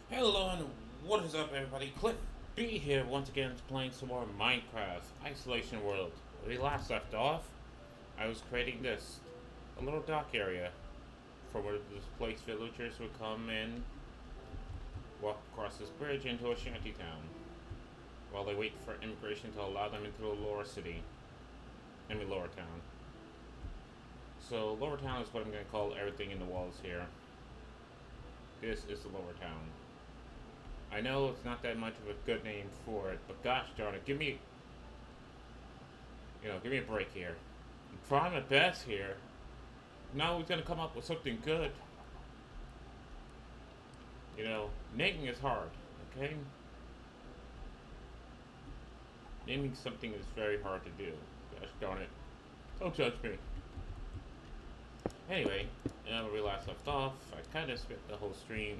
Hello and what is up everybody? Cliff B here once again playing some more Minecraft Isolation World. When we last left off, I was creating this, a little dock area for where displaced villagers would come and walk across this bridge into a shanty town while they wait for immigration to allow them into the lower city. Lower town. So lower town is what I'm going to call everything in the walls here. This is the lower town. I know it's not that much of a good name for it, but gosh darn it, give me a break here. I'm trying my best here. Now he's gonna come up with something good. Naming is hard, okay? Naming something is very hard to do. Gosh darn it. Don't judge me. Anyway, where we last left off, I kind of spent the whole stream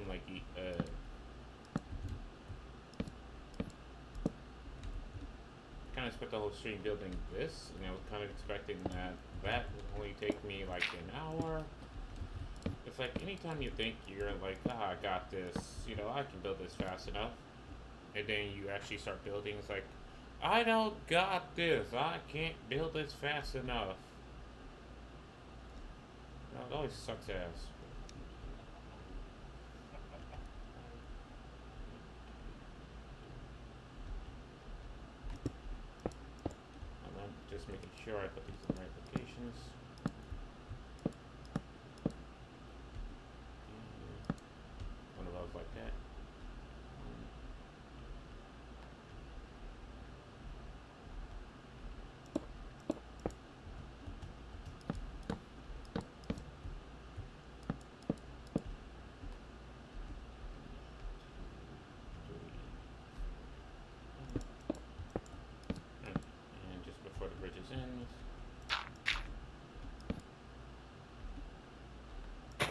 building this, and I was kind of expecting that would only take me like an hour. It's like anytime you think you're like, I got this, I can build this fast enough, and then you actually start building, it's like, I don't got this, I can't build this fast enough. It always sucks ass. I'm just making sure I put these in the right locations. One of those like that. And just before the bridge is in, so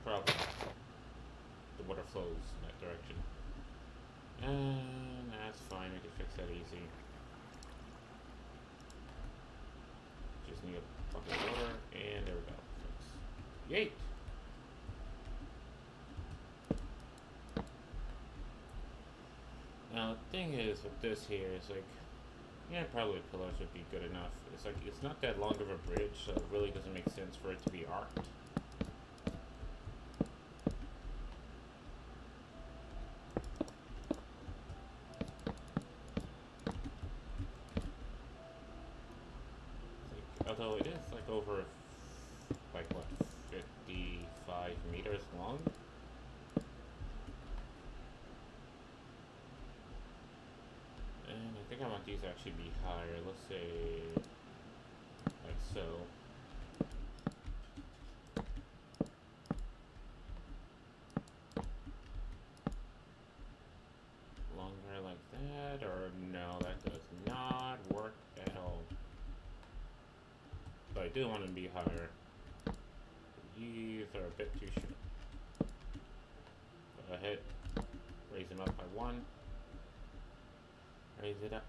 probably the water flows in that direction. And that's fine, we can fix that easy. Just need a bucket of water, and there we go. Yay! Now the thing is with this here is like, yeah, probably pillars would be good enough. It's like it's not that long of a bridge, so it really doesn't make sense for it to be arced. Although it is like over, like what, 55 meters long. And I think I want these to actually be higher. Let's say like so. Longer like that, or no, that does not work at all. But I do want them to be higher. These are a bit too short. Go ahead, raise them up by one. Raise it up,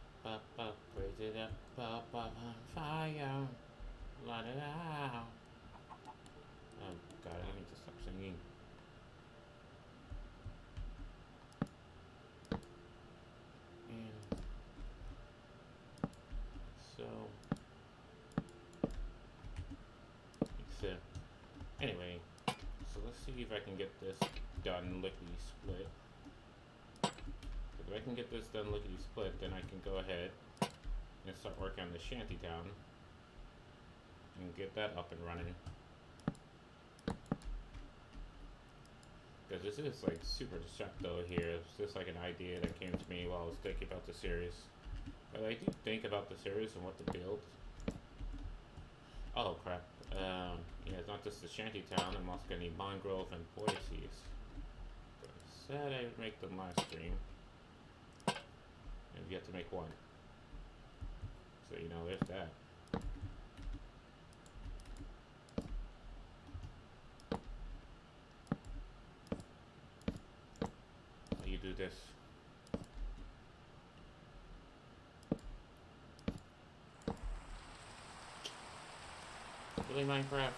raise it up, on fire. Let it out. Oh god, I need to stop singing. And so, anyway, so let's see if I can get this done lickety split. If I can get this done lickety split, then I can go ahead and start working on the shanty town and get that up and running. Because this is like super destructo here. It's just like an idea that came to me while I was thinking about the series. But I do think about the series and what to build. Oh crap. Yeah, it's not just the shanty town, I'm also gonna need mangrove and poisies. But I said I would make them last stream. And we have to make one. So there's that. You do this. Really, Minecraft?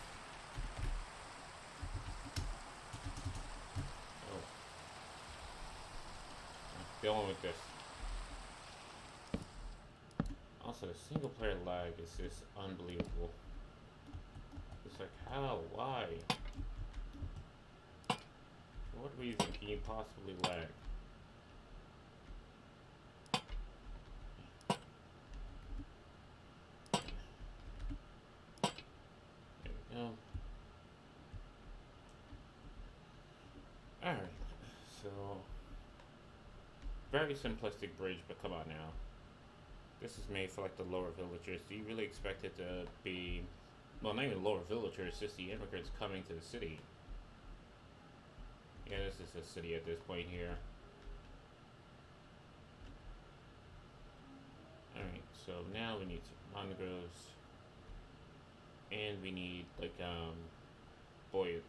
Oh. dealing with this. Also, the single player lag is just unbelievable. It's like, how? Why? For what reason can you possibly lag? There we go. Alright, so very simplistic bridge, but come on now. This is made for like the lower villagers. Do you really expect it to be, well, not even lower villagers, just the immigrants coming to the city? Yeah, this is a city at this point here. Alright, so now we need some mangroves. And we need like boyons.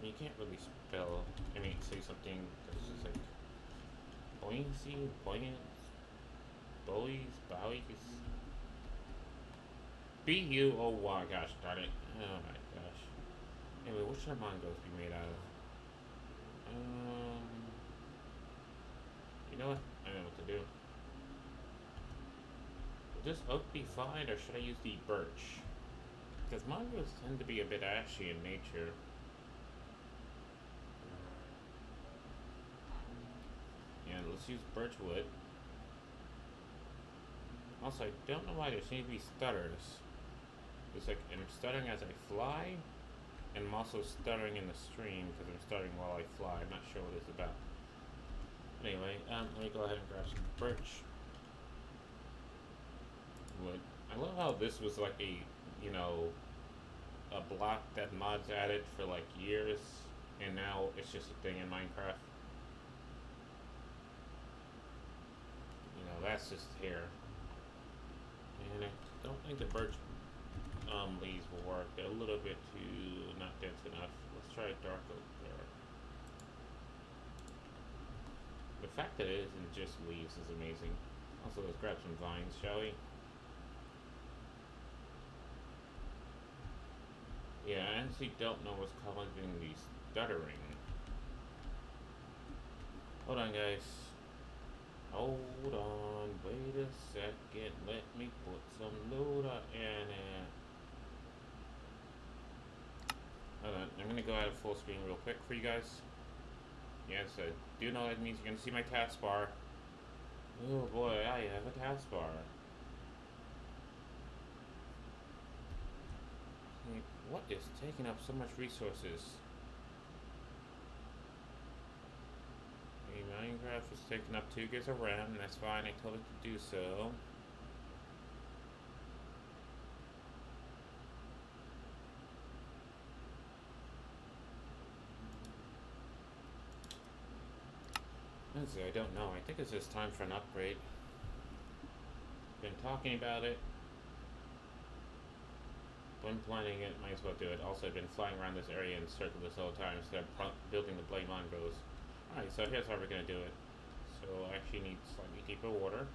You can't really spell, say something that's just like buoyancy, buoyance, bowies. B-U-O-Y, gosh darn it. Oh my gosh. Anyway, what should our mangoes be made out of? You know what? I know what to do. Would this oak be fine, or should I use the birch? Because mangoes tend to be a bit ashy in nature. Yeah, let's use birch wood. Also, I don't know why there seems to be stutters. It's like I'm stuttering as I fly, and I'm also stuttering in the stream because I'm stuttering while I fly. I'm not sure what it's about. Anyway, let me go ahead and grab some birch wood. I love how this was like a block that mods added for like years, and now it's just a thing in Minecraft. That's just here. And I don't think the birch leaves will work. They're a little bit too not dense enough. Let's try dark oak there. The fact that it isn't just leaves is amazing. Also, let's grab some vines, shall we? Yeah, I honestly don't know what's causing the stuttering. Hold on, guys. Hold on, wait a second, let me put some loader in it. Hold on, I'm gonna go out of full screen real quick for you guys. Yes, I do know that means you're gonna see my taskbar. Oh boy, I have a taskbar. What is taking up so much resources? Minecraft is taking up 2 gigs of RAM, and that's fine, I told it to do so. Honestly, I don't know. I think it's just time for an upgrade. Been talking about it. When planning it, might as well do it. Also, I've been flying around this area in circle this whole time instead of building the blade mangroves. Alright, so here's how we're going to do it. So I actually need slightly deeper water.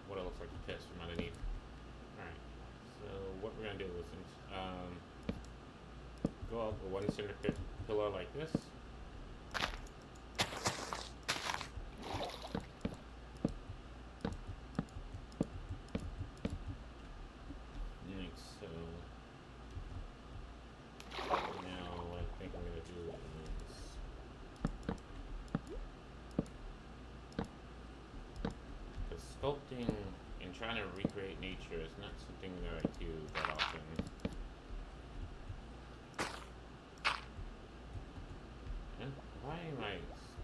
What it looks like piss from underneath. Alright, so what we're going to do is go up with 1 center pillar like this. Sculpting and trying to recreate nature is not something that I do that often. And why am I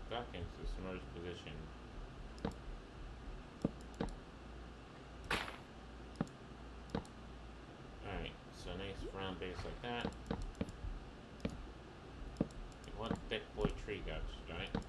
stuck into submerged position? Alright, so nice round base like that. One thick boy tree got right?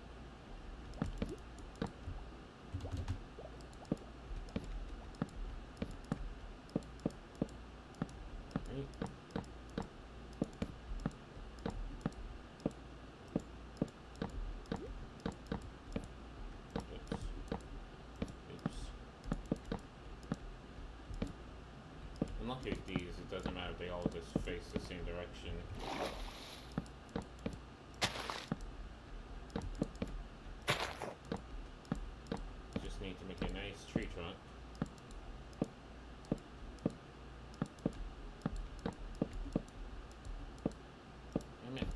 lucky with these, it doesn't matter, they all just face the same direction. Just need to make a nice tree trunk. Damn it.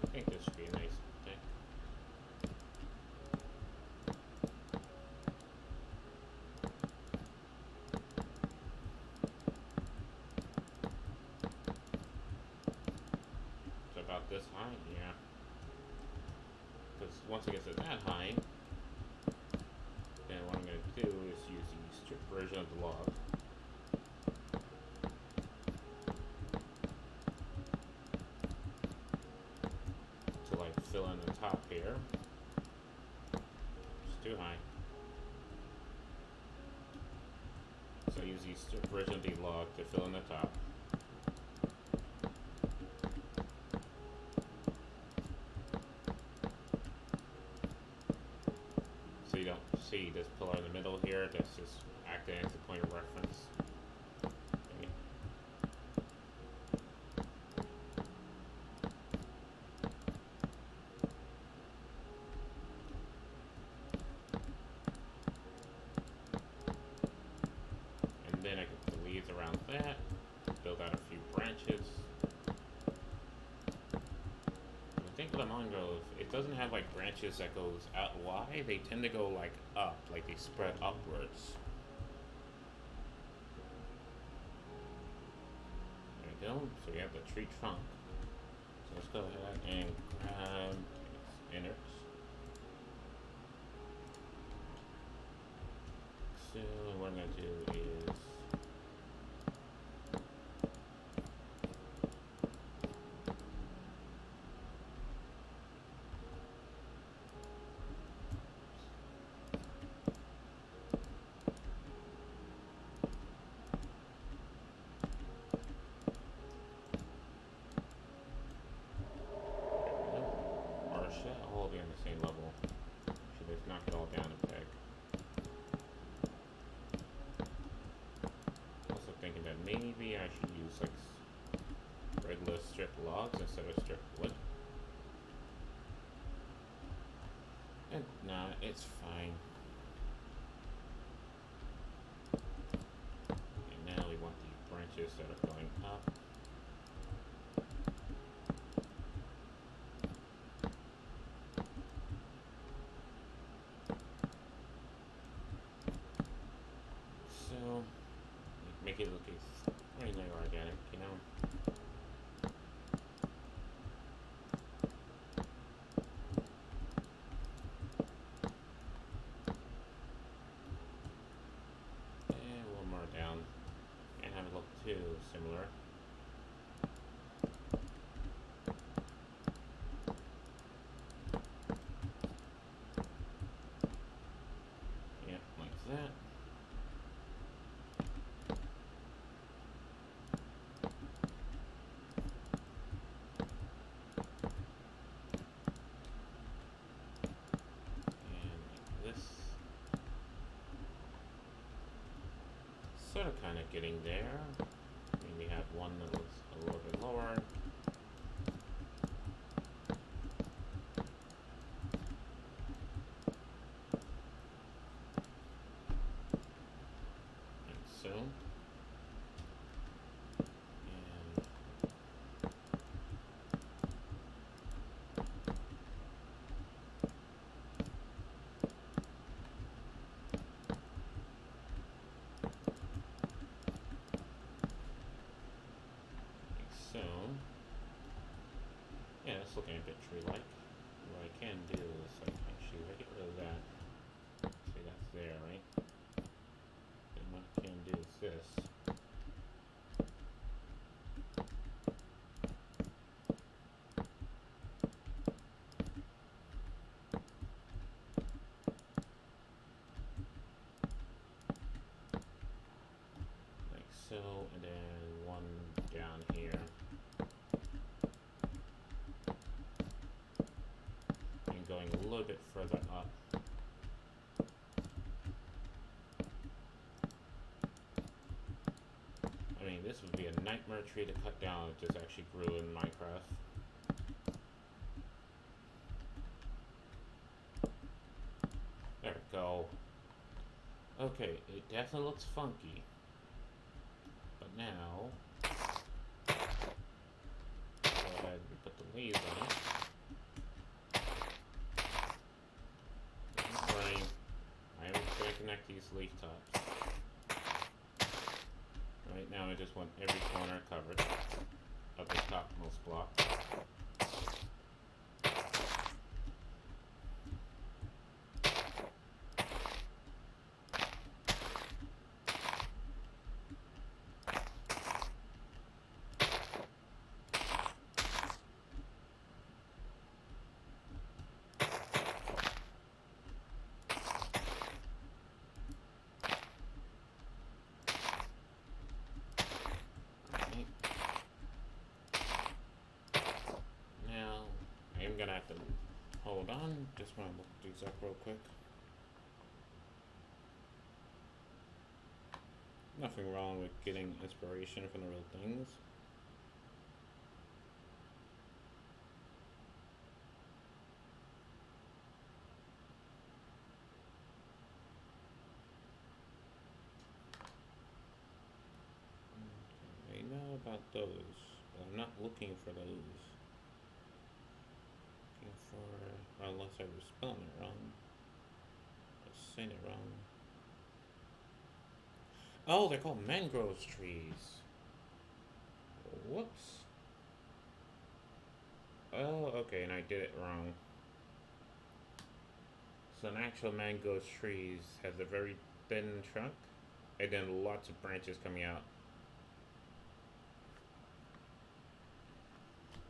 I think this should be a nice thing. It's about this high, yeah. Because once it gets to that high, then what I'm going to do is use the stripped version of the log. To like fill in the top here. It's too high. So I use the stripped version of the log to fill in the top. So you don't see this pillar in the middle here, that's just acting as a point of reference. Okay. And then I can put the leaves around that, build out a few branches. The thing with the mangrove, it doesn't have like branches that goes out wide, they tend to go like up, like they spread upwards. There we go, so we have the tree trunk. So let's go ahead and grab its innards. So what I'm going to do is all be on the same level. Should just knock it all down a peg. Also thinking that maybe I should use like regular stripped logs instead of stripped wood. And nah, it's fine. And now we want the branches that are going up. So make it look really organic, you know. And one more down, and have it look too similar. Yeah, like that. Sort of kind of getting there. Maybe have one that was a little bit lower. Like so. And so, yeah, it's looking a bit tree-like. What I can do is, like, actually, if I get rid of that, see, that's there, right? Then what I can do is this. Like so, and then one down here. And going a little bit further up. nightmare tree to cut down. It just actually grew in Minecraft. There we go. Okay, it definitely looks funky. But now, go ahead and put the leaves on it. Don't worry, I am going to connect these leaf tops. Right now I just want every corner covered of the topmost block. I'm gonna have to hold on. Just want to look these up real quick. Nothing wrong with getting inspiration from the real things. I know about those, but I'm not looking for those. For, unless I was spelling it wrong, or saying it wrong. Oh, they're called mangrove trees. Whoops. Oh, okay, and I did it wrong. So an actual mangrove trees has a very thin trunk, and then lots of branches coming out.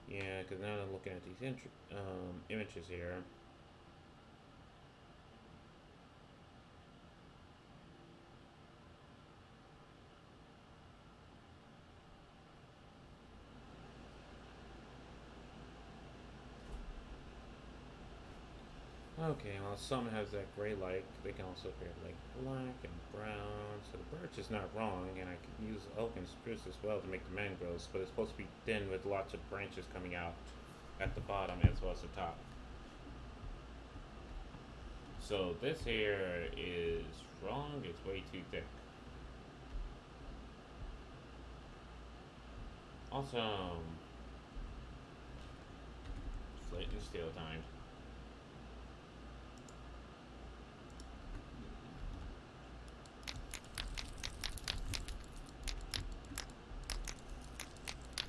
Yeah, because now I'm looking at these images here. Okay, well, some has that gray light. They can also appear like black and brown. So the birch is not wrong, and I can use oak and spruce as well to make the mangroves. But it's supposed to be thin with lots of branches coming out at the bottom as well as the top. So this here is wrong. It's way too thick. Awesome. Slate and steel time.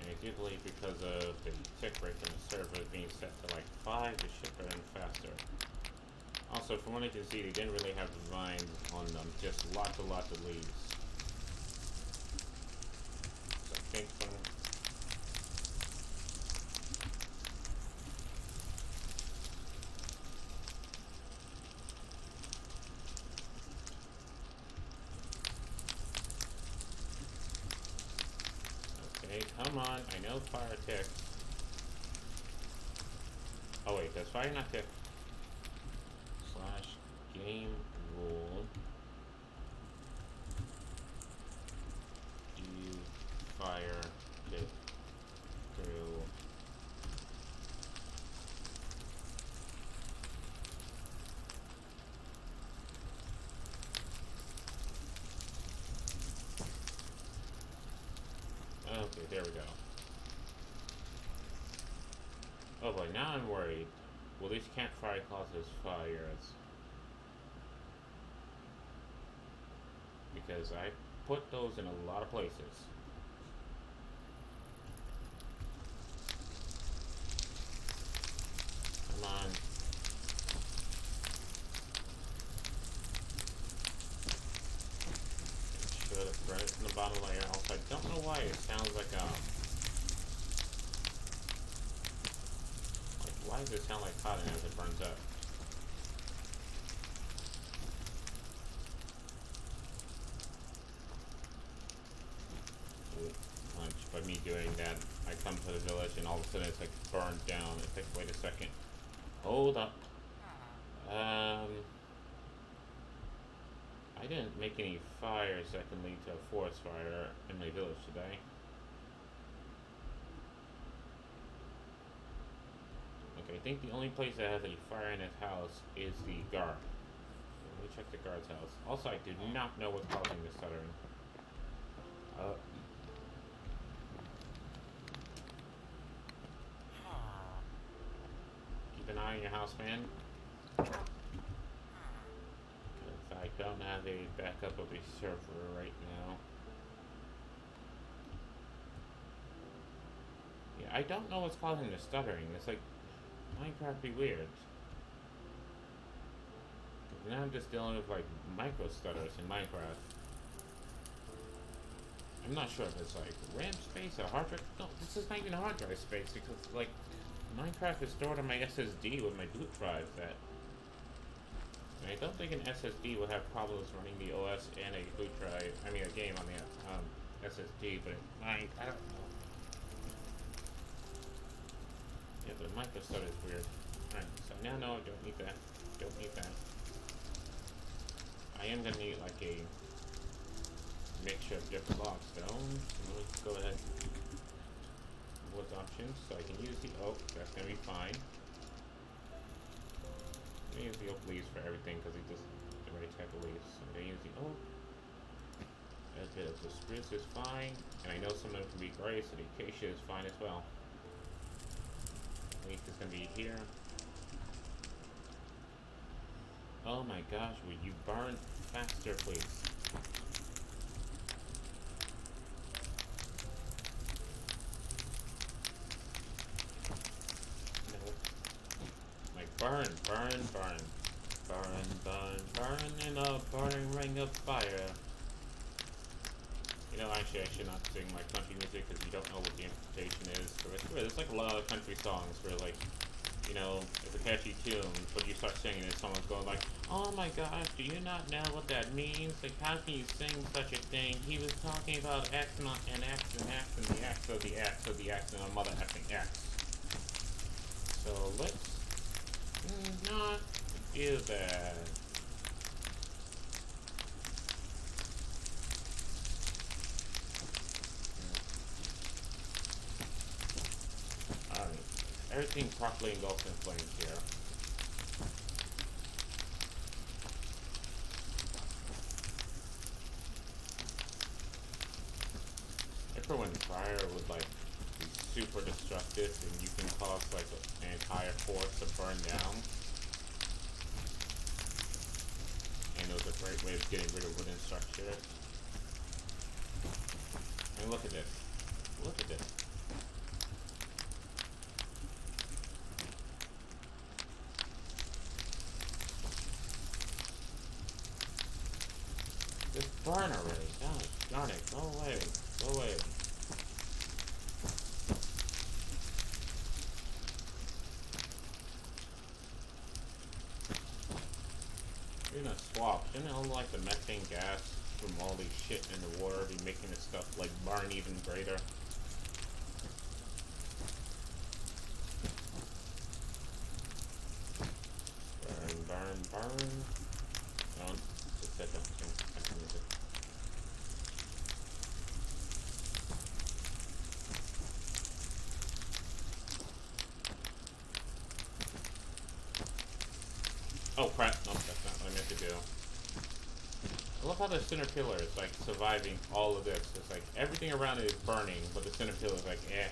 I do believe because of the tick rate in the server being set to like 5, the ship ran faster. Also, from what I can see, they didn't really have vines on them, just lots and lots of leaves. So I think some... Okay, come on, I know fire tick. Oh wait, that's fire not tick. Slash game rule. Do fire tick through okay, there we go. Oh boy, now I'm worried. Well, these campfire causes fires. Because I put those in a lot of places. Come on. Should have burned it from the bottom layer. Also, I don't know why it sounds like why does it sound like cotton as it burns up? Lunch. By me doing that, I come to the village and all of a sudden it's like burned down. It's like, wait a second. Hold up. I didn't make any fires that can lead to a forest fire in my village today. I think the only place that has a fire in his house is the guard. Let me check the guard's house. Also, I do not know what's causing this stuttering. Uh, keep an eye on your house, man. Because I don't have a backup of a server right now. Yeah, I don't know what's causing the stuttering. It's like Minecraft be weird. Now I'm just dealing with like micro stutters in Minecraft. I'm not sure if it's like RAM space or hard drive. No, this is not even hard drive space because like Minecraft is stored on my SSD with my boot drive that. And I don't think an SSD would have problems running the OS and a boot drive. I mean a game on the SSD, but it might. I don't know. Yeah, but micro stutter is weird. Alright, so now no, I don't need that. Don't need that. I am gonna need like a mixture of different blocks though. So let me go ahead with options so I can use the oak. That's gonna be fine. I'm gonna use the oak leaves for everything because it's just the right type of leaves. So I'm gonna use the oak. A bit of the spruce is fine, and I know some of them can be gray, so the acacia is fine as well. Leaf is gonna be here. Oh my gosh, will you burn faster, please? No. Like, burn, burn, burn. Burn, burn, burn in a burning ring of fire. You know, actually, I should not sing my country music because you don't know what the interpretation is. So there's like a lot of country songs where, like, you know, it's a catchy tune, but you start singing it, someone's going like, oh my gosh, do you not know what that means? Like, how can you sing such a thing? He was talking about X and X and X and the X of the X of the X and another effing X. So let's not do that. Alright. Everything properly engulfed in flames here. If for when fire would like be super destructive and you can cause like an entire forest to burn down. And it was a great way of getting rid of wooden structures. And look at this. Look at this. Just burn already. God darn it. Go away. Go away. You're gonna swap. Shouldn't all like the methane gas from all these shit in the water be making this stuff like burn even greater? Burn, burn, burn. Don't. Just set that music. Oh crap, nope, that's not what I meant to do. I love how the center pillar is like surviving all of this. It's like everything around it is burning, but the center pillar is like, eh.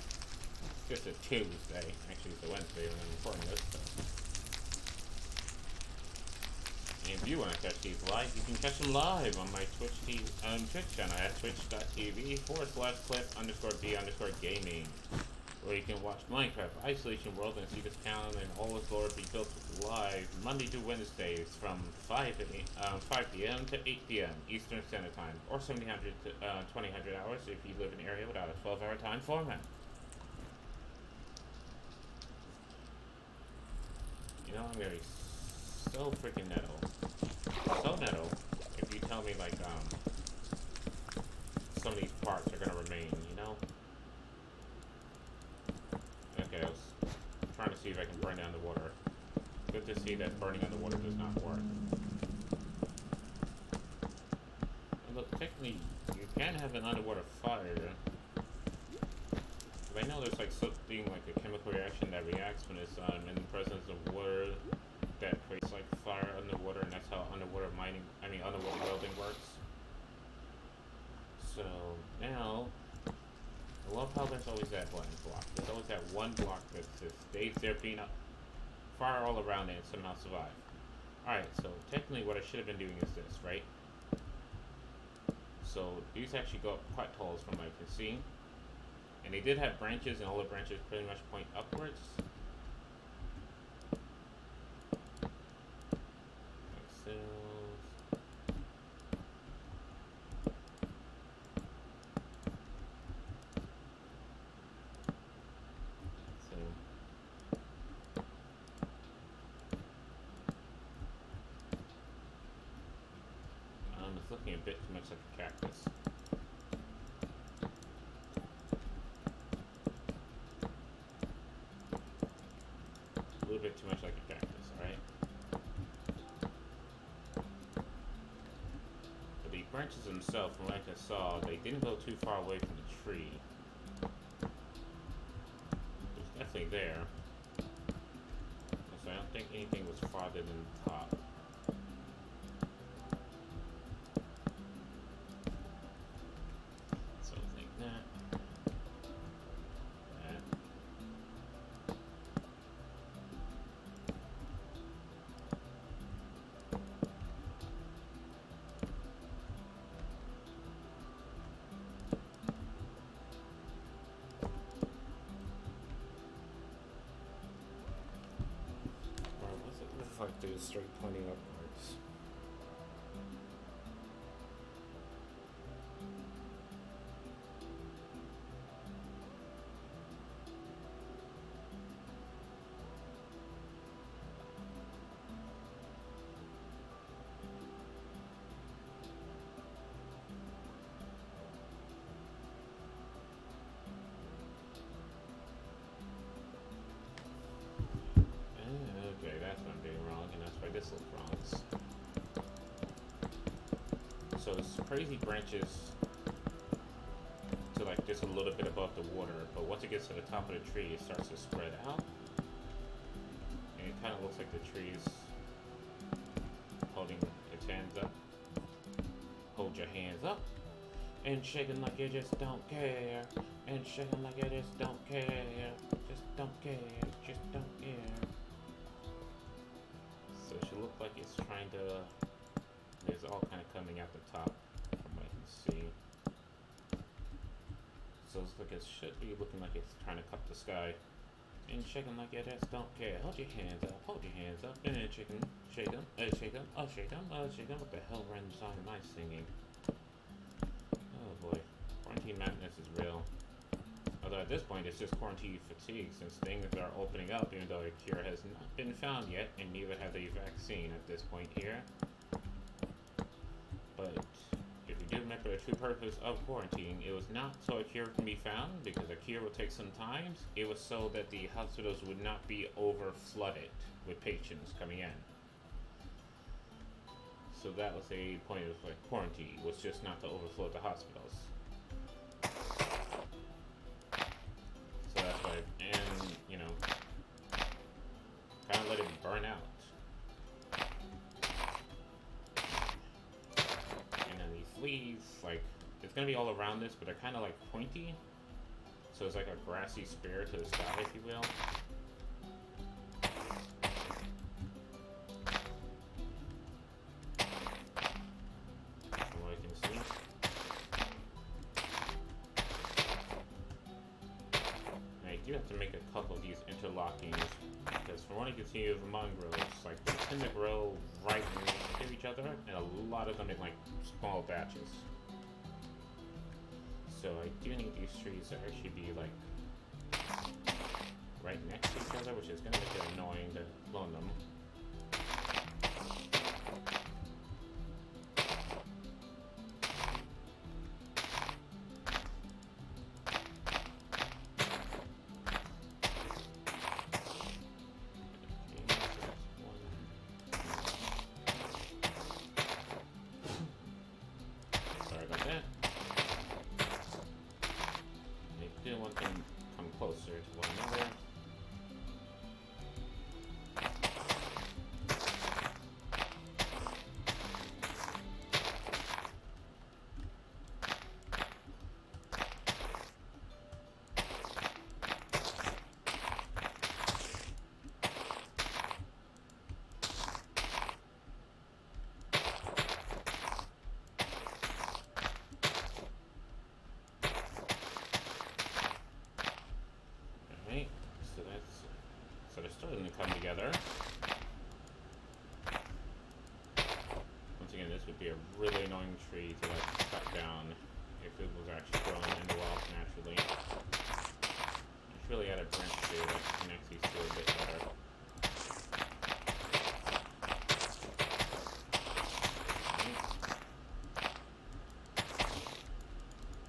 It's just a Tuesday. Actually, it's a Wednesday when I'm recording this. So. And if you want to catch these live, you can catch them live on my Twitch channel at twitch.tv/clip_B_gaming. Where you can watch Minecraft Isolation World and see this town and all its lore be built live Monday to Wednesdays from 5 p.m. to 8 p.m. Eastern Standard Time, or 1700 to 2000 hours if you live in an area without a 12-hour time format. You know, I'm gonna be so freaking nettle. So nettle if you tell me like some of these parts are gonna remain, you know? Okay, I was trying to see if I can burn down the water. Good to see that burning on the water does not work. And look, technically, you can have an underwater fire. Because I know there's like something like a chemical reaction that reacts when it's in the presence of water that creates like fire underwater, and that's how underwater mining, I mean underwater welding works. So now, I love how there's always that one block. There's always that one block that just stays there being up, fire all around it and somehow survive. Alright, so technically what I should have been doing is this, right? So these actually go up quite tall from what I can see. And they did have branches, and all the branches pretty much point upwards. Like so. It's looking a bit too much like a cactus. A little bit too much like a cactus, alright? But the branches themselves, from what I saw, they didn't go too far away from the tree. It was definitely there. So I don't think anything was farther than the top. So like that. Like they're straight pointing upwards. Okay, that's what I'm doing wrong, and that's why this looks wrong. So it's crazy branches to like just a little bit above the water, but once it gets to the top of the tree, it starts to spread out, and it kind of looks like the tree is holding its hands up. Hold your hands up, and shaking like you just don't care, and shaking like you just don't care, just don't care, just don't care. So it should look like it's trying to, there's all kind of coming out the top from what I can see. So it's like it should be looking like it's trying to cut the sky. And shaking like it just don't care. Hold your hands up, hold your hands up. And then shake them, shake them, shake them, shake them, shake them. What the hell random song am I singing? Oh boy, quarantine madness is real. Although at this point it's just quarantine fatigue, since things are opening up even though a cure has not been found yet, and neither has a vaccine at this point here. But if you do remember the true purpose of quarantine, it was not so a cure can be found, because a cure will take some time. It was so that the hospitals would not be over flooded with patients coming in. So that was a point of like quarantine, was just not to overflow the hospitals. So that's why, and you know, kind of let it burn out. And then these leaves, like, it's gonna be all around this, but they're kind of like pointy. So it's like a grassy spear to the sky, if you will. From what I can see. And I do have to make a couple of these interlocking, because from what I can see of the mangroves, like they tend to grow right next to each other, and a lot of them in like small batches. So I do need these trees to actually be like right next to each other, which is gonna make it annoying to clone them. be a really annoying tree to like cut down if it was actually growing in the wild naturally. I should really add a branch here that connects these two a bit better.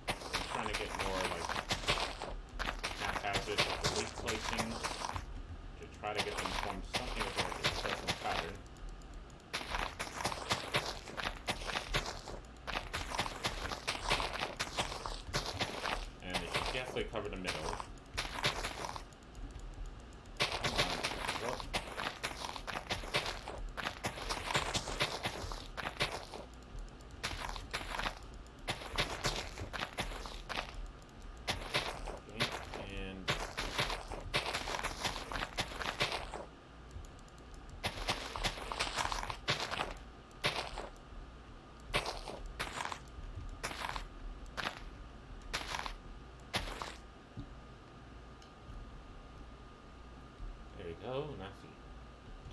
I'm trying to get more like haphazard with the leaf placing to try to get them to form something of like a special pattern. And it should definitely cover the middle. Oh, and that's the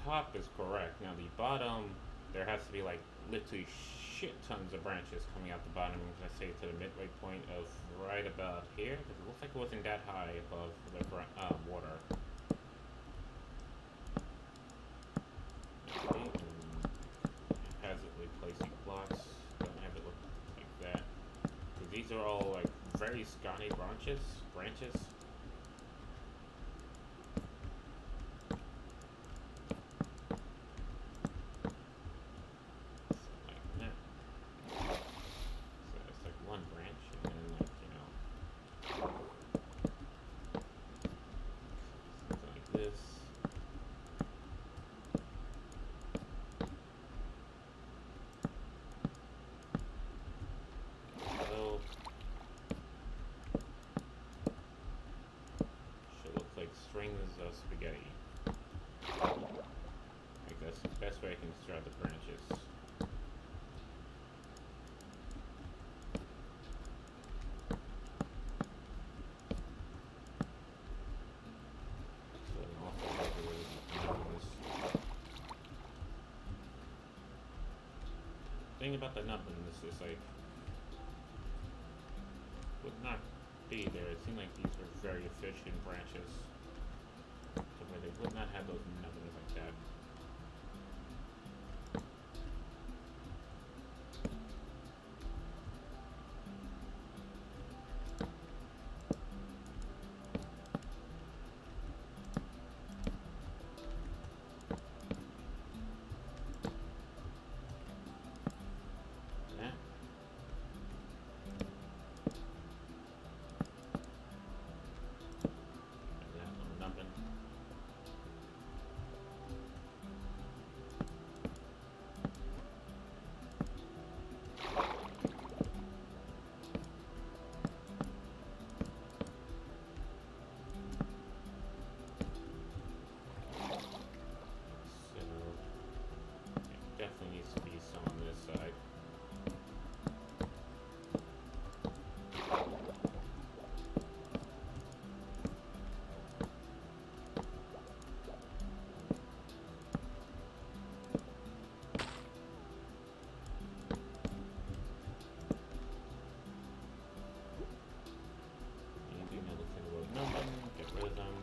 top is correct. Now the bottom, there has to be like literally shit tons of branches coming out the bottom. I'm gonna say to the midway point of right about here, because it looks like it wasn't that high above the water. Okay, haphazardly placing blocks. Don't have it look like that. Because these are all like very scrawny branches. Strings of spaghetti. I think that's the best way I can describe the branches. So also the thing about the nubbins is like would not be there. It seemed like these were very efficient branches. Where they would not have those nubbins like that. Definitely needs to be some on this side. Anything that looks like a road nubbin, get rid of them.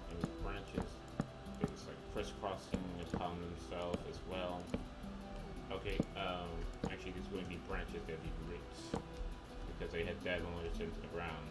Any branches, they're just like crisscrossing upon themselves as well. Okay, actually these wouldn't be branches, they'd be roots, because they had dead launched into the ground.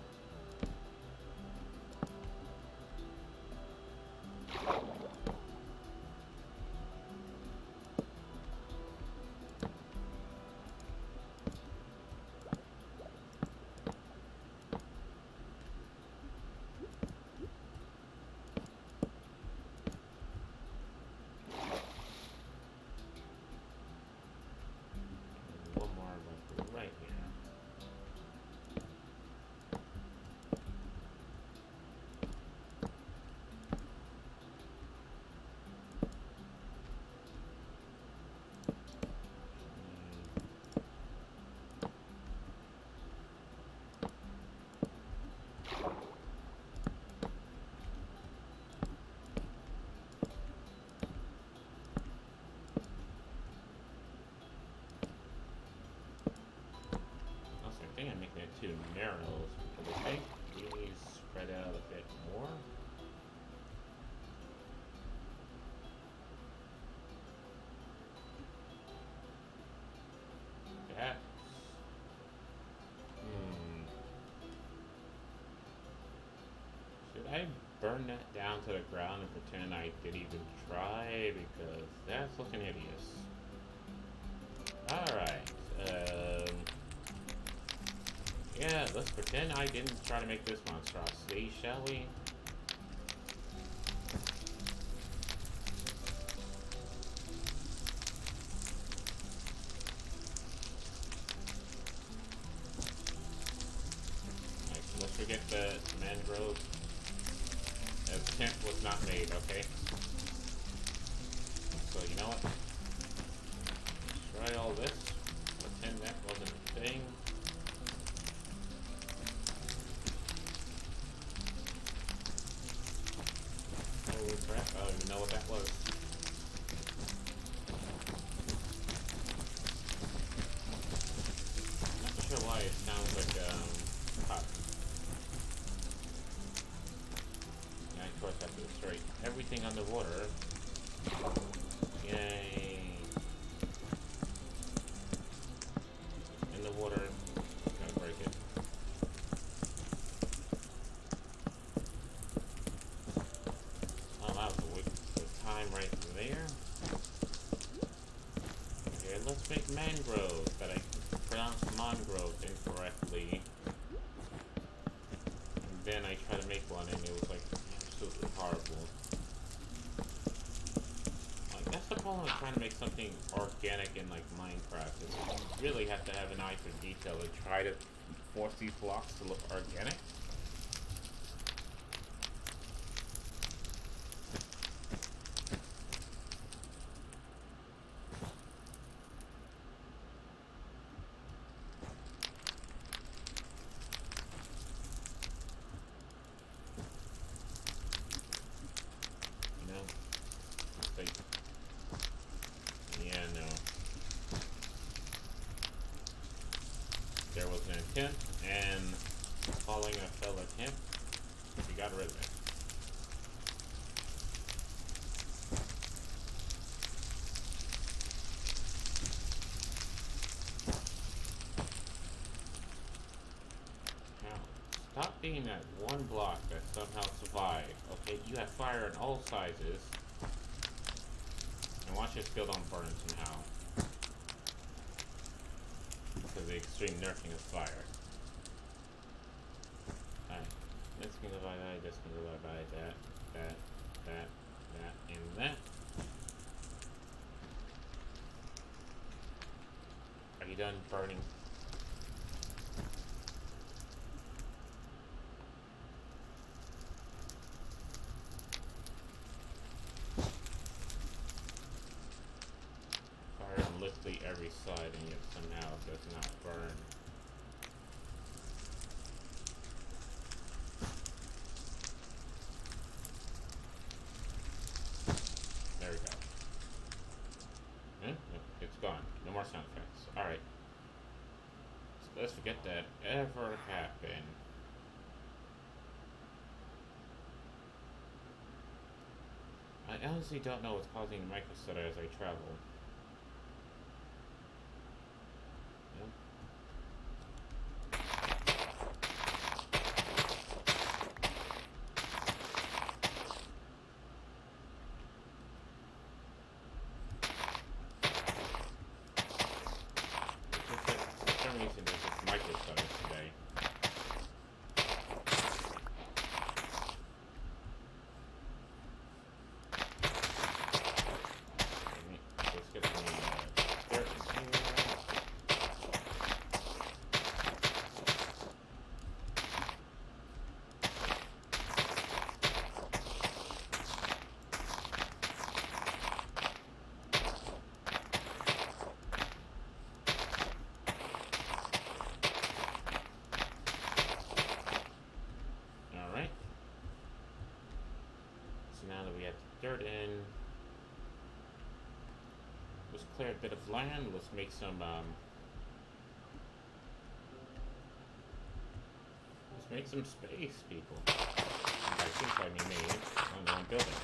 One more like right here. burn that down to the ground and pretend I didn't even try because that's looking hideous. Alright. Yeah, let's pretend I didn't try to make this monstrosity, shall we? Alright, so let's forget the mangrove. The tent was not made, okay? So you know what? Try all this. Pretend that wasn't a thing. Holy crap, I don't even know what that was. Not sure why it sounds like cotton. Yeah, of course I have to destroy everything underwater. Yay. In the water. Gotta break it. Oh, that was a waste of time right there. Okay, let's make mangrove, but I pronounced mangrove incorrectly. And then I tried to make one and it was like absolutely horrible. Like, that's the problem with trying to make something organic in like Minecraft. Is you really have to have an eye for detail to try to force these blocks to look organic. You know? It's like, yeah, no. There was an attempt, and following a failed attempt, we got rid of it. Now, stop being that one block that somehow survived. Okay, you have fire in all sizes, and watch it still don't burn somehow. Because of the extreme nerfing of fire. Alright, this can go by that, this can go by that, that, and that. Are you done burning? Fire on literally every side and yet somehow it does not burn. There we go. Nope, it's gone. No more sound effects. Alright. So let's forget that ever happened. I honestly don't know what's causing the micro stutter as I travel. Nope. For some reason there's just micro stutters today. Let's get some dirt in here. Alright. So now that we have the dirt in, let's clear a bit of land. Let's make some space, people. I think I mean me on their own building.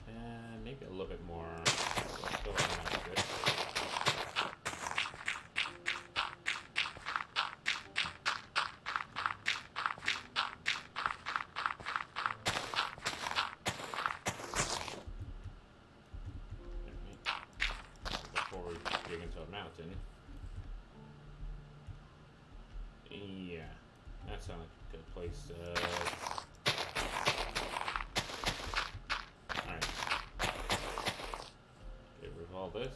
And maybe a little bit more. Let's go on like this. that sounds like a good place. Alright. Get rid of all this.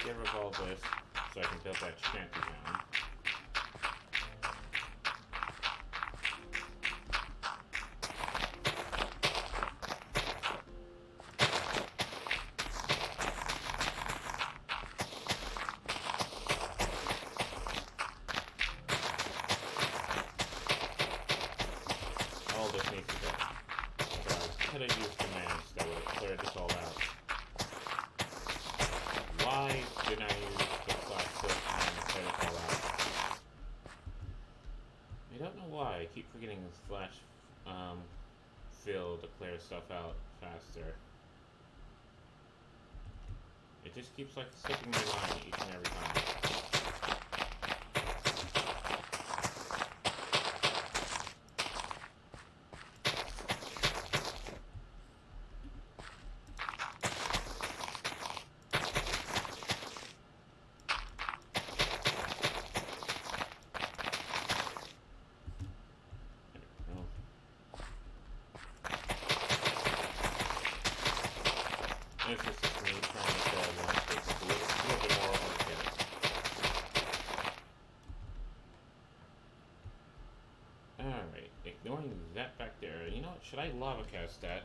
Get rid of all this so I can build that shanty down. All this needs to go. So I could have used commands that would have cleared this all out. Why didn't I use the flash flip command to clear this all out? I don't know why. I keep forgetting this flash fill to clear stuff out faster. It just keeps like slipping my mind each and every time. This is just me trying to fill one space a little bit more altogether. Alright, ignoring that back there. You know what? Should I lava cast that?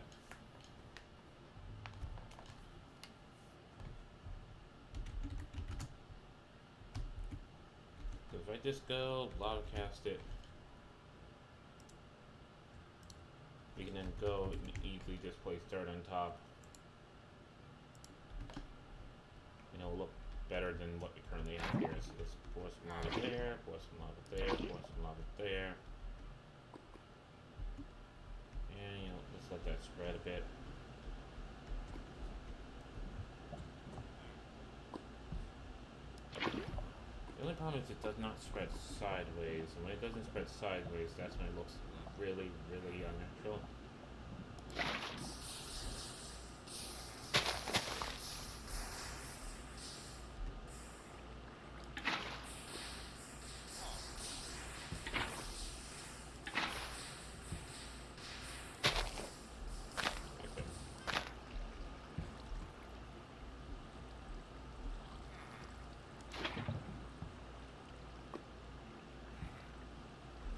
Because if I just go lava cast it, we can then go and easily just place dirt on top. And it'll look better than what we currently have here. So let's pour some lava there, pour some lava there, pour some lava there. And you know, let's let that spread a bit. The only problem is it does not spread sideways, and when it doesn't spread sideways, that's when it looks really, really unnatural.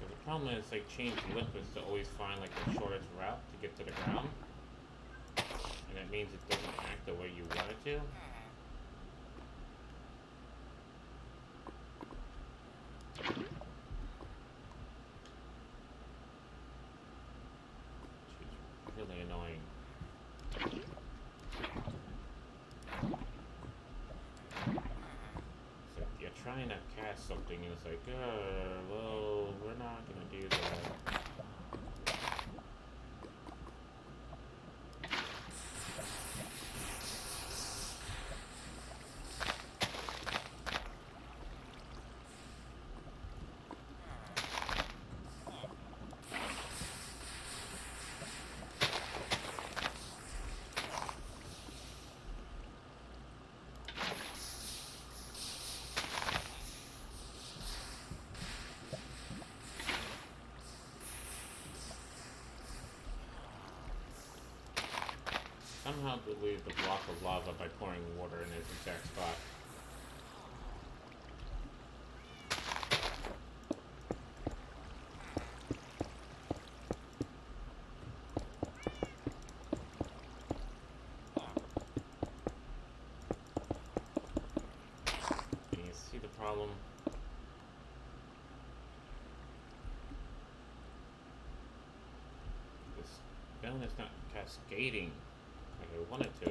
The problem is I change liquids to always find like the shortest route to get to the ground, and that means it doesn't act the way you want it to. Which is really annoying. It's like you're trying to cast something and it's like, well, we're not gonna do that. Somehow delete the block of lava by pouring water in its exact spot. Can you see the problem? This stone is not cascading like I wanted to.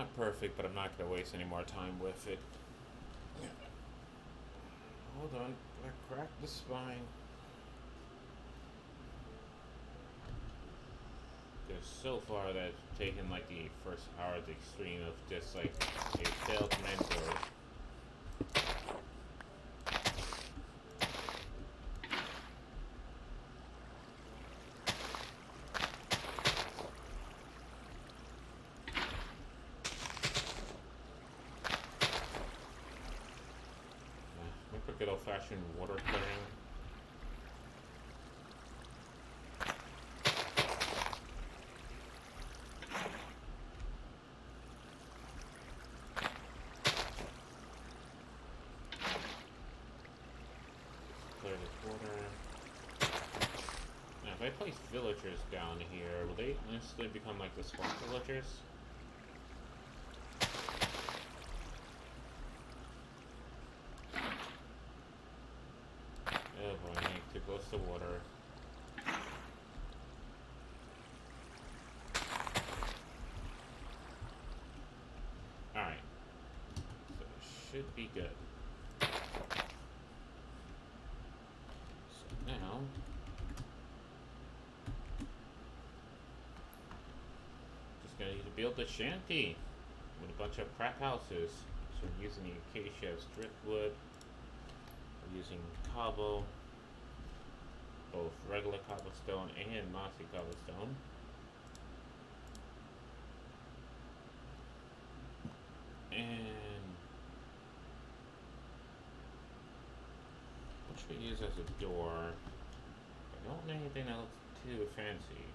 not perfect, but I'm not gonna waste any more time with it. Hold on, gotta crack the spine. Because so far that's taken like the first hour at the extreme of just like a failed mentor. Remember good old fashioned water clearing? Clear the water. Now, if I place villagers down here, will they instantly become like the swamp villagers? Oh boy, I need too close to water. Alright. So it should be good. So now just gonna need to build a shanty with a bunch of crap houses. So I'm using the acacia as driftwood. I'm using cobble, both regular cobblestone and mossy cobblestone. And what should we use as a door? I don't need anything else too fancy.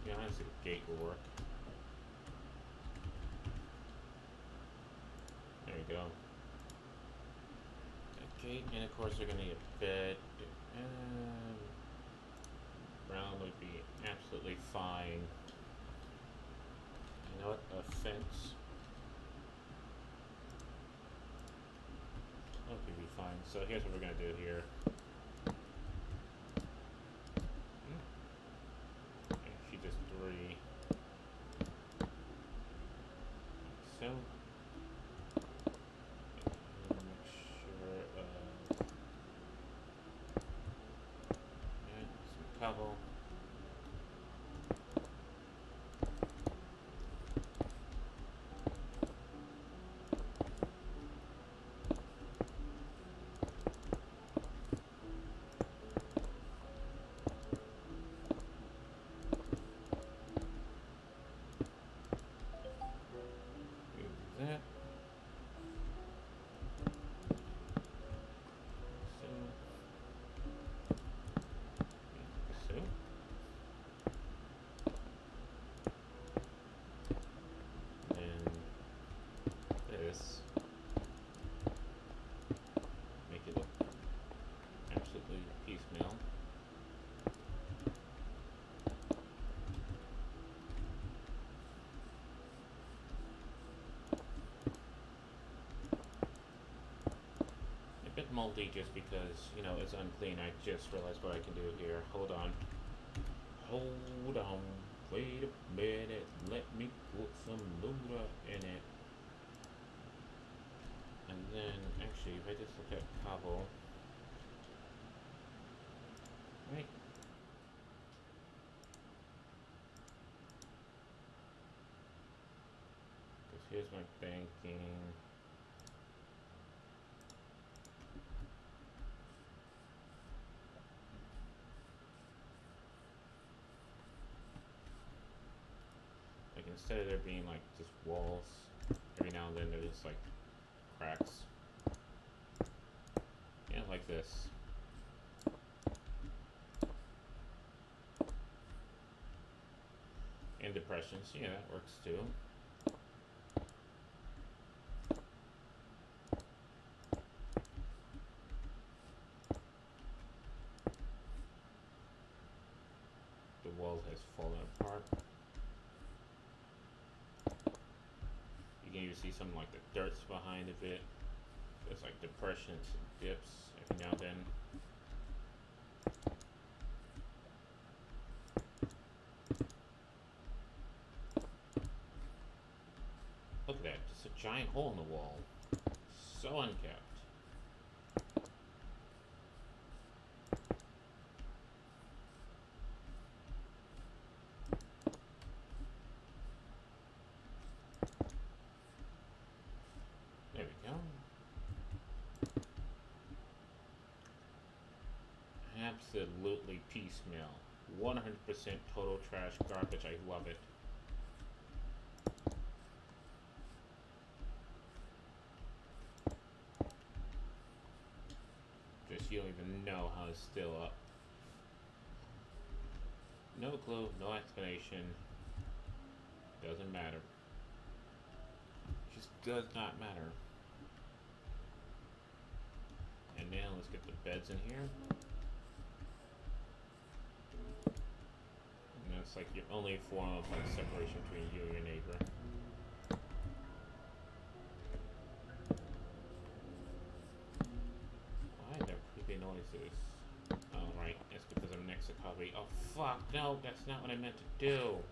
Yeah, honestly, the gate will work. There we go. A gate, and of course we're gonna need a bed. Brown would be absolutely fine. You know what? A fence. That could be fine. So here's what we're gonna do here. Actually, just 3. So. And make sure. Yeah, some cobble. That. So. And this. Make it look absolutely piecemeal. A bit moldy just because, you know, it's unclean. I just realized what I can do here. Hold on. Hold on. Wait a minute. Let me put some Luna in it. And then, actually, if I just look at cobble. Right. Because here's my banking. Like, instead of there being like just walls, every now and then there's like cracks. Yeah, like this. And depressions, yeah, that works too. The wall has fallen apart. You can even see some like the dirt's behind of it. There's like depressions and dips every now and then. giant hole in the wall. So unkept. There we go. Absolutely piecemeal. 100% total trash garbage. I love it. Just you don't even know how it's still up. No clue, no explanation. Doesn't matter. Just does not matter. And now let's get the beds in here. And that's like your only form of like separation between you and your neighbor. Why are there creepy noises? Oh right, it's because I'm next to coffee. Oh fuck, no, that's not what I meant to do.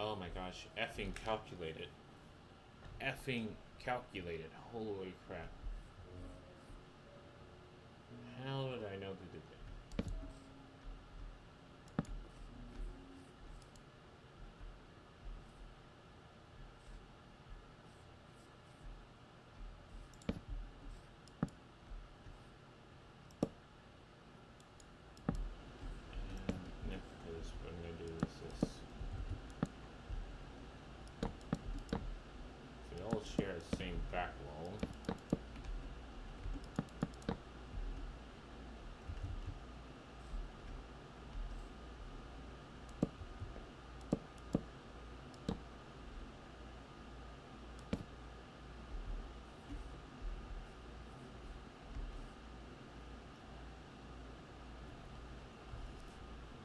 Oh my gosh, effing calculated. Effing calculated. Holy crap. How did I know to do that? Because what I'm going to do is this. So they all share the same back wall.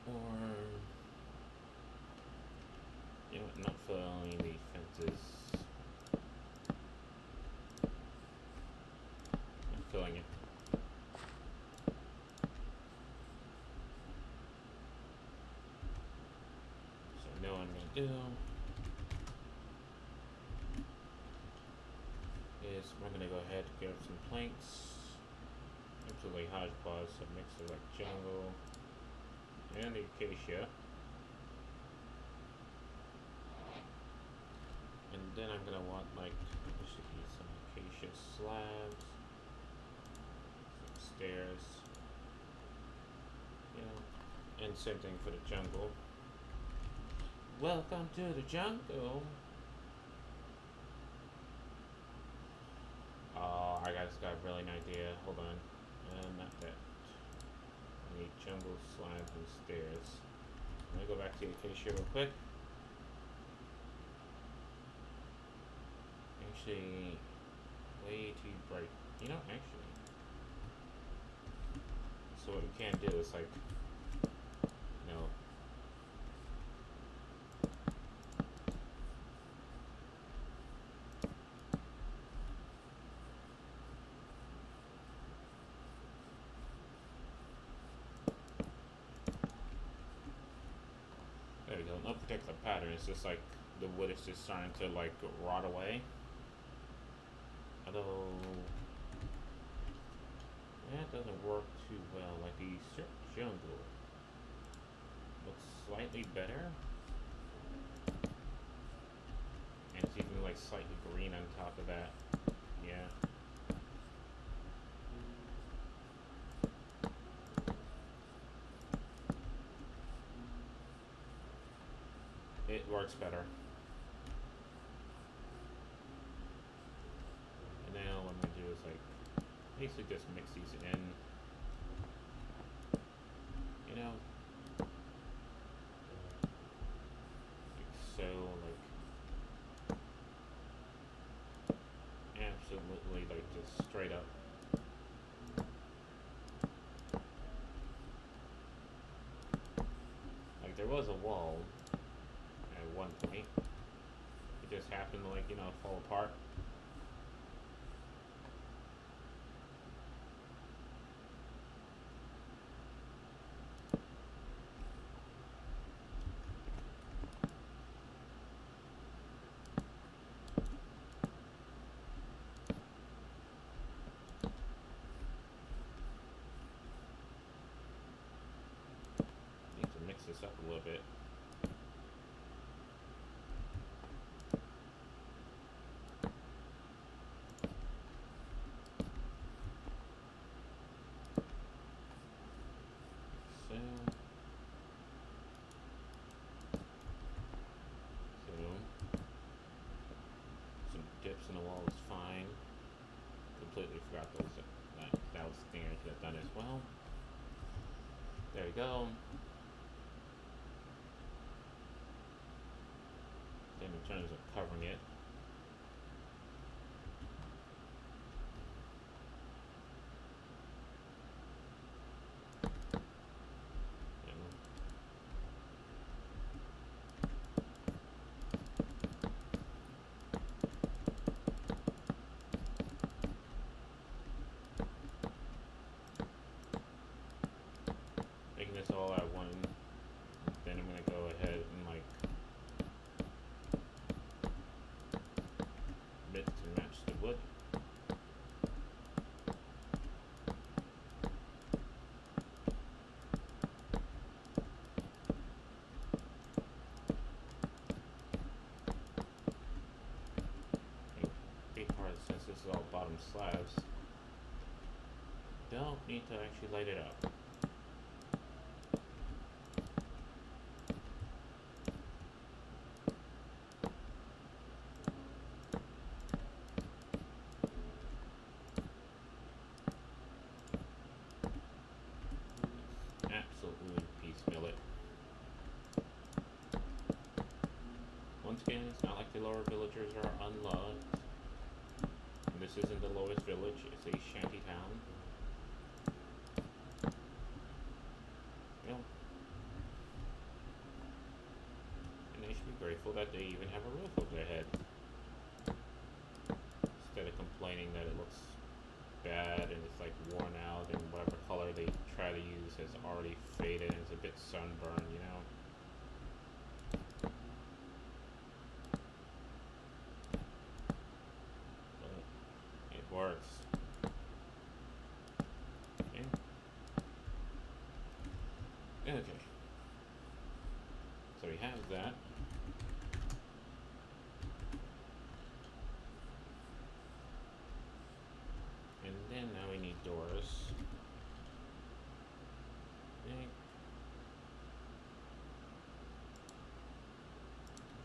Or, you know, not filling the fences. Not filling it. So now what I'm going to do is we're going to go ahead and get some planks. Absolutely hodgepodge, so mix of like jungle and the acacia. And then I'm gonna want like there should be some acacia slabs, some stairs, and same thing for the jungle. Welcome to the jungle. Oh, I just got a brilliant idea. Hold on, not that. I need jungle slabs and stairs. I'm gonna go back to the acacia real quick. Actually, way too bright. You know, actually. So what we can do is like, you know, there we go. No particular pattern. It's just like the wood is just starting to like rot away. Although that doesn't work too well. Like the jungle looks slightly better, and it's even like slightly green on top of that. Yeah. It works better. And now what I'm going to do is like basically just mix these in. You know? Like so, like absolutely like just straight up. Like there was a wall at one point. It just happened to like, you know, fall apart. this up a little bit. So, some dips in the wall is fine. Completely forgot those. That was the thing I could have done as well. There we go. Then in terms of covering it, making this all out one. Then I'm gonna go ahead and like mix and match the wood. Big part since this is all bottom slabs, don't need to actually light it up. Absolutely piecemeal it. Once again, it's not like the lower villagers are unloved. And this isn't the lowest village, it's a shanty town. You know, and they should be grateful that they even have a roof over their head. Instead of complaining that it looks bad and it's like worn out and whatever color they try to use has already faded and is a bit sunburned, you know. But it works. Okay. Okay. So we have that. And then now we need doors. Okay.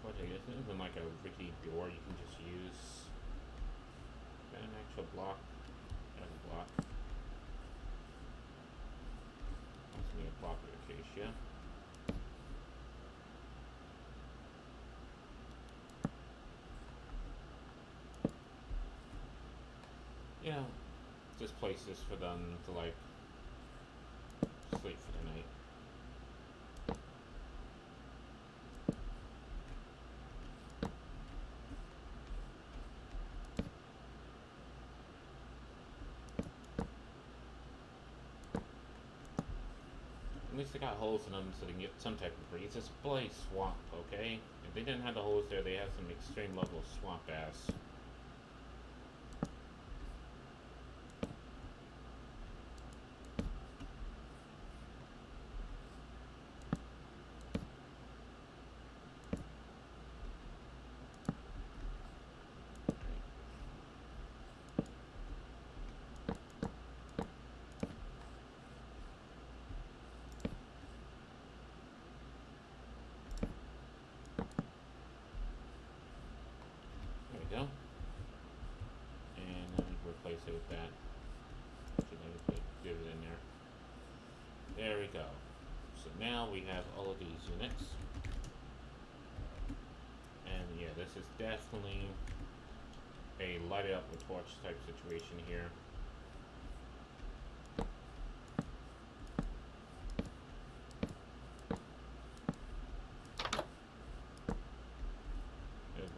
Okay, this isn't even like a rickety door you can just use. An actual block. As a block. Also need a block of acacia. You know, just places for them to like sleep for the night. At least they got holes in them so they can get some type of breeze. It's a bloody swamp, okay? If they didn't have the holes there, they have some extreme level of swamp ass. Go. And then replace it with that. Actually, let me put divot in there. There we go. So now we have all of these units. And yeah, this is definitely a light it up with torch type situation here.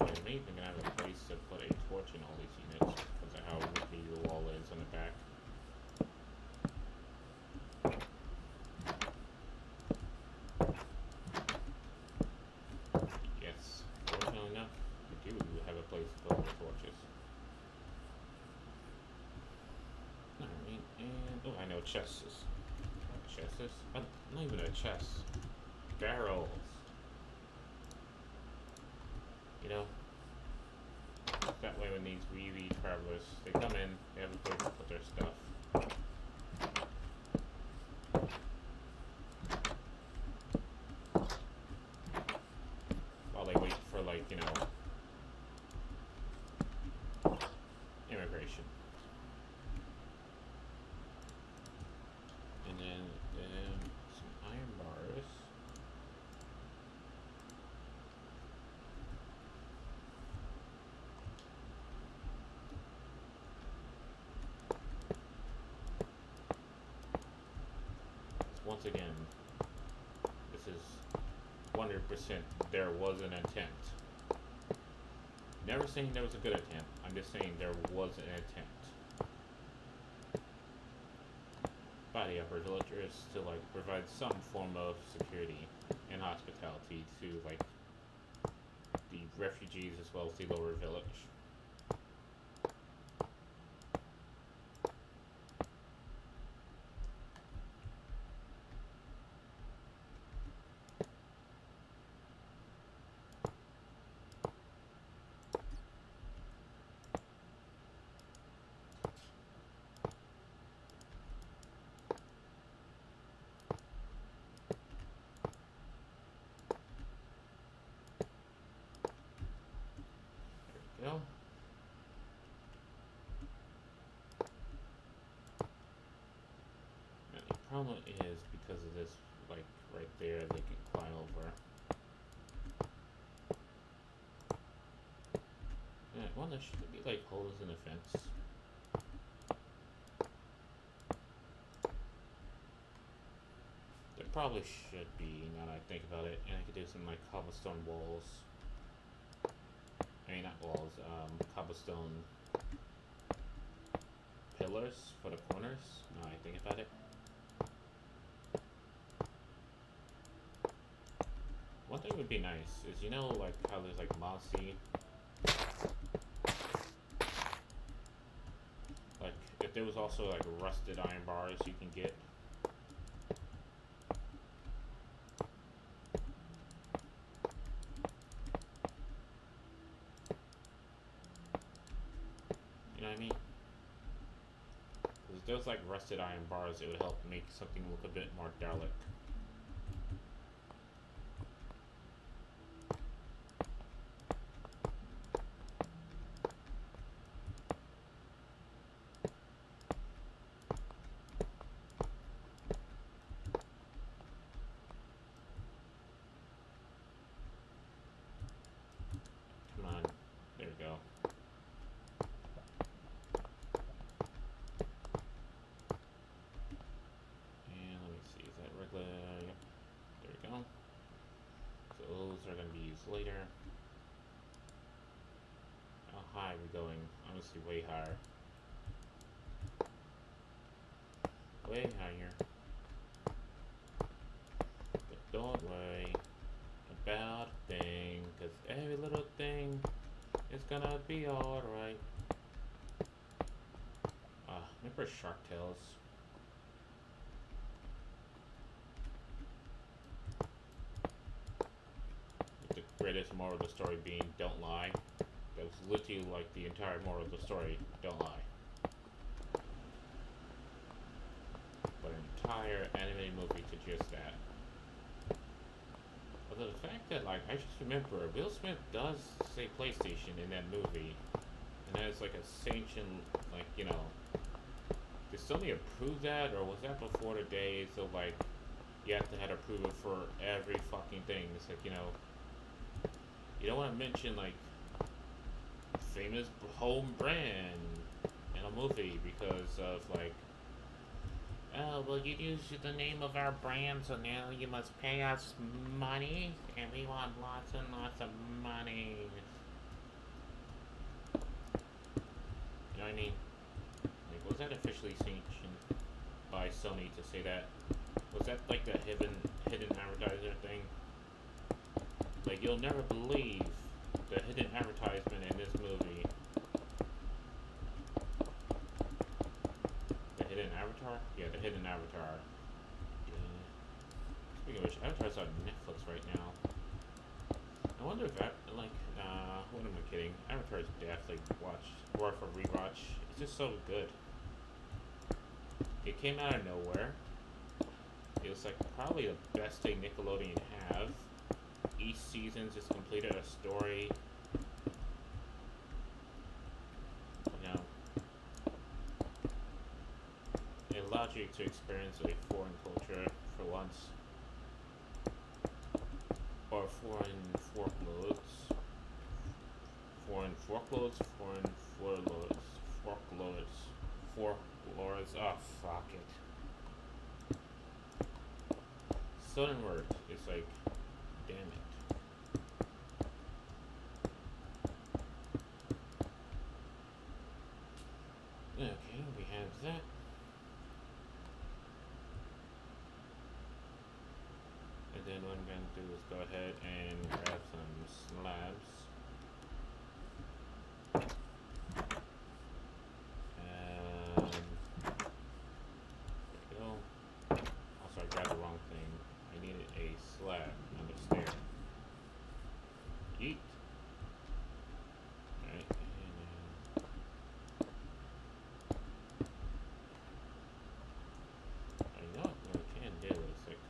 I'm even gonna have a place to put a torch in all these units because of how rickety the wall is on the back. Yes, fortunately enough, we do have a place to put the torches. Alright, and oh, I know chests. Chests? Not even a chest. barrels. You know, that way when these really travelers, they come in, they have a place to put their stuff. While they wait for, like, you know, immigration. And then some iron bars. Once again, this is 100% there was an attempt. Never saying there was a good attempt. I'm just saying there was an attempt by the upper villagers to like provide some form of security and hospitality to like the refugees as well as the lower village. You know? And the problem is because of this, like right there, they can climb over. Yeah, well, there should be like holes in the fence. There probably should be, now that I think about it, and I could do some like cobblestone walls. I mean, not walls, cobblestone pillars for the corners. Now I think about it. One thing would be nice is, you know, like how there's like mossy. Like, if there was also like rusted iron bars you can get. You know what I mean? Because if there was like rusted iron bars, it would help make something look a bit more derelict. Come on, there we go. And let me see, is that regular? Yep, there we go. So those are going to be used later. How high are we going? Honestly, way higher. Way higher. But don't worry about a thing, because every little thing is gonna be alright. Remember Shark Tales? With the greatest moral of the story being, don't lie. That was literally like the entire moral of the story, don't lie. But an entire animated movie to just that. Although the fact that, like, I just remember, Will Smith does say PlayStation in that movie. And that is like a sanctioned, like, you know, did Sony approve that, or was that before the days of, like, you have to have approval for every fucking thing? It's like, you know, you don't want to mention, like, famous home brand in a movie because of, like, oh, well, you use the name of our brand, so now you must pay us money, and we want lots and lots of money. You know what I mean? Like, was that officially sanctioned by Sony to say that? Was that like the hidden advertiser thing? Like, you'll never believe the hidden advertisement in this movie. The hidden avatar? Yeah, the hidden avatar. Yeah. Speaking of which, Avatar's on Netflix right now. I wonder if what am I kidding? Avatar's definitely worth a rewatch. It's just so good. It came out of nowhere. It was like probably the best thing Nickelodeon have. Each season just completed a story. You know, it allowed you to experience a foreign culture for once. Or foreign folklores. Foreign folklores? Foreign folklores. Folklores. Oh, fuck it. Sudden word. It's like, damn it. Okay, we have that. And then what I'm going to do is go ahead and grab some slabs. There we go. Also, I grabbed the wrong thing. I needed a slab, not a stair. Yeet. Alright, and I know what I can do is like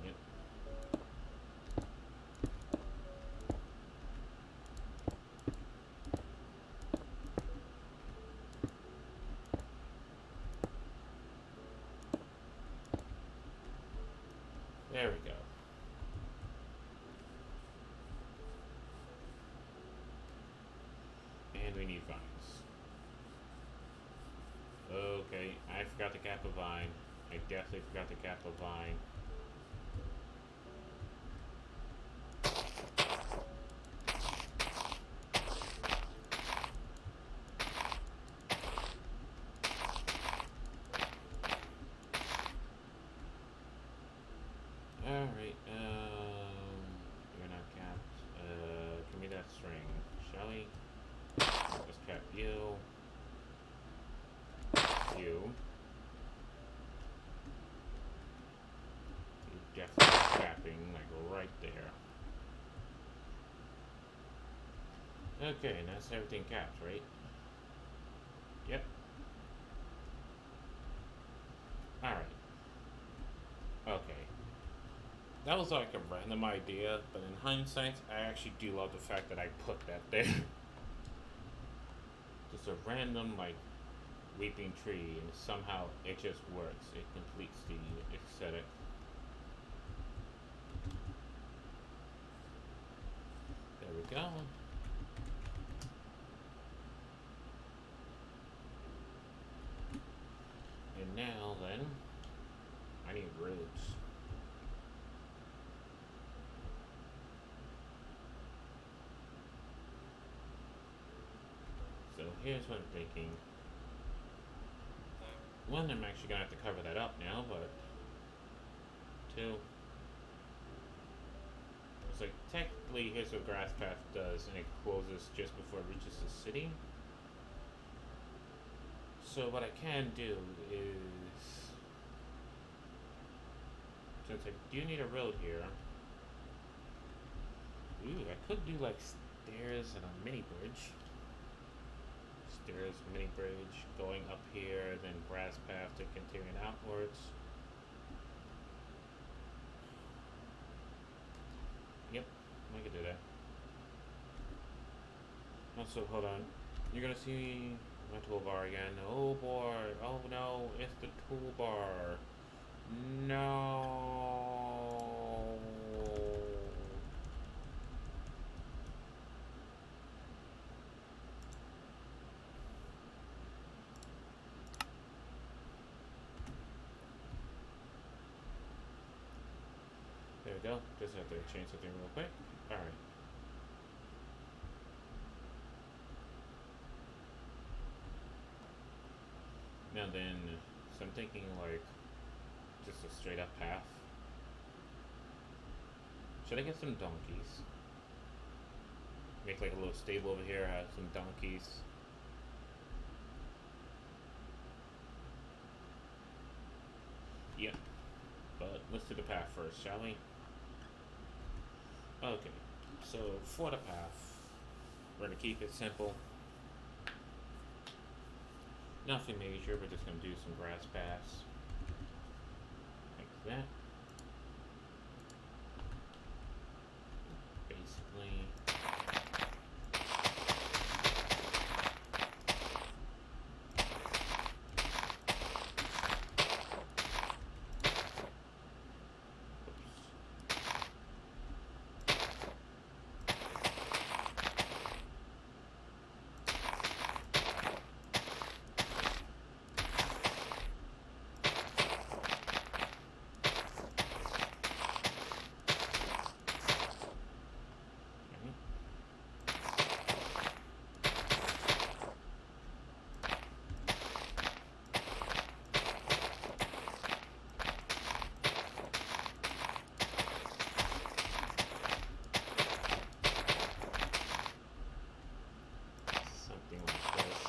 Yep. There we go. And we need vines. Okay, I forgot to cap a vine. I definitely forgot to cap a vine. Alright, you're not capped. Give me that string, shall we? Let's cap you. You. You're definitely capping, like right there. Okay, and that's everything capped, right? Yep. Alright. Okay. That was like a random idea, but in hindsight, I actually do love the fact that I put that there. Just a random, like, weeping tree, and somehow it just works. It completes the aesthetic. There we go. And now then, I need roots. So here's what I'm thinking. One, I'm actually gonna have to cover that up now, but two, it's like technically here's what grass path does, and it closes just before it reaches the city. So what I can do is, since I do need a road here, I could do like stairs and a mini bridge. Stairs, mini bridge, going up here, then grass path to continue outwards. Yep, I could do that. Also, hold on. You're gonna see my toolbar again. Oh boy. Oh no, it's the toolbar. No. There we go. Just have to change something real quick. Alright. Now then, so I'm thinking like just a straight up path. Should I get some donkeys? Make like a little stable over here, have some donkeys. Yep. But let's do the path first, shall we? Okay. So for the path, we're gonna keep it simple. Nothing major, we're just gonna do some grass paths. Like that. Basically. Something like this.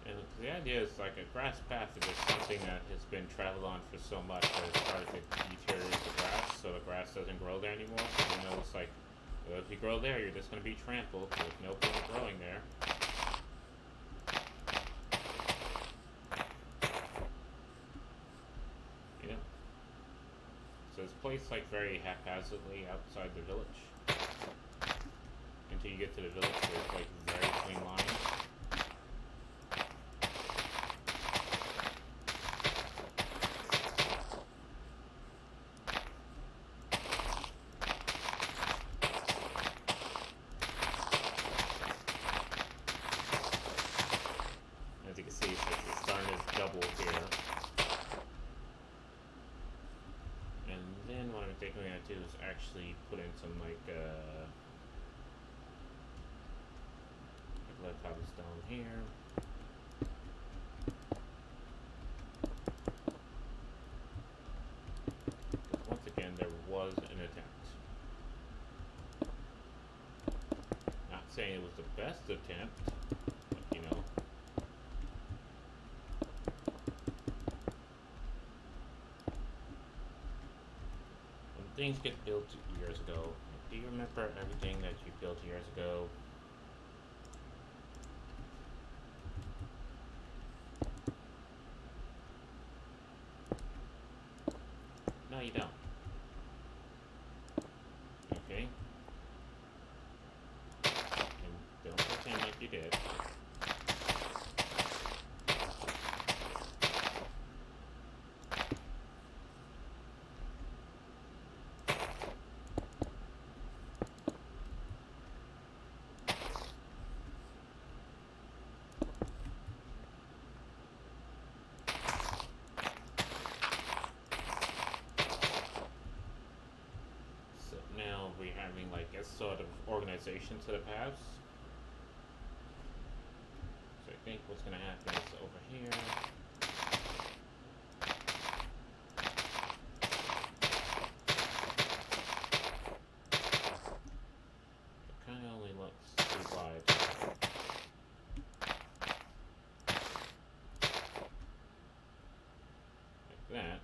And the idea is like a grass path is just something that has been traveled on for so much that it started to deteriorate the grass, so the grass doesn't grow there anymore. So you know, it's like, well, if you grow there, you're just going to be trampled. So there's no point in growing there. You know? So it's placed like very haphazardly outside the village. Until you get to the village, there's like very clean lines. As you can see, it's starting to double here. And then what I'm thinking I'm gonna do is actually put in some like lead cobblestone here. But once again, there was an attempt. Not saying it was the best attempt, but you know. When things get built years ago, do you remember everything that you built years ago? No, you don't. Okay? And don't pretend like you did. So now we're having like a sort of organization to the paths. So I think what's gonna happen is over here. It kind of only looks too wide. Like that.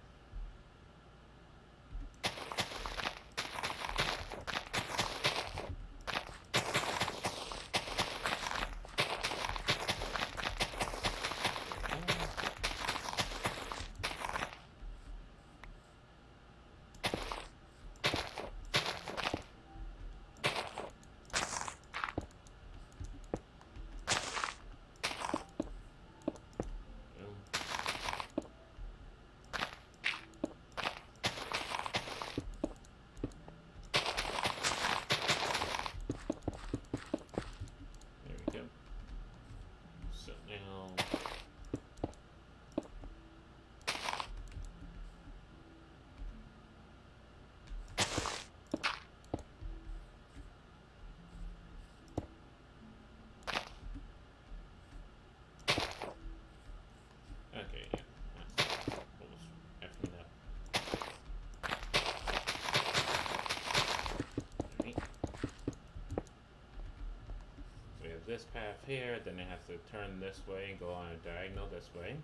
this path here, then it has to turn this way and go on a diagonal this way.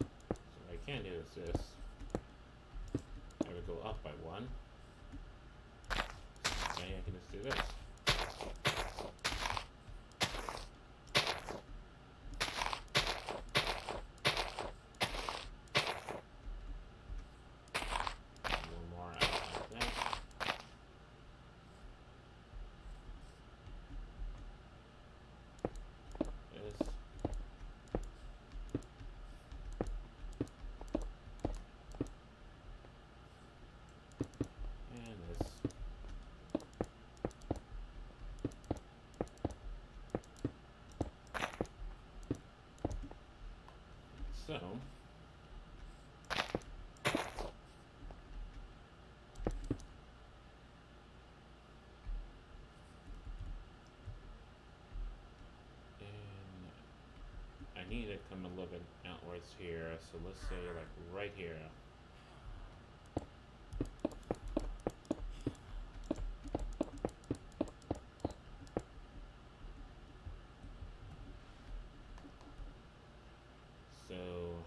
So what I can do is this. I would go up by one. Okay, I can just do this. So, I need to come a little bit outwards here, so let's say like right here. So,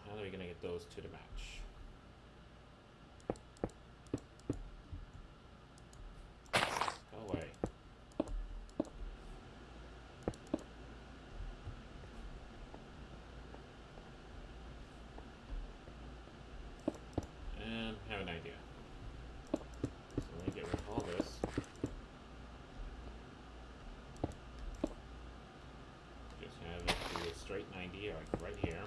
how are we gonna get those two to match? Go away. I have an idea. So let me get rid of all this. Just have it do a straight 90, like right here.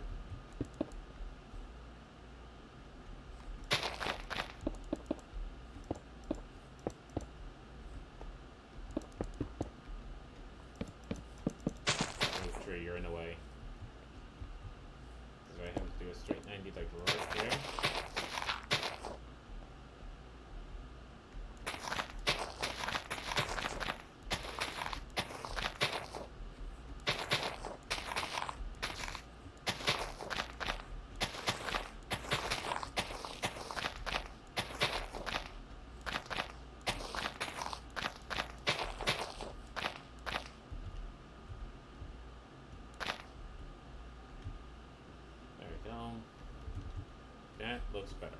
Move tree, you're in the way. Because I have to do a straight 90 like right there. That looks better.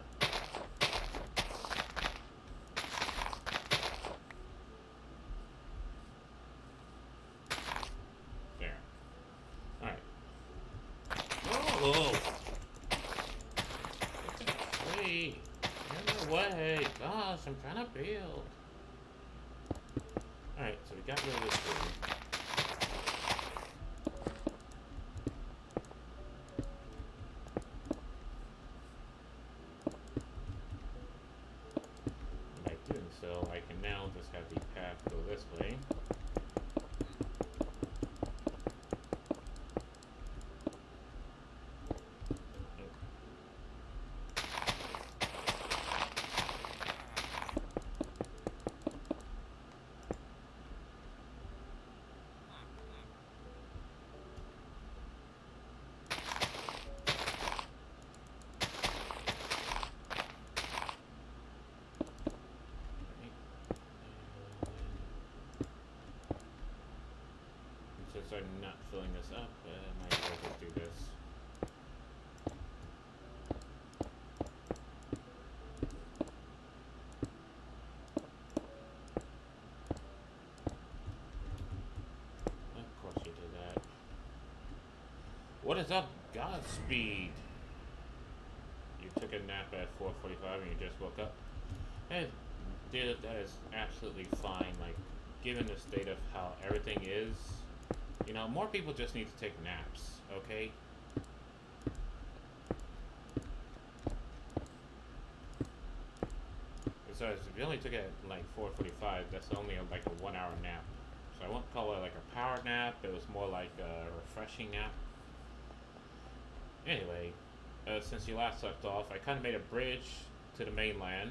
There. Alright. Oh! Wait! Get away! Gosh, I'm trying to build. Alright, so we got rid of this tree. So I can now just have the path go this way. Since I'm not filling this up, I might as well just do this. Of course you did that. What is up, Godspeed? You took a nap at 4:45 and you just woke up? Hey, dude, that is absolutely fine. Like, given the state of how everything is, you know, more people just need to take naps, okay? Besides, if you only took it at like 4:45, that's only like a 1 hour nap. So I won't call it like a power nap, it was more like a refreshing nap. Anyway, since you last left off, I kind of made a bridge to the mainland,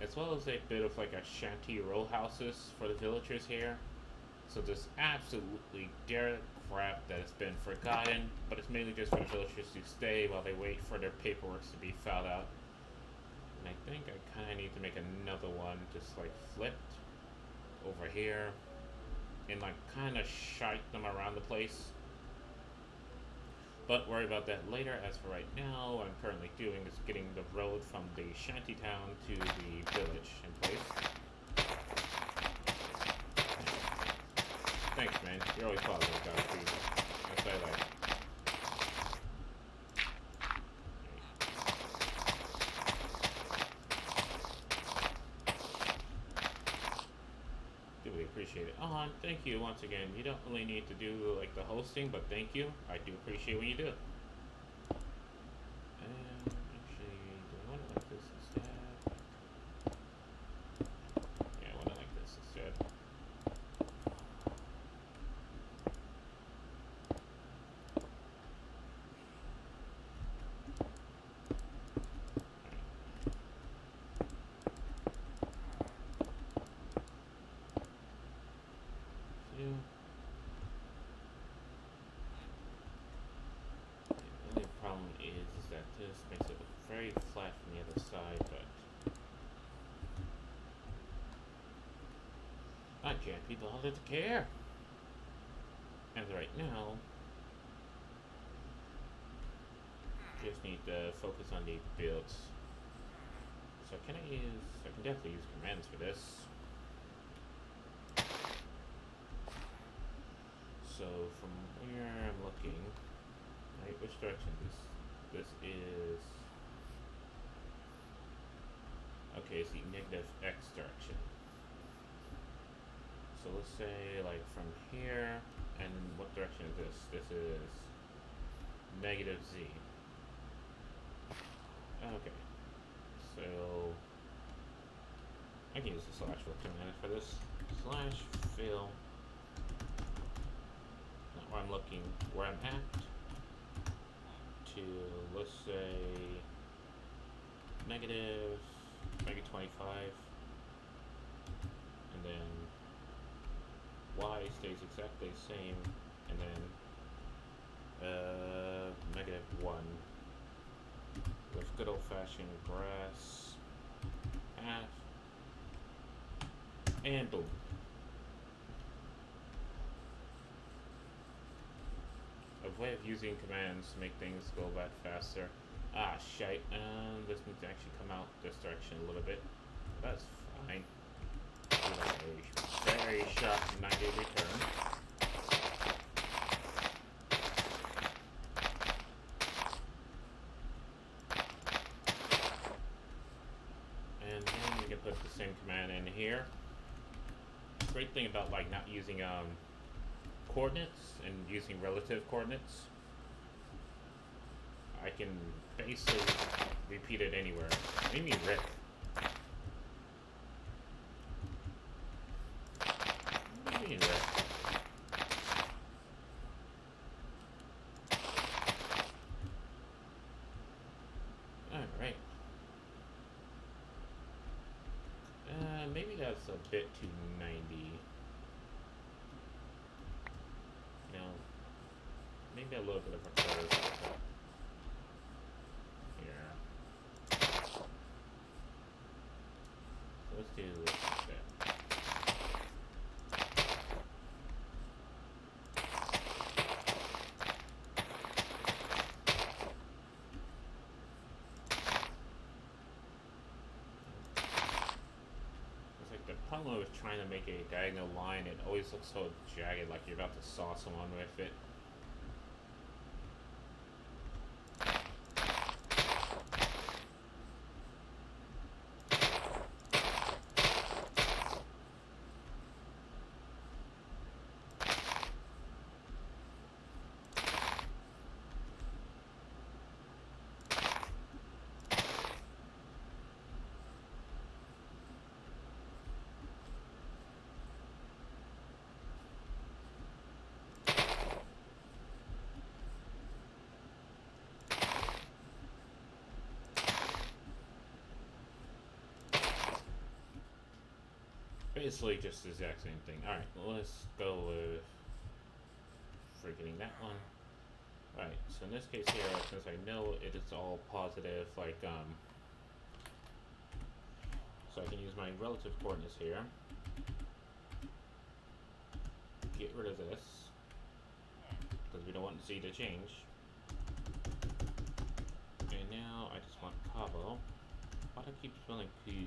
as well as a bit of like a shanty row houses for the villagers here. So there's absolutely derelict crap that has been forgotten, but it's mainly just for the villagers to stay while they wait for their paperwork to be filed out. And I think I kind of need to make another one just like flipped over here and like kind of shite them around the place. But worry about that later. As for right now, what I'm currently doing is getting the road from the shanty town to the village in place. Thanks, man. You're always positive about it. That's what I like. Do we appreciate it? Oh, and thank you once again. You don't really need to do like the hosting, but thank you. I do appreciate when you do. Actually, do I want it like this instead? Yeah, I want it like this instead. So, the only problem is that this makes it look very flat from the other side, but I can't be bothered to care. As of right now, just need to focus on the builds. So can I use? I can definitely use commands for this. So from where I'm looking, right? Which direction this is? Okay, it's the negative x direction. So let's say like from here, and what direction is this? This is negative z. Okay, so I can use the slash fill command for this. Slash fill, not where I'm looking, where I'm at, to let's say negative 25, and then y stays exactly the same, and then negative 1 with good old fashioned grass path, and boom. A way of using commands to make things go back faster. Ah, shite. This needs to actually come out this direction a little bit. That's fine. A very sharp 90 return. And then you can put the same command in here. Great thing about like not using coordinates and using relative coordinates, I can basically repeat it anywhere. Maybe Rick. Maybe Rick. Alright. Maybe that's a bit too 90. You know, maybe a little bit of a curve. Here. So let's do that. The problem with trying to make a diagonal line, it always looks so jagged, like you're about to saw someone with it. Basically just the exact same thing. Alright, let's go with forgetting that one. Alright, so in this case here, since I know it is all positive, like so I can use my relative coordinates here. Get rid of this, because we don't want Z to change. And now I just want Cabo. Why do I keep spelling cubed?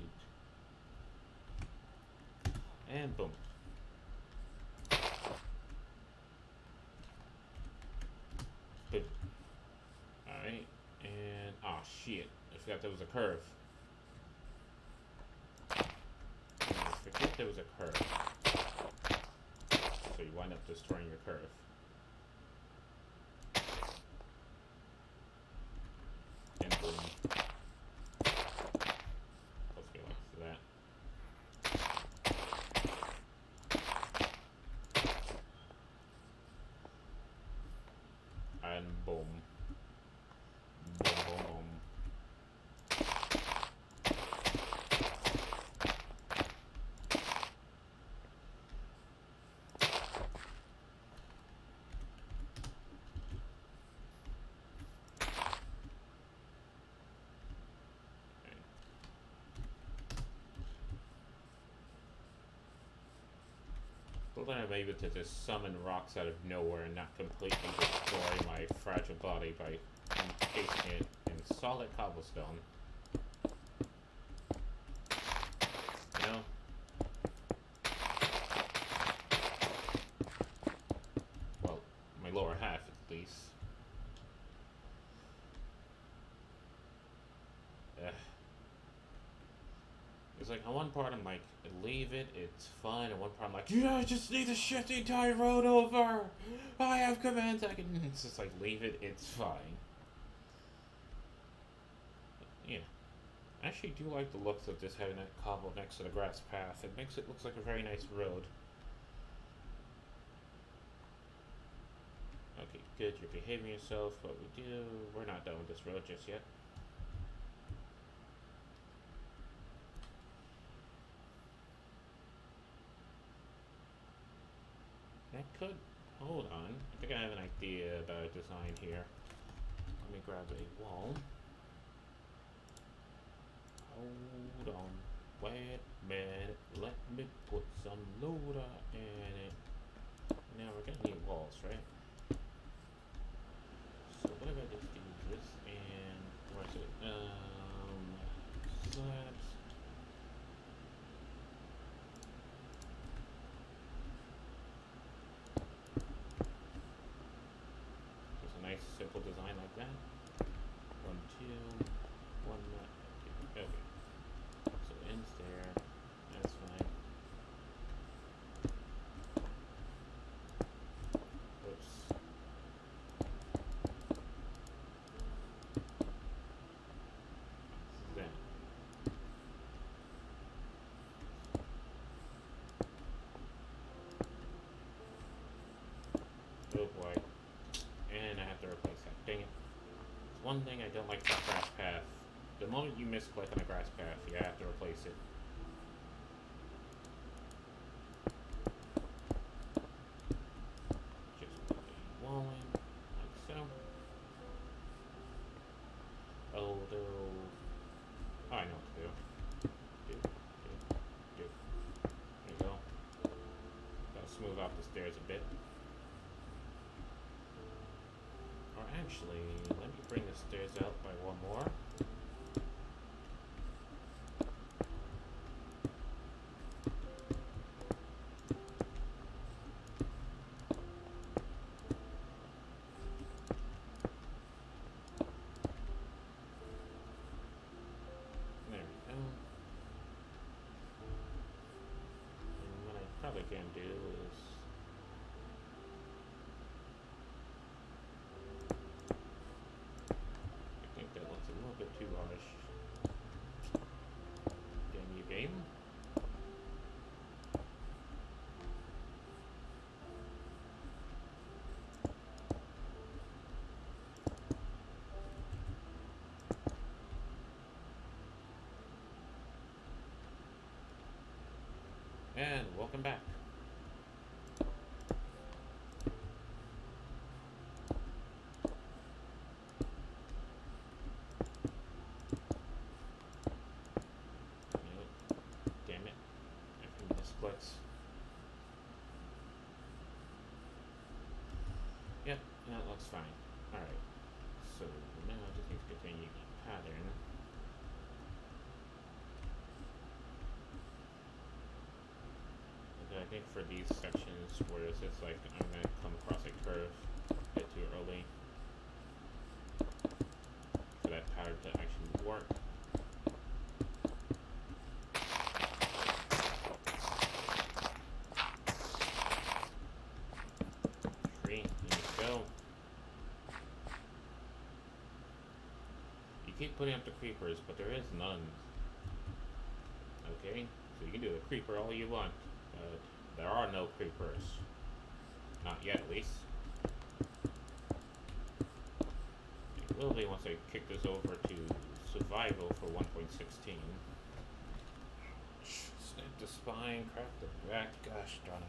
And boom. Boom. Alright, and oh shit, I forgot there was a curve. I forget there was a curve. So you wind up destroying your curve. And boom. Hopefully like that. And boom. Boom, boom, boom. Well, then I'm able to just summon rocks out of nowhere and not completely destroy my fragile body by encasing it in solid cobblestone. You know? Well, my lower half at least. It's like, on one part I'm like, leave it, it's fun, and one part I'm like, yeah, I just need to shift the entire road over! I have commands I can... It's just like, leave it, it's fine. Yeah. I actually do like the looks of this having that cobble next to the grass path. It makes it look like a very nice road. Okay, good, you're behaving yourself, what we do... We're not done with this road just yet. That could... Hold on. I think I have an idea about a design here. Let me grab a wall. Hold on. Wait a minute. Let me put some loader in it. Now we're gonna need walls, right? So what if I just do this and... Where's it? Slabs. Nice simple design like that. 1, 2, 1, okay. So it ends there. That's fine. Oops. Then. Oh boy. And I have to replace that. Dang it. It's one thing I don't like about grass path. The moment you misclick on a grass path, you have to replace it. Just put a wall in, like so. Although... Oh, I know what to do. Do. There you go. Gotta smooth out the stairs a bit. Or actually, let me bring the stairs out by one more. There we go. And what I probably can do is... I think that looks a little bit too harsh. Damn you, game. And welcome back. Yep. looks fine. Alright. So now I just need to continue the pattern. Okay, I think for these sections where it's just like I'm gonna come across a curve a bit too early for that pattern to actually work. Here you go. You keep putting up the creepers, but there is none. Okay, so you can do a creeper all you want, but there are no creepers. Not yet, at least. It will be once I kick this over to survival for 1.16. Snip the spine, crack the back, gosh darn it.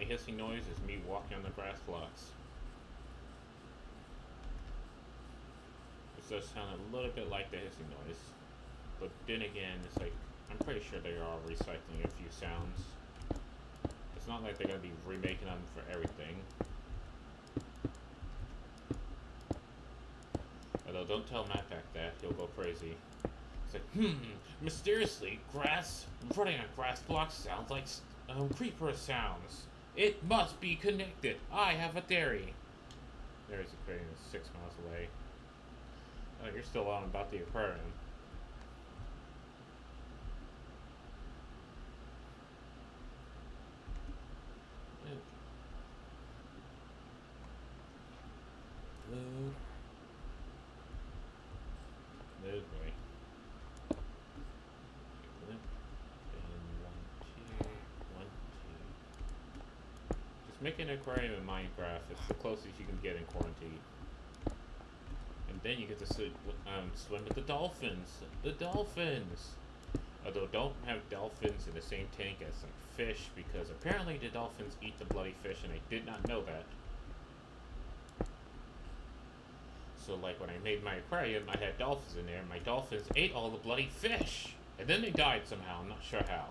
Hissing noise is me walking on the grass blocks. It does sound a little bit like the hissing noise, but then again, it's like I'm pretty sure they are recycling a few sounds. It's not like they're gonna be remaking them for everything. Although don't tell Matt back that, he'll go crazy. It's like, mysteriously, grass running on grass blocks sounds like creeper sounds. It must be connected. I have a theory. There's aquarium 6 miles away. Oh, you're still on about the aquarium. This way. Make an aquarium in Minecraft. It's the closest you can get in quarantine. And then you get to swim with the dolphins. The dolphins! Although don't have dolphins in the same tank as like fish, because apparently the dolphins eat the bloody fish and I did not know that. So like when I made my aquarium, I had dolphins in there and my dolphins ate all the bloody fish! And then they died somehow, I'm not sure how.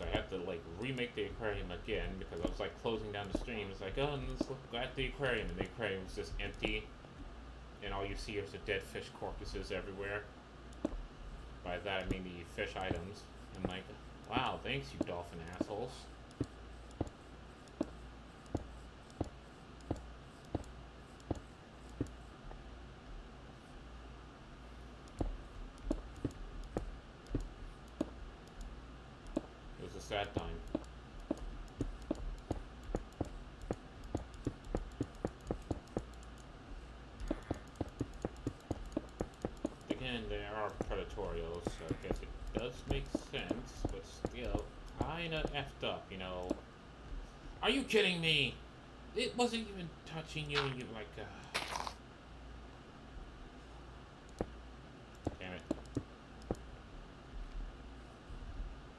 I had to like remake the aquarium again because I was like closing down the stream. It's like, oh, let's look at the aquarium, and the aquarium was just empty, and all you see is the dead fish carcasses everywhere. By that I mean the fish items. I'm like, wow, thanks you dolphin assholes. It was a sad time. Again, they are predatorial, so I guess it does make sense, but still, kinda effed up, you know. Are you kidding me? It wasn't even touching you and you like, damn it.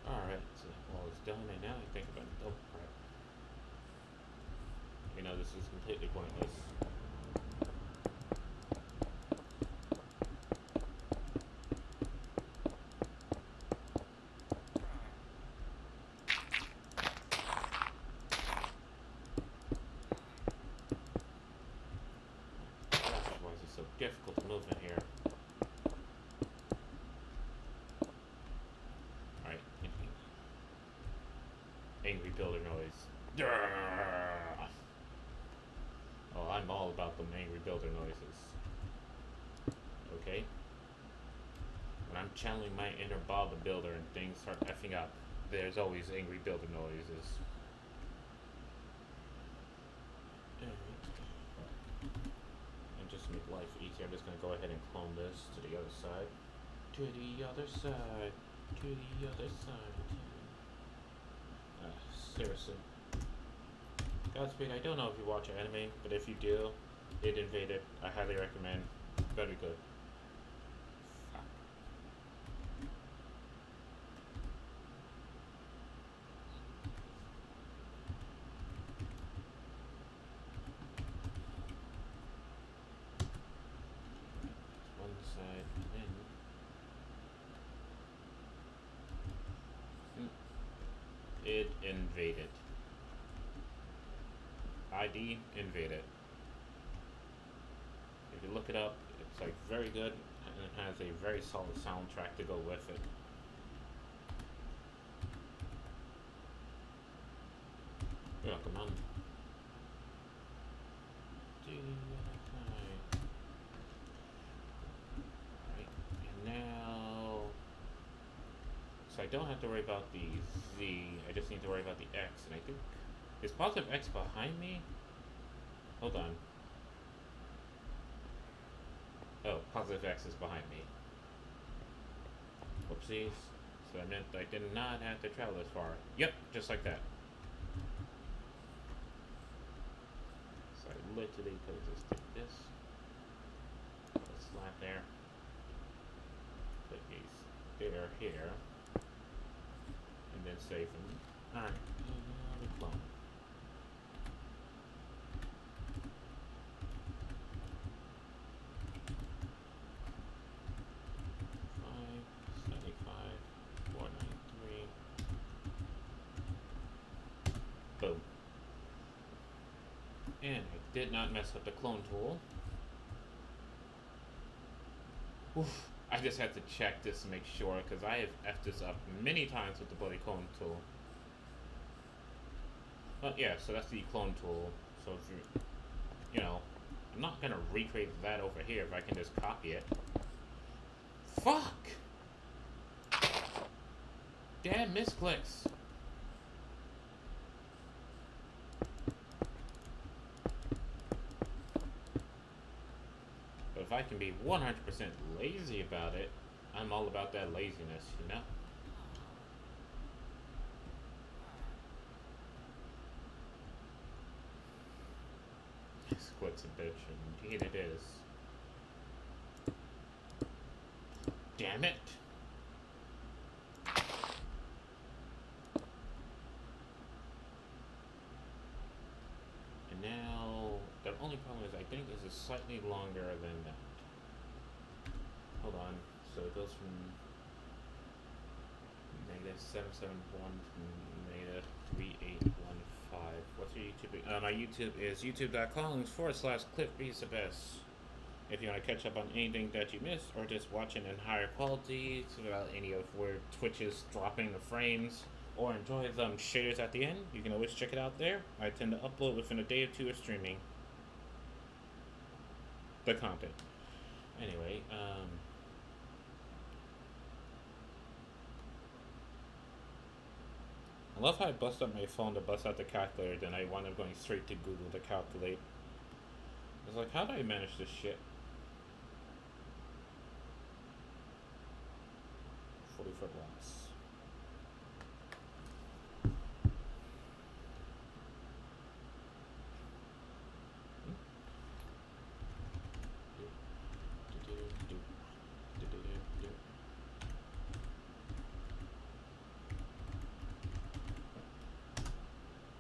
Alright, so that wall is done, and now I think about it. Oh, crap. You know, this is completely pointless. Difficult to move in here. Alright. Angry builder noise. Oh, I'm all about the angry builder noises. Okay? When I'm channeling my inner Bob the Builder and things start effing up, there's always angry builder noises. Just to make life easier, I'm just going to go ahead and clone this to the other side. To the other side. To the other side. Seriously. Godspeed, I don't know if you watch anime, but if you do, it invaded. I highly recommend. Very good. Fuck. One side, and then it invaded. ID invaded. If you look it up, it's like very good and it has a very solid soundtrack to go with it. Yeah, come on. Right, and now, so I don't have to worry about the Z. I just need to worry about the X, and I think is positive X behind me. Hold on. Oh, positive X is behind me. Whoopsies. So that meant I did not have to travel this far. Yep, just like that. So I literally could just take this. Put a slap there. Put a stair here. And then save them. Alright, the clone. 493. Boom. And I did not mess up the clone tool. Oof. I just had to check this to make sure because I have effed this up many times with the bloody clone tool. But yeah, so that's the clone tool. So if you know, I'm not gonna recreate that over here if I can just copy it. Fuck! Damn misclicks. But if I can be 100% lazy about it, I'm all about that laziness, you know? Misclick's a bitch, indeed it is. Damn it! And now, the only problem is I think this is slightly longer than that. Hold on. So it goes from -771 to -3815. What's your YouTube? My YouTube is youtube.com/cliffbsabs. If you want to catch up on anything that you missed, or just watching in higher quality without any of where Twitch is dropping the frames, or enjoy the shaders at the end, you can always check it out there. I tend to upload within a day or two of streaming the content. Anyway, I love how I bust up my phone to bust out the calculator, then I wound up going straight to Google to calculate. I was like, how do I manage this shit? 40-foot blocks.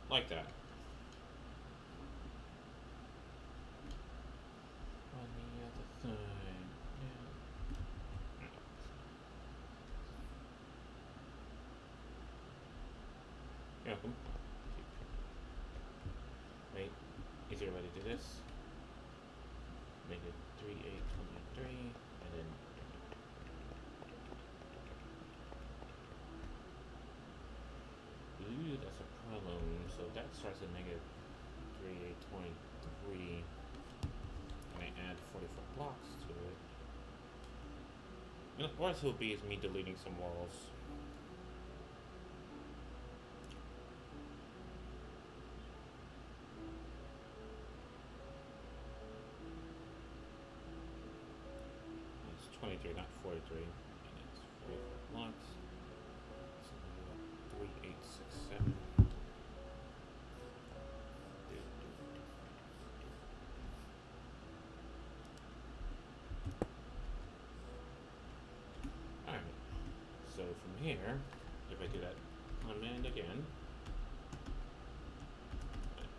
Like that. On the other side. Yeah. Wait. Easier way to do this. Make it 3823 and then ooh, that's a problem. So that starts at -3823 and I add 44 blocks to it. And of course it will be is me deleting some walls. It's 23, not 43. And it's 44 blocks. So 3867. here, if I do that command again,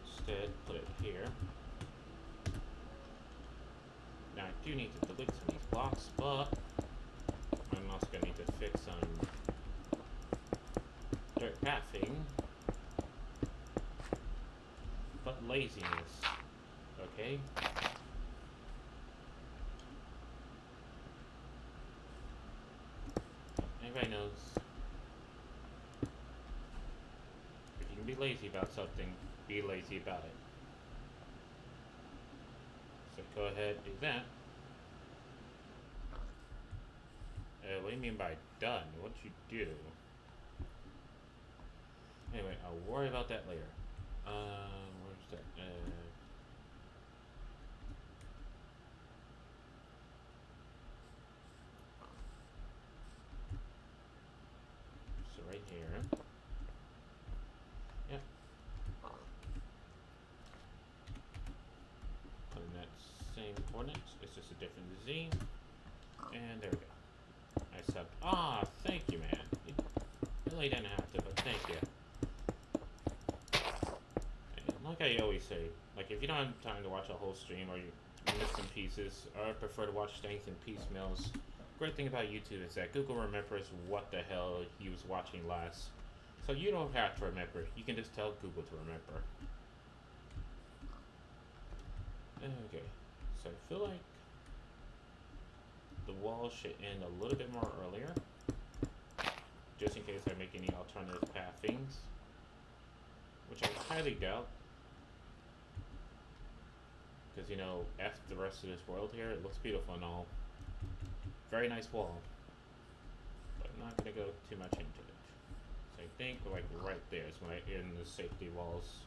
instead put it here. Now I do need to delete some of these blocks, but I'm also going to need to fix some dirt pathing. But laziness, okay? Everybody knows if you can be lazy about something, be lazy about it. So go ahead, do that. What do you mean by done? What'd you do? Anyway, I'll worry about that later. Where's that? So right here. Yep. Put in that same coordinates. It's just a different Z. And there we go. I subbed. Ah, thank you, man. You really didn't have to, but thank you. And like I always say, like if you don't have time to watch a whole stream or you miss some pieces, or I prefer to watch things in piecemeals. Great thing about YouTube is that Google remembers what the hell he was watching last. So you don't have to remember. You can just tell Google to remember. Okay, so I feel like the wall should end a little bit more earlier, just in case I make any alternative pathings, which I highly doubt, because you know, after the rest of this world here, it looks beautiful and all. Very nice wall, but I'm not gonna go too much into it. So I think like right there is when I end the safety walls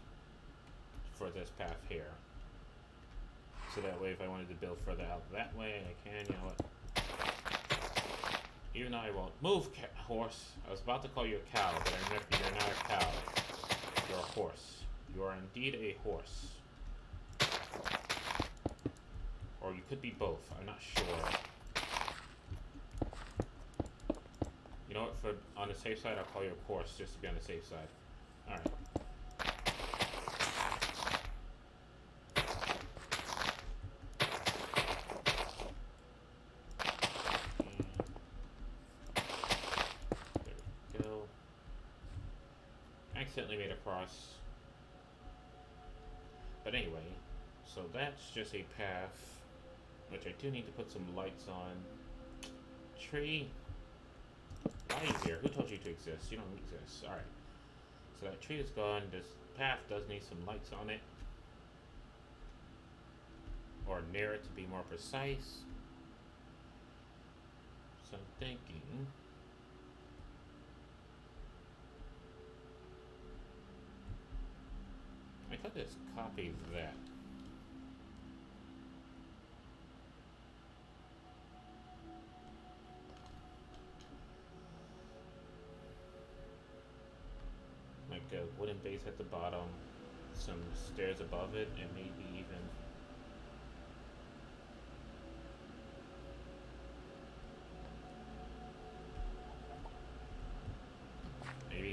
for this path here. So that way, if I wanted to build further out that way, I can. You know what? Even though I won't move, horse. I was about to call you a cow, but I remember you're not a cow. You're a horse. You are indeed a horse. Or you could be both. I'm not sure. You know what? For on the safe side, I'll call you a horse just to be on the safe side. All right. Accidentally made a cross. But anyway, so that's just a path, which I do need to put some lights on. Tree. Why are you here? Who told you to exist? You don't exist. Alright. So that tree is gone. This path does need some lights on it. Or near it to be more precise. So I'm thinking... I could just copy that. Like a wooden base at the bottom, some stairs above it, and maybe even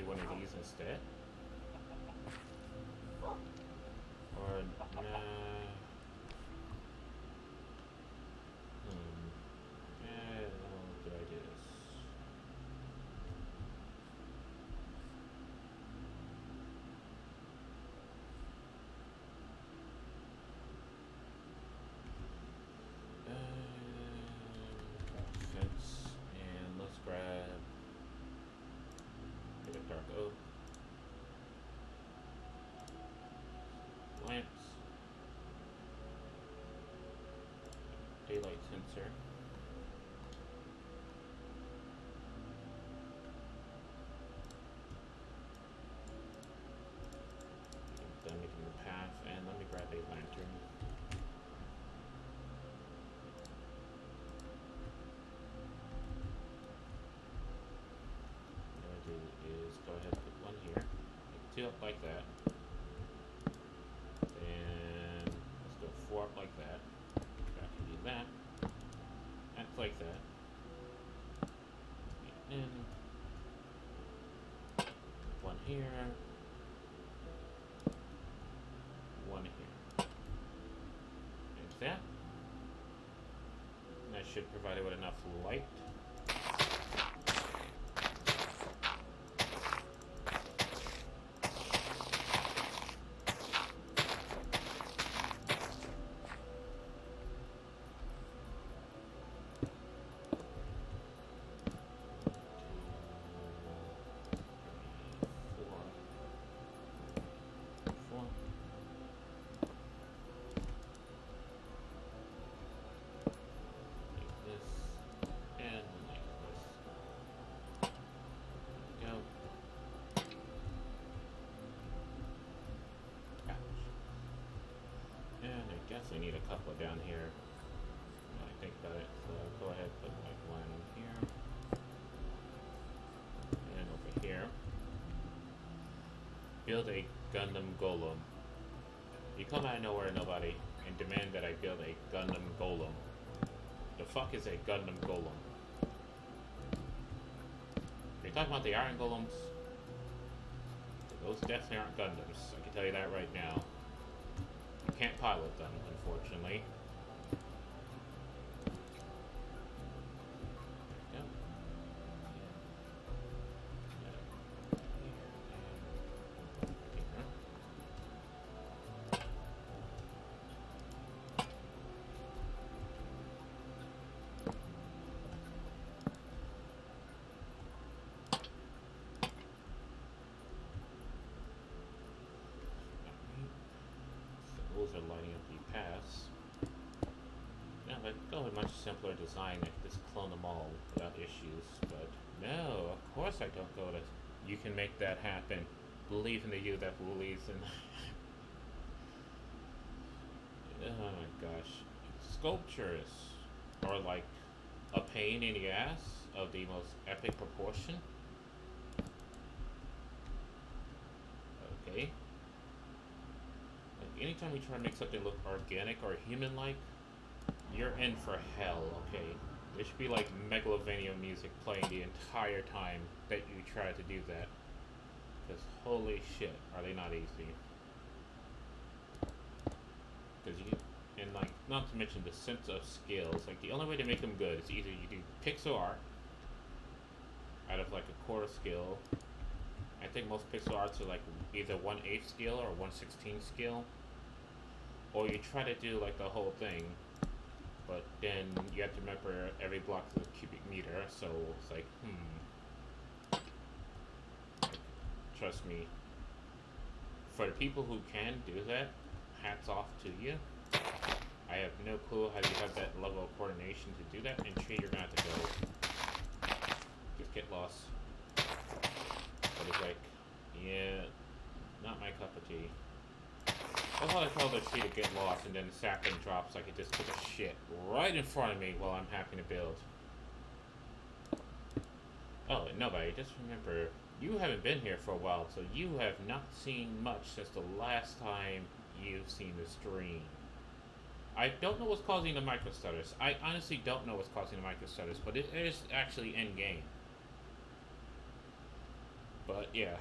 one of these instead. Or nah. I don't know what good idea is. Fence, and let's grab a dark oak. Lamps. Daylight sensor. Done making the path, and let me grab a lantern. What I do is go ahead and put one here, make two up like that, and let's go four up like that. I can do that, act like that, and here. One here. There's that. And that should provide it with enough light. Definitely need a couple down here. When I think about it, so I'll go ahead and put like one here and over here. Build a Gundam Golem. You come out of nowhere, nobody, and demand that I build a Gundam Golem. The fuck is a Gundam Golem? You're talking about the Iron Golems? Those definitely aren't Gundams. I can tell you that right now. You can't pilot them, unfortunately. Are lighting up the paths. Now, if I go with much simpler design, I could just clone them all without issues. But no, of course I don't go to. You can make that happen. Believe in the you that believes in. Oh my gosh, sculptures are like a pain in the ass of the most epic proportion. Okay. Anytime we try to make something look organic or human-like, you're in for hell, okay? There should be like Megalovania music playing the entire time that you try to do that. Because holy shit, are they not easy. Because you, and like, not to mention the sense of skills, like the only way to make them good is either you do pixel art out of like a core skill. I think most pixel arts are like either 1/8 skill or 1/16 skill. Or you try to do like the whole thing, but then you have to remember every block is a cubic meter, so it's like, Trust me, for the people who can do that, hats off to you. I have no clue how you have that level of coordination to do that, and Tree, you're gonna have to go. Just get lost. But it's like, yeah, not my cup of tea. I thought I told the tree to get lost, and then the sapling drops like it just took a shit right in front of me while I'm happy to build. Oh, and nobody, just remember, you haven't been here for a while, so you have not seen much since the last time you've seen the stream. I don't know what's causing the micro stutters. I honestly don't know what's causing the micro stutters, but it is actually in game. But yeah.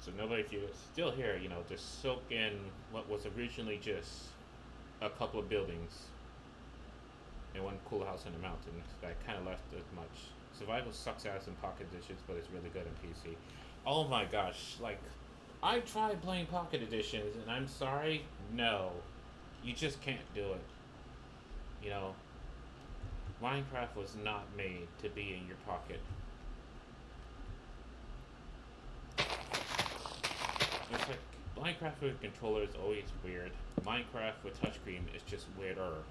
So nobody, if you're still here, you know, just soak in what was originally just a couple of buildings and one cool house in the mountains that kind of left as much. Survival sucks ass in Pocket Editions, but it's really good in PC. Oh my gosh, like, I tried playing Pocket Editions, and I'm sorry, no. You just can't do it. You know, Minecraft was not made to be in your pocket. It's like, Minecraft with controller is always weird. Minecraft with touchscreen is just weirder.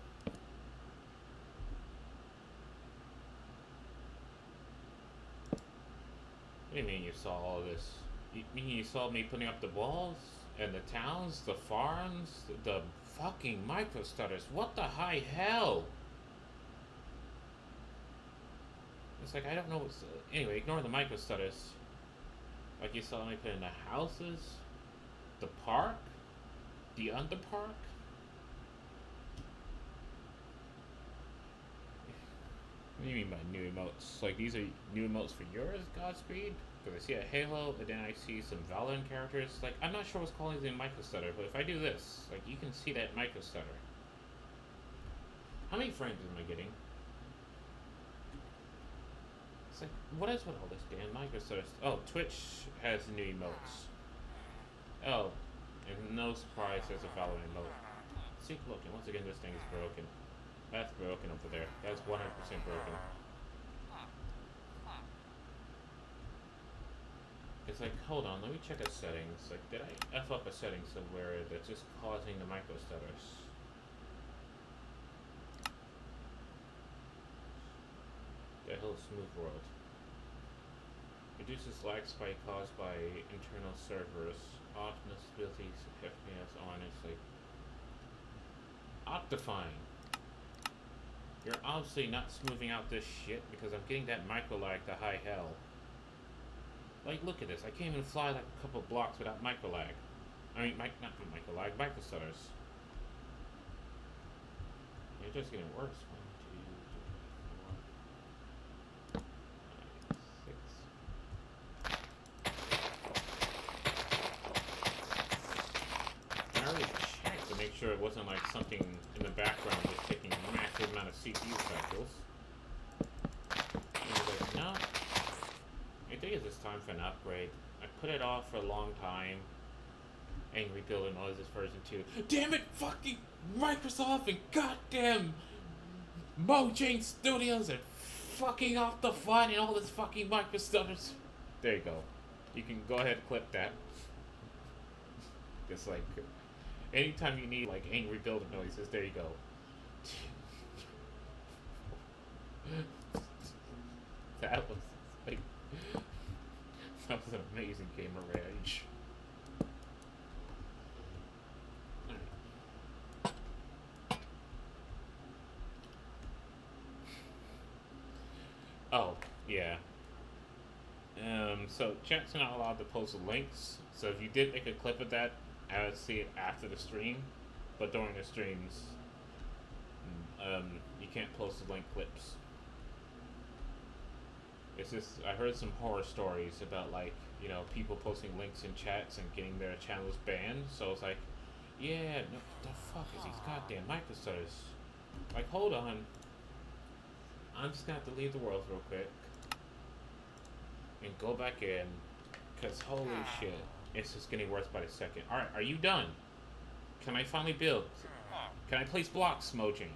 What do you mean you saw all this? You mean you saw me putting up the walls? And the towns? The farms? The fucking micro stutters? What the high hell? It's like, I don't know what's... anyway, ignore the micro stutters. Like you saw me put in the houses? The park? The underpark? What do you mean by new emotes? Like, these are new emotes for yours, Godspeed? Because I see a Halo, and then I see some Valorant characters. Like, I'm not sure what's calling the micro stutter, but if I do this, like, you can see that micro stutter. How many frames am I getting? It's like, what is with all this damn micro stutter? Oh, Twitch has new emotes. Oh, and no surprise, there's a Valorant emote. See, looking, once again, this thing is broken. That's broken over there. That's 100% broken. It's like, hold on, let me check a settings. Like, did I F up a setting somewhere that's just causing the micro stutters? The hell is Smooth World? Reduces lag spike caused by internal servers. Off stability FPS on. It's like, Optifine. You're obviously not smoothing out this shit because I'm getting that micro lag to high hell. Like, look at this. I can't even fly like a couple blocks without micro lag. I mean, not micro lag, micro stutters. It's just getting worse. 1, 2, 3, 4, 5, 6. I already checked to make sure it wasn't like something in the background just taking a massive amount of CPU cycles. And I was like, no. I think it's time for an upgrade. I put it off for a long time. Angry Builder Noises version 2. Damn it, fucking Microsoft and goddamn Mojang Studios are fucking off the fun and all this fucking micro stutters. There you go. You can go ahead and clip that. It's like, anytime you need like Angry Builder Noises, there you go. That was like, that was an amazing gamer rage. Oh, yeah. So chat's not allowed to post links. So if you did make a clip of that, I would see it after the stream. But during the streams, you can't post the link clips. It's just, I heard some horror stories about like, you know, people posting links in chats and getting their channels banned. So it's like, yeah, no, the fuck is these goddamn microstutters? Like, hold on. I'm just gonna have to leave the world real quick and go back in, cause holy shit, it's just getting worse by the second. All right, are you done? Can I finally build? Can I place blocks, Mojang?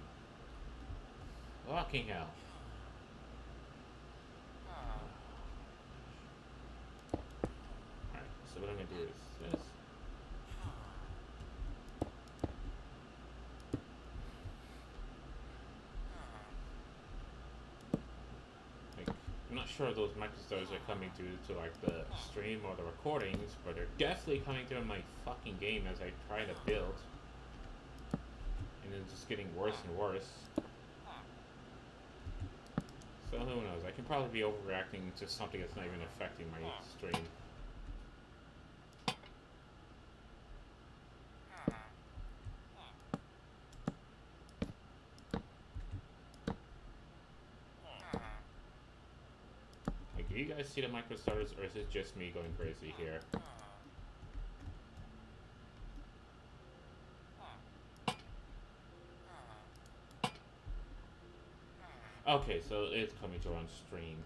Fucking hell. Alright, so what I'm gonna do is this. Like, I'm not sure if those microstutters are coming through to like the stream or the recordings, but they're definitely coming through my fucking game as I try to build. And then just getting worse and worse. So who knows? I can probably be overreacting to something that's not even affecting my stream. Like, do you guys see the microstarters, or is it just me going crazy here? Okay, so it's coming to on stream.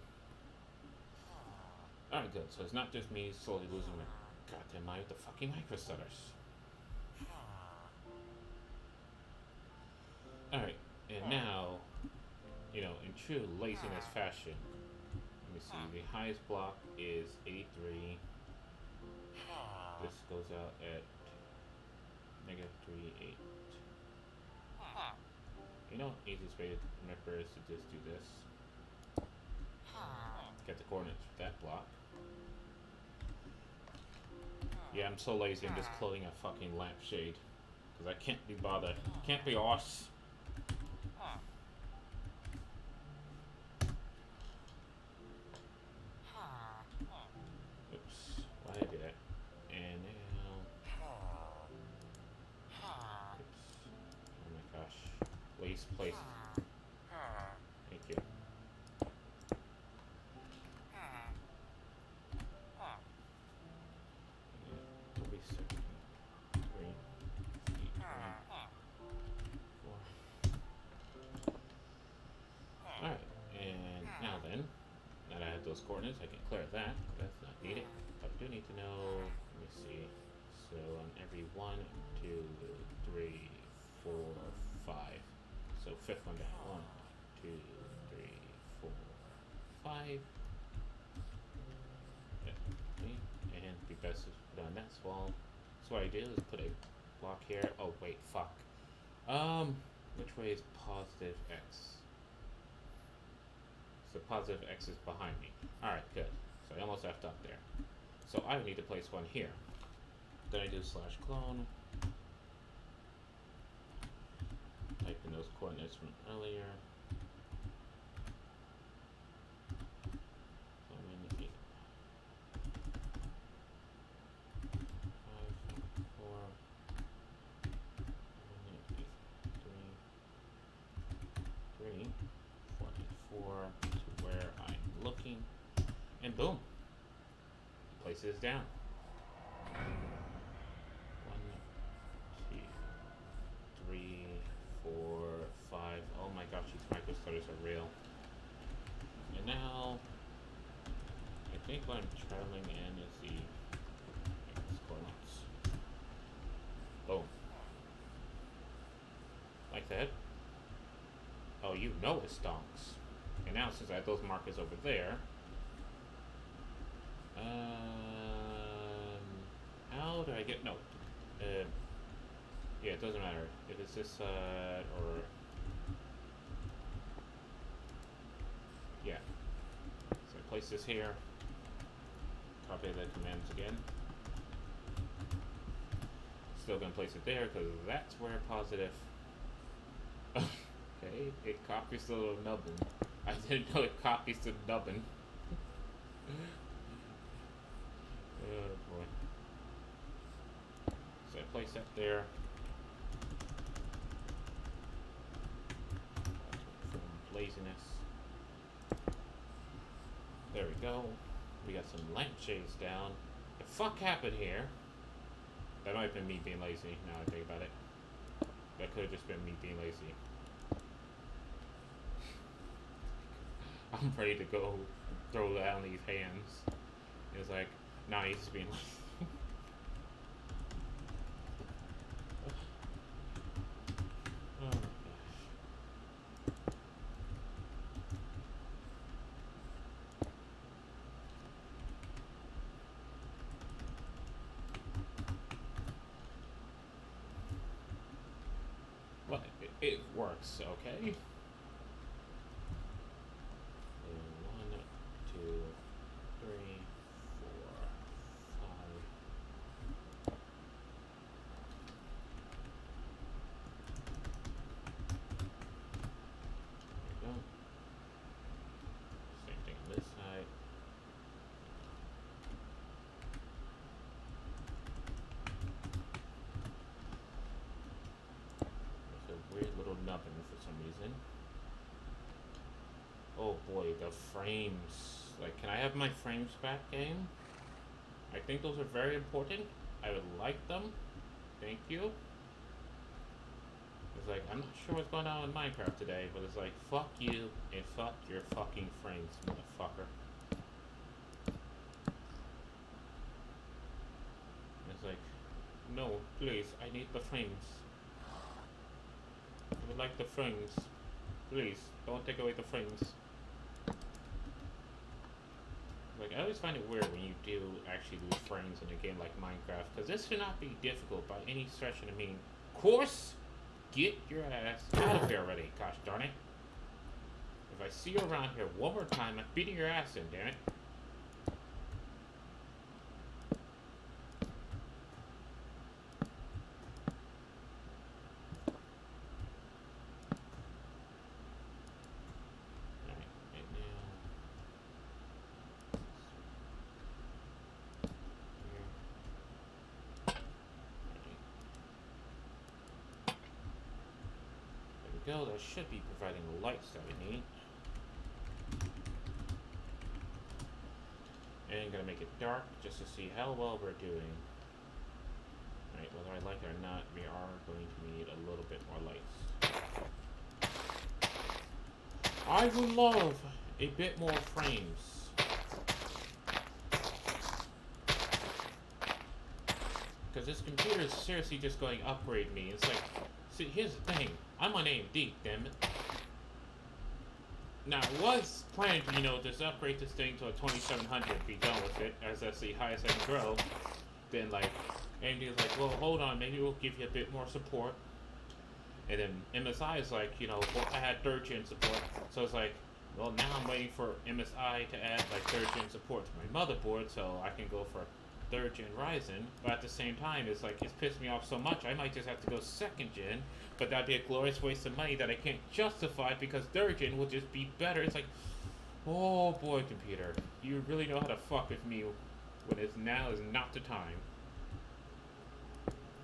Alright, good. So it's not just me slowly losing my goddamn mind with the fucking microstutters. Alright, and now, you know, in true laziness fashion, let me see, the highest block is 83. This goes out at -3.8. You know, easiest way to remember is to just do this. Get the coordinates for that block. Yeah, I'm so lazy, I'm just clothing a fucking lampshade. Because I can't be bothered. Can't be arse. Oops. Why did I do that? And now... Oops. Oh my gosh. Place. Thank you. coordinates. I can clear that. That's not needed. But I do need to know. Let me see. So on every 1, 2, 3, 4, 5. So fifth one down. 1, 2, 3, 4, 5. Yeah. Okay. And be best to put on next wall. So what I do is put a block here. Oh wait, fuck. Which way is positive x? So positive x is behind me. Alright, good. So I almost effed up there. So I need to place one here. Then I do slash clone. Type in those coordinates from earlier. So I'm in the 5, 4, 3, 44 to where I'm looking. And boom. Places down. 1, 2, 3, 4, 5. Oh my gosh, these micro starters are real. And now, I think what I'm traveling in is the coordinates. Boom. Like that. Oh, you know it stonks. And now, since I have those markers over there, how do I get, no, yeah, it doesn't matter if it's this side or, yeah, so I place this here, copy the commands again, still gonna place it there because that's where positive, okay, it copies the little nubbin, I didn't know it copies the nubbin. Oh boy. So I place that there. From laziness. There we go. We got some lampshades down. The fuck happened here? That might have been me being lazy, now I think about it. That could have just been me being lazy. I'm ready to go throw down these hands. It's like, nah, he's just being lazy. Oh my gosh. Well, it works, okay? 1, 2, 3, 4, 5. There we go. Same thing on this side. There's a weird little nubbin for some reason. Oh boy, the frames. Like, can I have my frames back, game? I think those are very important. I would like them. Thank you. It's like, I'm not sure what's going on in Minecraft today, but it's like, fuck you and fuck your fucking frames, motherfucker. It's like, no, please, I need the frames. I would like the frames. Please, don't take away the frames. Like, I always find it weird when you do actually lose frames in a game like Minecraft, because this should not be difficult by any stretch of the mean. Course, get your ass out of here already, gosh darn it. If I see you around here one more time, I'm beating your ass in, damn it. Go, that should be providing the lights that we need. And gonna make it dark just to see how well we're doing. Right, whether I like it or not, we are going to need a little bit more lights. I would love a bit more frames. Because this computer is seriously just going to upgrade me. It's like, see, here's the thing. I'm on AMD, damn it. Now, I was planning to, just upgrade this thing to a 2700, be done with it, as that's the highest I can grow. Then, like, AMD is like, well, hold on, maybe we'll give you a bit more support. And then MSI is like, well, I had 3rd gen support. So it's like, well, now I'm waiting for MSI to add, like, 3rd gen support to my motherboard so I can go for 3rd gen Ryzen. But at the same time, it's like, it's pissed me off so much, I might just have to go 2nd gen. But that'd be a glorious waste of money that I can't justify because 3rd gen will just be better. It's like, oh boy, computer. You really know how to fuck with me when now is not the time.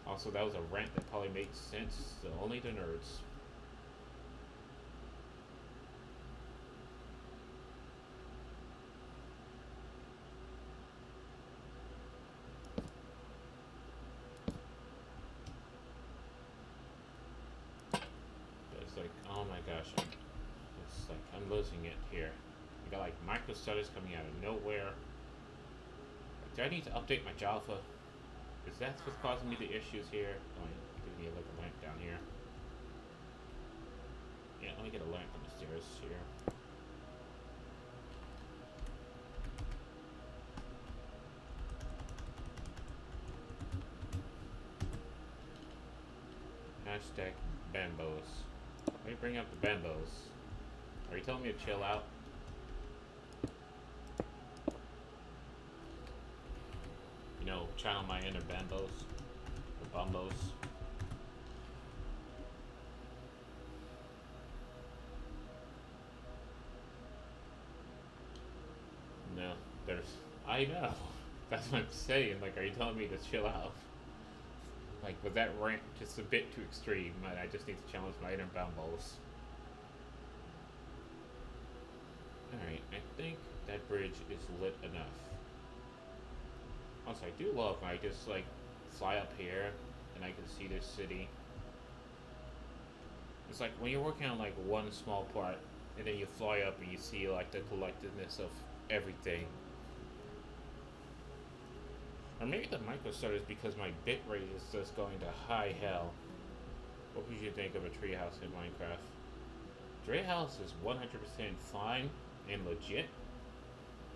Also, that was a rant that probably made sense to only the nerds. It's like, oh my gosh, it's like I'm losing it here. I got like micro stutters coming out of nowhere. Do I need to update my Java? Is that what's causing me the issues here? Oh, give me like a lamp down here. Yeah, let me get a lamp on the stairs here. Hashtag bambos. Let me bring up the bambos. Are you telling me to chill out? Channel my inner bambos. The bumbos. No, I know. That's what I'm saying. Like, are you telling me to chill out? Like, was that rant just a bit too extreme? I just need to challenge my inner bambos. Alright, I think that bridge is lit enough. Also, I do love when I just, like, fly up here and I can see this city. It's like when you're working on, like, one small part and then you fly up and you see, like, the collectiveness of everything. Or maybe the micro stutter is because my bitrate is just going to high hell. What would you think of a treehouse in Minecraft? Treehouse is 100% fine and legit.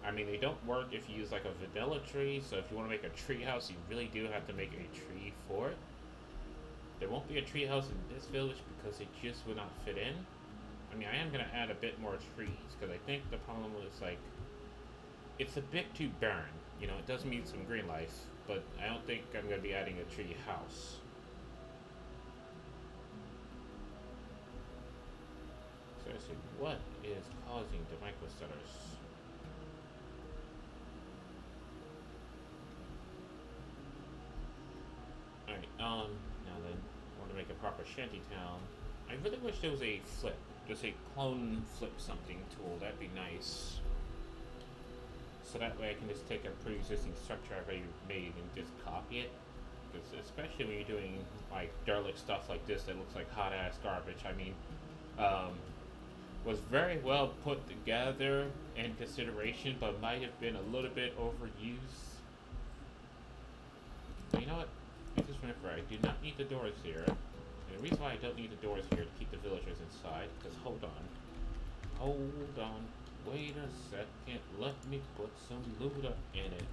I mean, they don't work if you use like a vanilla tree, so if you want to make a tree house, you really do have to make a tree for it. There won't be a tree house in this village because it just would not fit in. I mean, I am going to add a bit more trees, because I think the problem is like, it's a bit too barren. It does need some green life, but I don't think I'm going to be adding a tree house. Seriously, what is causing the micro stutters? Alright, now then, I want to make a proper shanty town. I really wish there was a flip, just a clone flip something tool, that'd be nice. So that way I can just take a pre-existing structure I've already made and just copy it. Because especially when you're doing like derelict stuff like this that looks like hot ass garbage, I mean, was very well put together in consideration, but might have been a little bit overused. But you know what? I just remember I do not need the doors here. And the reason why I don't need the doors here to keep the villagers inside, because hold on, wait a second, let me put some loot up in it.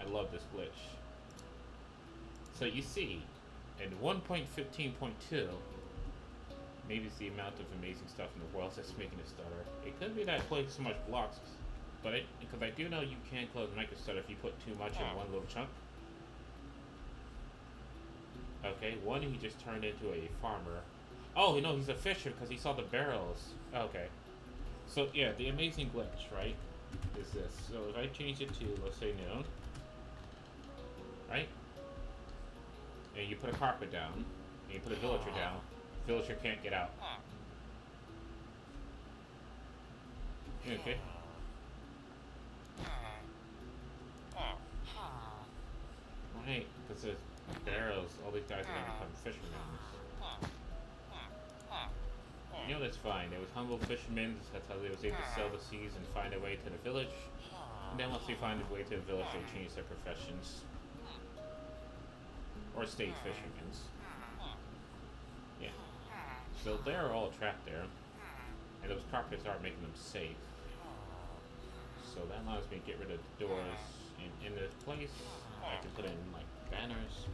I love this glitch. So you see, in 1.15.2, maybe it's the amount of amazing stuff in the world that's making it stutter. It could be that I play so much blocks, but because I do know you can close micro stutter if you put too much in one little chunk. Okay, one he just turned into a farmer. Oh, no, he's a fisher because he saw the barrels. Okay. So, yeah, the amazing glitch, right, is this. So if I change it to, let's say, noon, right? And you put a carpet down, and you put a villager down, the villager can't get out. Okay. Right, because the barrels, all these guys are going to become fishermen. That's fine. They was humble fishermen, that's how they was able to sell the seas and find their way to the village. And then once they find their way to the village, they change their professions. or state fishermen's. Yeah. So they're all trapped there, and those carpets are making them safe. So that allows me to get rid of the doors. And in this place, I can put in like banners.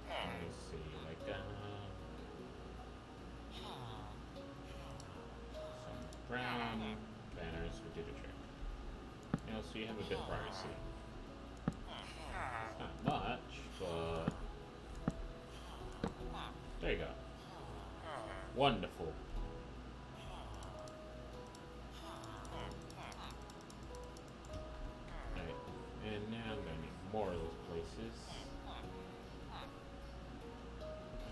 Let me see, like some brown banners would do the trick. You know, so you have a bit of privacy. It's not much, but there you go. Wonderful. Right. And now I'm gonna need more of those places.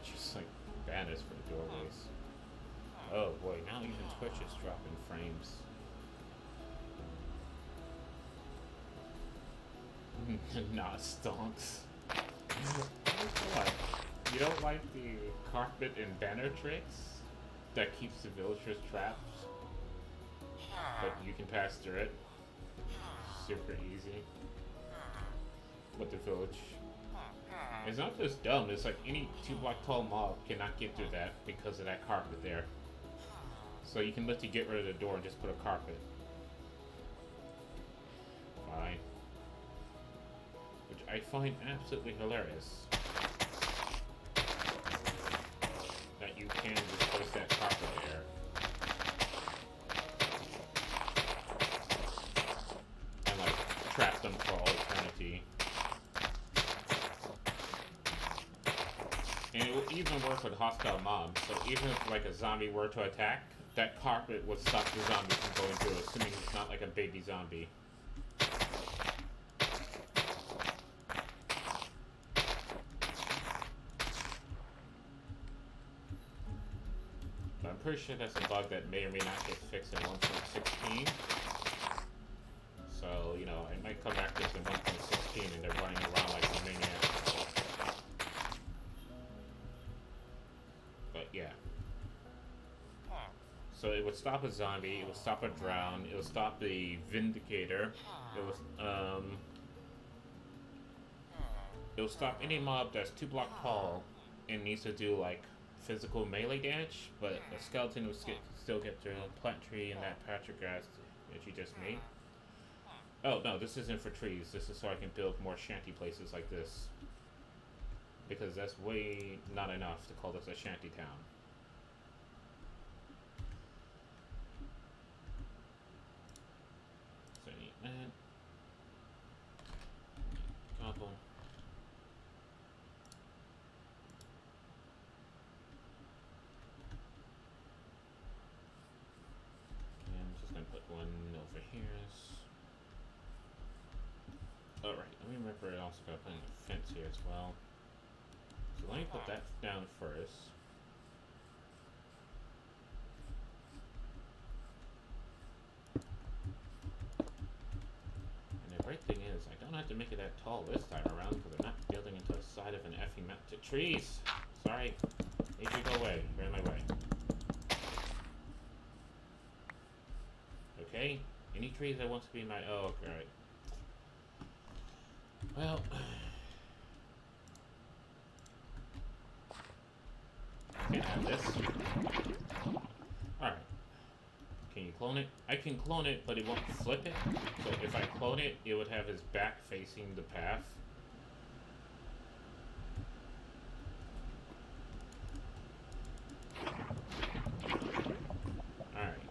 Just like banners for the doorways. Oh boy, now even Twitch is dropping frames. Nah, stonks. What? You don't like the carpet and banner tricks that keeps the villagers trapped, but you can pass through it super easy with the village. It's not just dumb, it's like any 2 block tall mob cannot get through that because of that carpet there. So you can literally get rid of the door and just put a carpet. Fine. Which I find absolutely hilarious. That you can just place that carpet there. And like trap them for all eternity. And it will even work with hostile mobs. So even if like a zombie were to attack, that carpet would stop the zombie from going through, assuming it's not like a baby zombie. But I'm pretty sure that's a bug that may or may not get fixed in 1.16. So, you know, I might come back to this in 1.16 and they're running around like a maniac. But yeah. So it would stop a zombie, it would stop a drown, it would stop the Vindicator, it will stop any mob that's 2 block tall and needs to do like physical melee damage, but a skeleton will still get through a plant tree and that patch of grass that you just made. Oh no, this isn't for trees, this is so I can build more shanty places like this. Because that's way not enough to call this a shanty town. So I need that. Cobble. And I'm just gonna put one over here. Alright, let me remember I also gotta put in a fence here as well. So let me put that down first. And the great thing is, I don't have to make it that tall this time around because I'm not building into the side of an effing mountain. Trees! Sorry. Need you to go away. You're in my way. Okay? Any trees that wants to be in my... Oh, alright. Well... Can't have this. Alright. Can you clone it? I can clone it, but it won't flip it. So if I clone it, it would have his back facing the path. Alright.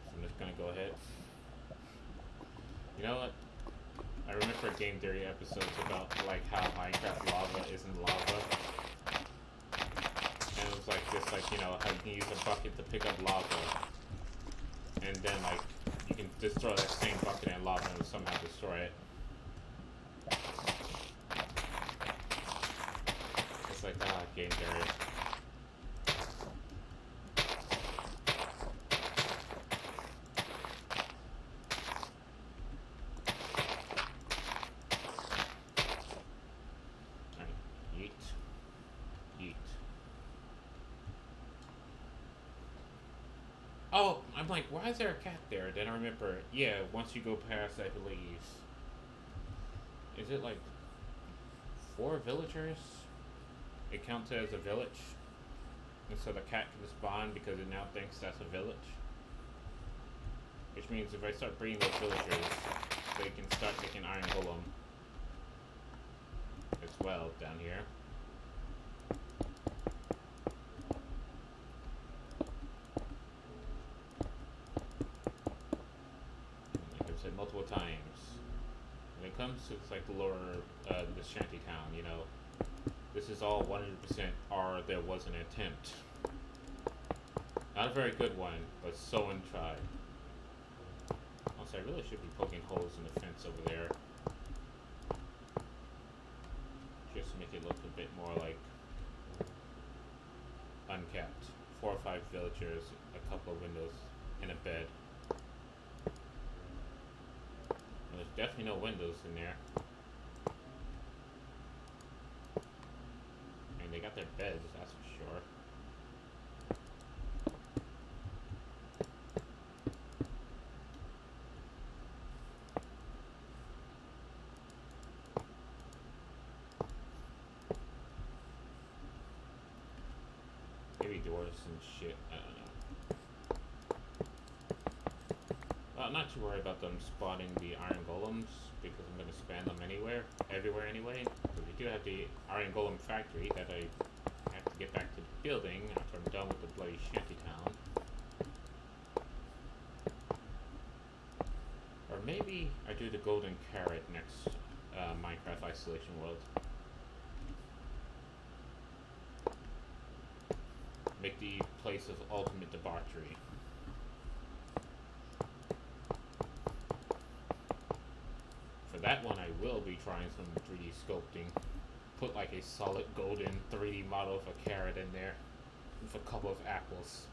So I'm just gonna go ahead. You know what? I remember Game Theory episodes about like how Minecraft lava isn't lava. And it was like this, like, you know, how you can use a bucket to pick up lava. And then, like, you can just throw that same bucket in lava and it'll somehow destroy it. It's like, Game Theory. Oh, I'm like, why is there a cat there? Then I remember, yeah, once you go past, I believe. Is it like 4 villagers? It counts as a village, and so the cat can spawn because it now thinks that's a village. Which means if I start breeding those villagers, they can start making iron golem as well down here. Like I've said multiple times, when it comes to like the lower, the shanty town, you know, this is all 100% or there was an attempt. Not a very good one, but someone tried. Also, I really should be poking holes in the fence over there. Just to make it look a bit more like unkept. 4 or 5 villagers, a couple of windows, and a bed. And there's definitely no windows in there. And they got their beds, that's for sure. Maybe doors and shit, I don't know. I'm not too worried about them spawning the iron golems because I'm going to span them everywhere anyway. But we do have the iron golem factory that I have to get back to building after I'm done with the bloody shanty town. Or maybe I do the golden carrot next Minecraft Isolation World. Make the place of ultimate debauchery. For that one, I will be trying some 3D sculpting. Put like a solid golden 3D model of a carrot in there with a couple of apples.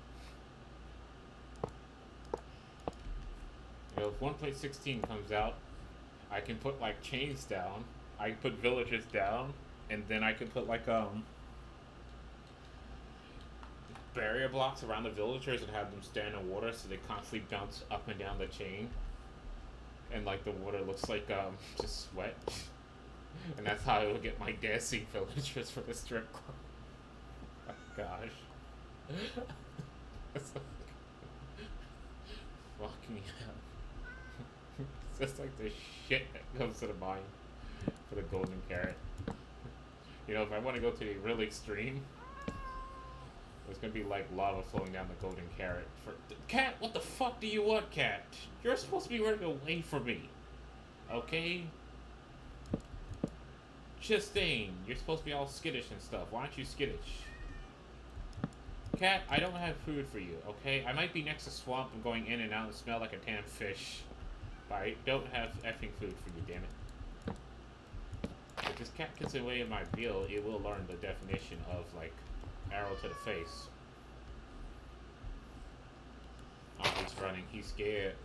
You know, if 1.16 comes out, I can put like chains down. I can put villagers down, and then I can put like barrier blocks around the villagers and have them stand in water so they constantly bounce up and down the chain. And like the water looks like just sweat. And that's how I will get my dancing villagers for the strip club. Oh gosh. It's like, fucking hell. It's just like the shit that comes to the mind for the golden carrot. You know, if I want to go to the real extreme, there's gonna be like lava flowing down the golden carrot. For cat, what the fuck do you want, cat? You're supposed to be running away from me, okay? Just saying, you're supposed to be all skittish and stuff. Why aren't you skittish? Cat, I don't have food for you, okay? I might be next to swamp and going in and out and smell like a damn fish, but I don't have effing food for you, damn it. If this cat gets away in my meal, it will learn the definition of like arrow to the face. Oh, he's running. He's scared.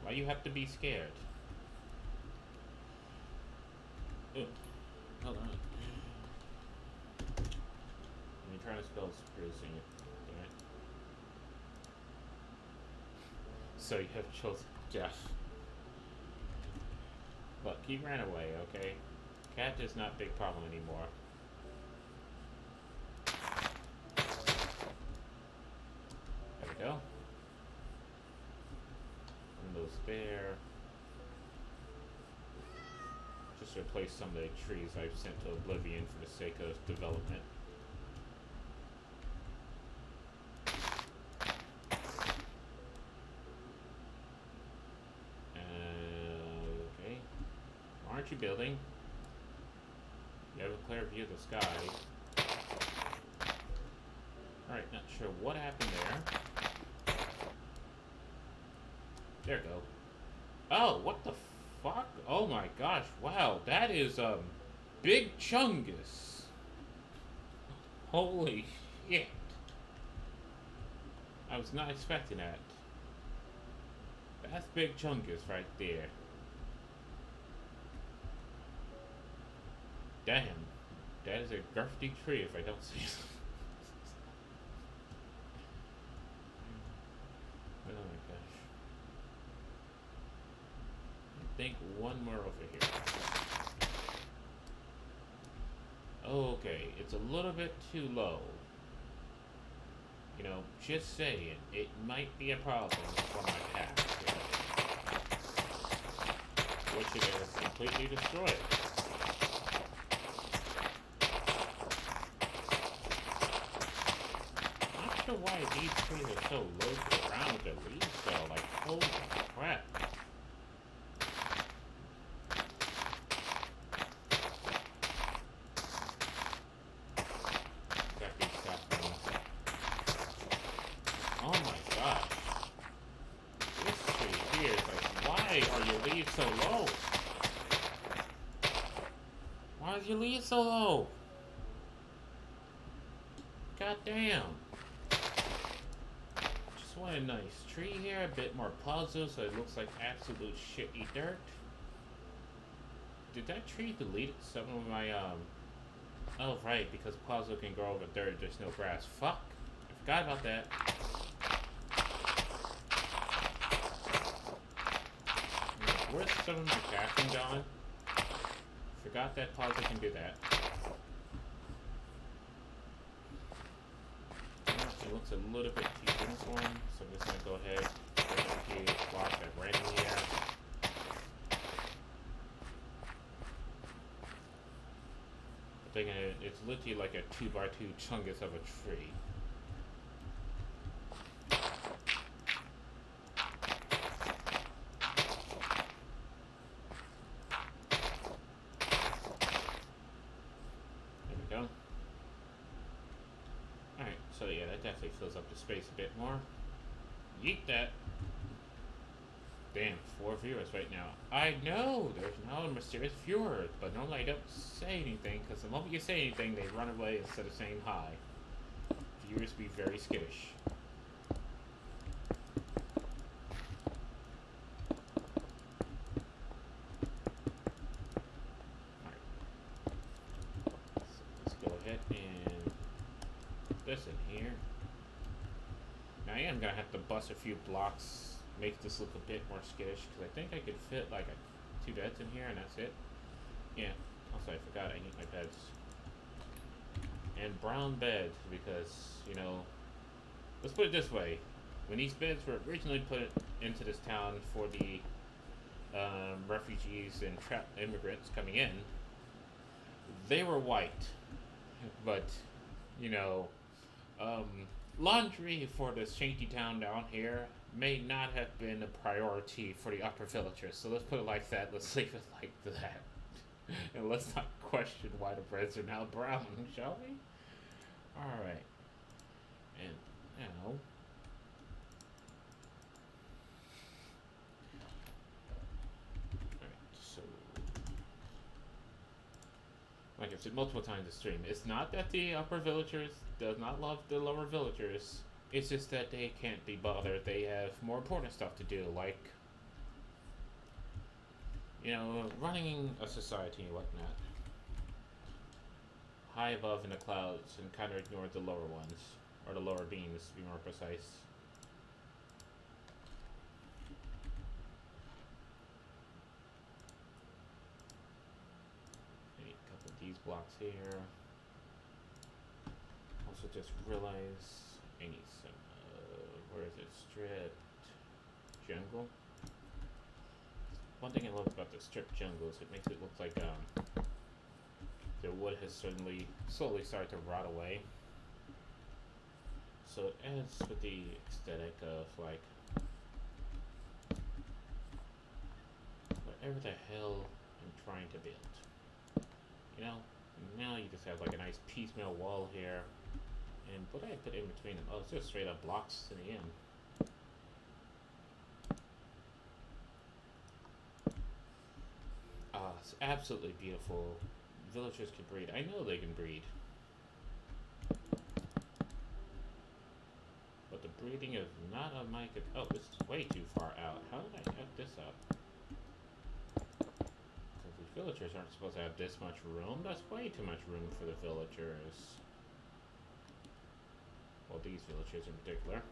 Why you have to be scared? Ugh. Hold on. I'm trying to spell sprucing it. Damn it. So you have chosen death. Look, he ran away, okay? Cat is not a big problem anymore. There we go. Windows there. Just replace some of the trees I've sent to oblivion for the sake of development. Okay. Why aren't you building? You have a clear view of the sky. Alright, not sure what happened there. There we go. Oh, what the fuck? Oh my gosh, wow, that is, Big Chungus. Holy shit. I was not expecting that. That's Big Chungus right there. Damn. That is a graffiti tree if I don't say so. Oh my gosh. I think one more over here. Okay, it's a little bit too low. You know, just saying, it might be a problem for my path here, which it is completely destroyed. Not sure why these trees are so low to the ground with their leaves though, like holy crap. Exactly saplings. Oh my gosh. This tree here is like, why are your leaves so low? Why is your leaves so low? God damn. Just want a nice tree here, a bit more puzzle so it looks like absolute shitty dirt. Did that tree delete some of my, Oh, right, because puzzle can grow over dirt, there's no grass. Fuck. I forgot about that. Where's some of my crafting gone? Forgot that puzzle can do that. It looks a little bit too uniform, so I'm just gonna go ahead and put a few blocks that randomly out. I'm thinking it's literally like a 2x2 chungus of a tree. There we go. Alright, so yeah, that definitely fills up the space a bit more. Yeet that. Damn, 4 viewers right now. I know there's no mysterious viewer, but normally I don't say anything, because the moment you say anything, they run away instead of saying hi. Viewers be very skittish. Alright. So let's go ahead and put this in here. Now I am going to have to bust a few blocks, make this look a bit more skittish, because I think I could fit like 2 beds in here and that's it. Yeah, also I forgot I need my beds. And brown beds, because, you know, let's put it this way. When these beds were originally put into this town for the refugees and trapped immigrants coming in, they were white. But, you know, laundry for this shanty town down here may not have been a priority for the upper villagers. So let's put it like that. Let's leave it like that. And let's not question why the breads are now brown, shall we? Alright. And now, alright, so like I've said multiple times this stream, it's not that the upper villagers does not love the lower villagers. It's just that they can't be bothered. They have more important stuff to do, like, you know, running a society and whatnot. High above in the clouds and kind of ignore the lower ones. Or the lower beams, to be more precise. Need a couple of these blocks here. Also just realized I need some, where is it? Stripped jungle. One thing I love about the stripped jungle is it makes it look like the wood has suddenly slowly started to rot away. So it adds with the aesthetic of like whatever the hell I'm trying to build. You know, now you just have like a nice piecemeal wall here. And what did I put in between them? Oh, it's just straight up blocks to the end. Ah, it's absolutely beautiful. Villagers can breed. I know they can breed. But the breeding is not on my... Oh, this is way too far out. How did I have this up? Because the villagers aren't supposed to have this much room. That's way too much room for the villagers. Well, these villagers in particular.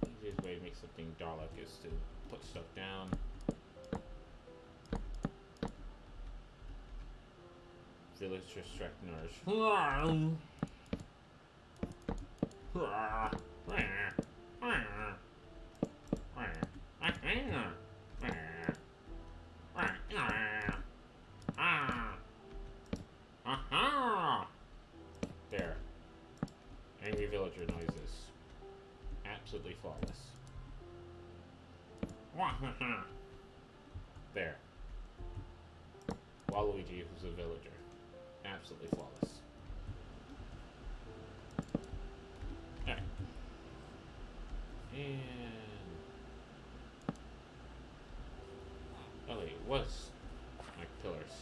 The easiest way to make something Dalek is to put stuff down. Villager Strechnars. There. Angry villager noises. Absolutely flawless. There. Waluigi, who's a villager. Absolutely flawless. Alright. And... oh wait, it was like pillars.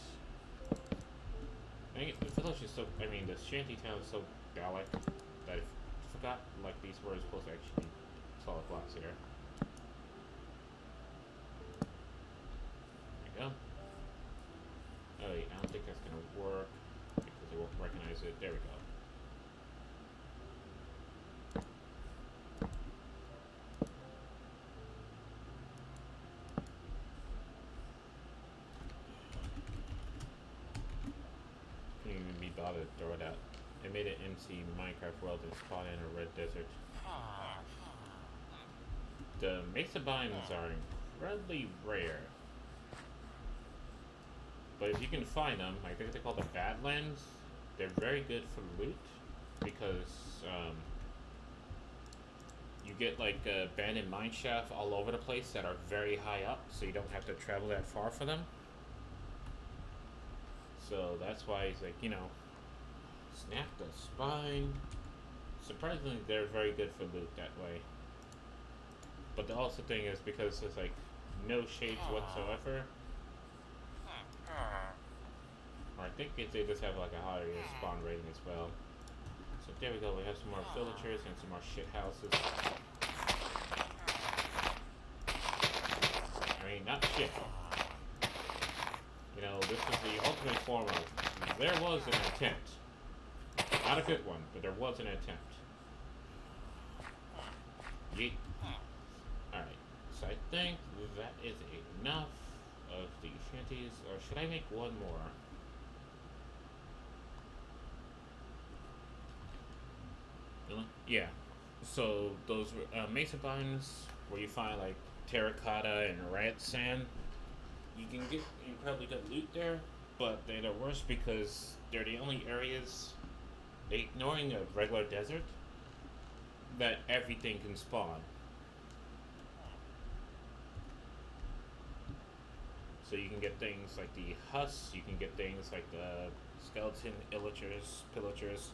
Dang it, the village is so... I mean, the shanty town is so Dalek that I forgot, like, these were supposed to actually be solid blocks here. There we go. Oh wait, I don't think that's gonna work because they won't recognize it. There we go. Couldn't even be bothered to throw it out. They made an MC Minecraft world and spawned in a red desert. The mesa binds are incredibly rare. But if you can find them, I think they're called the Badlands. They're very good for loot because you get like abandoned mine shafts all over the place that are very high up, so you don't have to travel that far for them. So that's why it's like, you know, snap the spine. Surprisingly, they're very good for loot that way. But the also thing is because there's like no shades whatsoever. Or I think they just have like a higher spawn rating as well. So there we go, we have some more villagers and some more shit houses. I mean, not shit. You know, this is the ultimate form of, there was an attempt. Not a good one, but there was an attempt. Yeet. Alright, so I think that is enough of the shanties, or should I make one more? Really? Yeah. So those mesa binds where you find like terracotta and red sand, you can get incredibly good loot there, but they're the worst because they're the only areas, ignoring a regular desert, that everything can spawn. So you can get things like the husks, you can get things like the skeleton pillagers.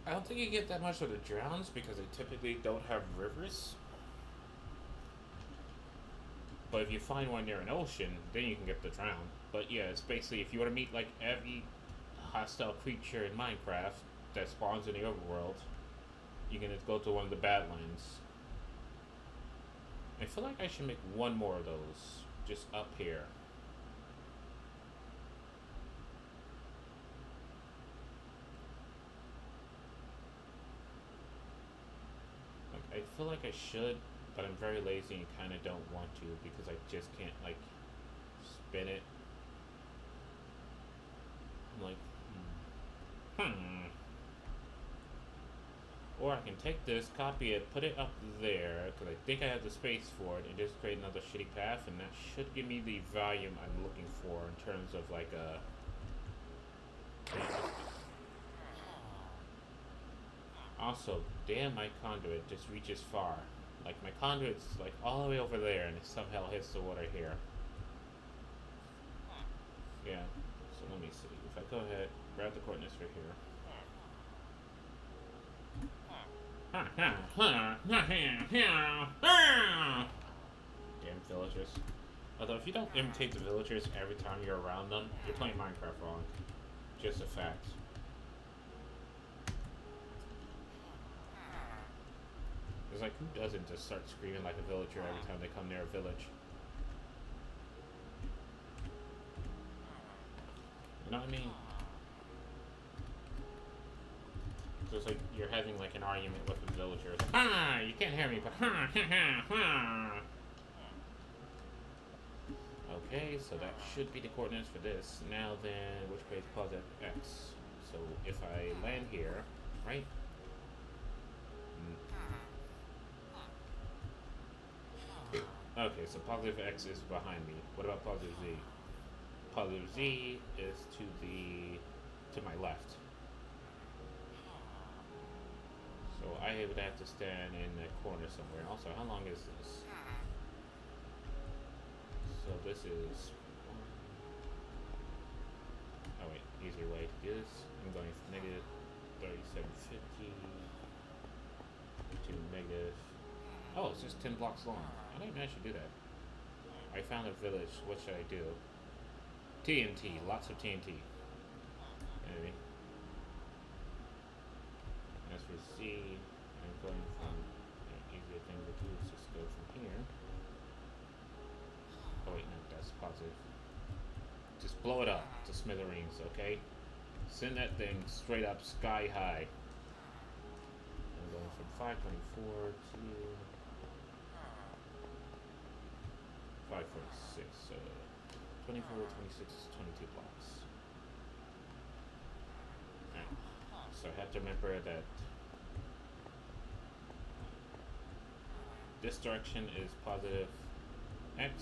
I don't think you get that much of the drowns because they typically don't have rivers. But if you find one near an ocean, then you can get the drown. But yeah, it's basically if you want to meet like every hostile creature in Minecraft that spawns in the overworld, you can just go to one of the Badlands. I feel like I should make one more of those, just up here. Like, I feel like I should, but I'm very lazy and kind of don't want to because I just can't, like, spin it. I'm like, Or I can take this, copy it, put it up there, because I think I have the space for it, and just create another shitty path, and that should give me the volume I'm looking for in terms of, like, Also, damn, my conduit just reaches far. Like, my conduit's, like, all the way over there, and it somehow hits the water here. Yeah, so let me see. If I go ahead, grab the coordinates right here. Damn villagers. Although if you don't imitate the villagers every time you're around them, you're playing Minecraft wrong. Just a fact. It's like, who doesn't just start screaming like a villager every time they come near a village? You know what I mean? So it's like you're having like an argument with the villagers. Ah, you can't hear me, but ha ha ha ha. Okay, so that should be the coordinates for this. Now then, which way is positive x? So if I land here, right? Okay, so positive x is behind me. What about positive z? Positive z is to my left. So I would have to stand in the corner somewhere. Also, how long is this? So this is. Oh wait, easier way to do this. I'm going from negative 3750 to negative. Oh, it's just 10 blocks long. I didn't actually do that. I found a village. What should I do? TNT. Lots of TNT. Maybe. As for Z, I'm going from. The easier thing to do is just go from here. Oh wait, no, that's positive. Just blow it up to smithereens, okay? Send that thing straight up sky high. I'm going from 524 to 546. So 24, 26 is 22 blocks. Right. So I have to remember that this direction is positive x.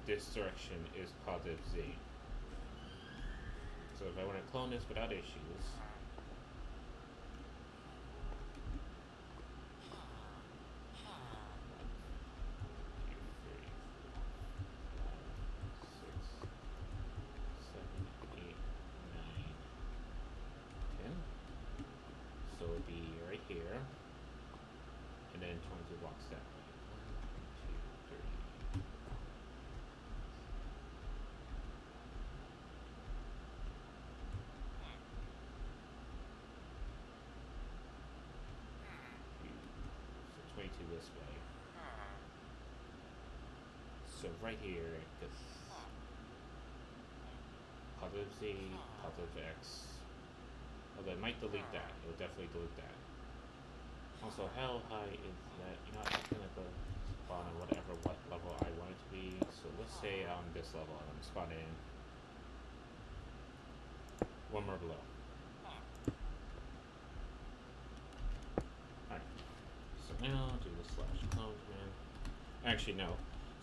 This direction is positive z. So if I want to clone this without issues, so it'd be right here, and then 22 blocks that way. 1, 2, 3. So 22 this way. So right here, because positive z, positive x. Although it might delete that. It will definitely delete that. Also, how high is that? You know, I'm gonna go spawn on whatever what level I want it to be. So let's say on this level, I'm spawning one more below. Alright. So now do the slash clone command. Actually, no.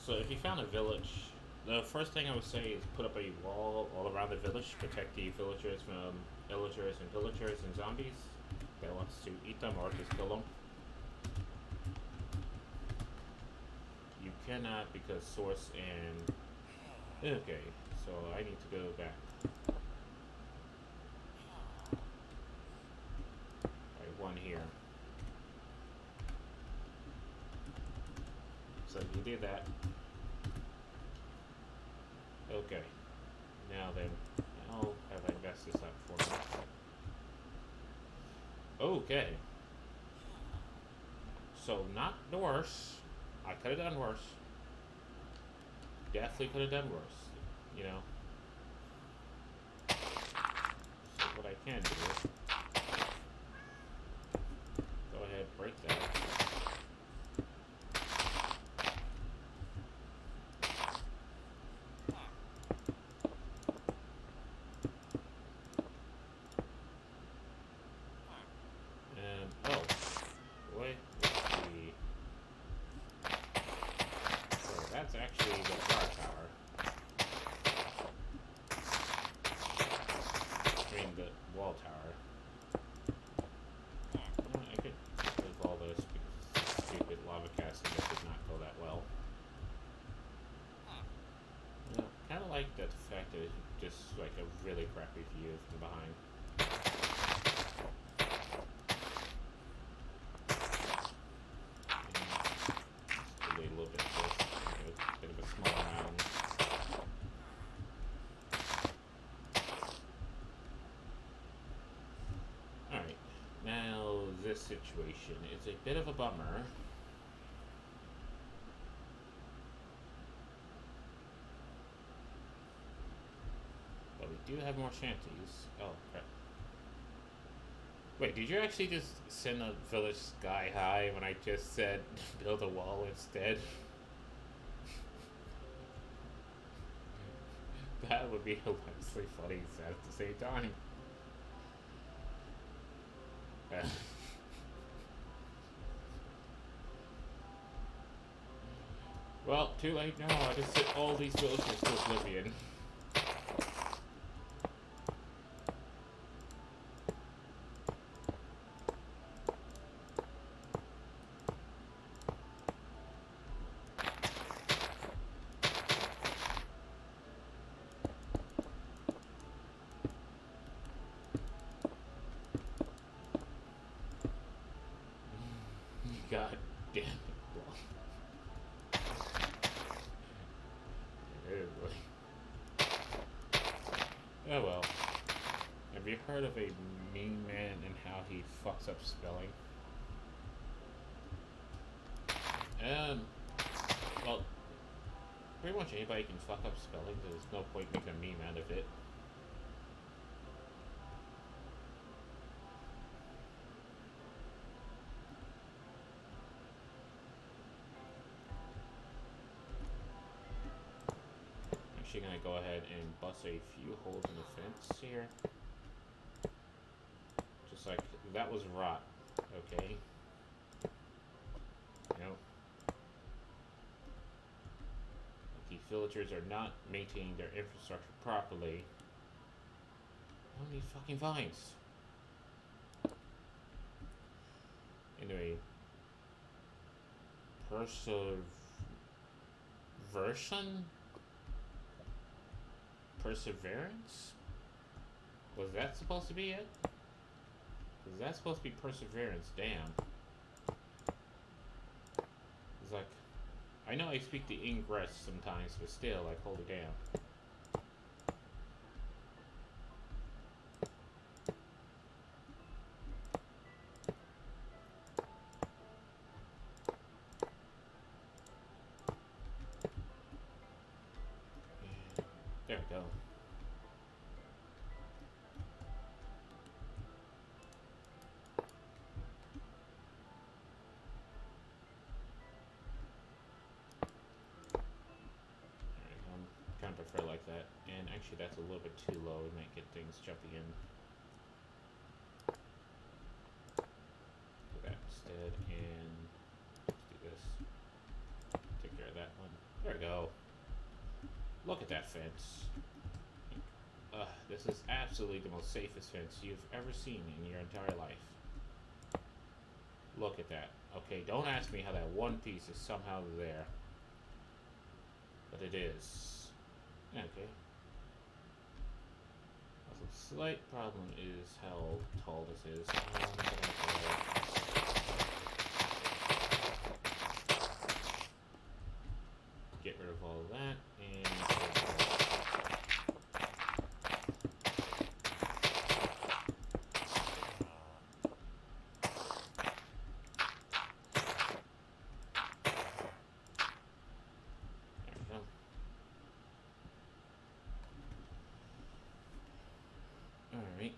So if you found a village, the first thing I would say is put up a wall all around the village to protect the villagers from illagers and pillagers and zombies that wants to eat them or just kill them. You cannot because source and... Okay, so I need to go back. Right, one here. So you do that. Okay. Now then, how have I messed this up for me? Okay. So not the worst. I could have done worse. Definitely could have done worse. You know. So what I can do is go ahead, break that. That's actually the guard tower. I mean, the wall tower. I could move all those stupid lava casting that did not go that well. You know, kind of like the fact that it's just like a really crappy view from behind. This situation is a bit of a bummer. But we do have more shanties. Oh, crap. Wait, did you actually just send a village sky high when I just said build a wall instead? That would be hilariously funny and sad at the same time. Uh, well, too late now. I just sent all these villagers to oblivion. God damn it. Well, oh well. Have you heard of a mean man and how he fucks up spelling? Um, well, pretty much anybody can fuck up spelling. There's no point making a meme out of it. Actually gonna go ahead and bust a few holes in the fence here. Just like, that was rot, okay? You know? The villagers are not maintaining their infrastructure properly. How many fucking vines? Anyway, perseverance? Was that supposed to be it? Was that supposed to be perseverance? Damn. It's like, I know I speak the Ingress sometimes, but still, like, holy damn. There we go. Kind of prefer like that. And actually that's a little bit too low. We might get things jumping in. Do that instead, and let's do this. Take care of that one. There we go. Look at that fence. This is absolutely the most safest fence you've ever seen in your entire life. Look at that. Okay, don't ask me how that one piece is somehow there. But it is. Okay. Also, slight problem is how tall this is. Get rid of all of that, and alright.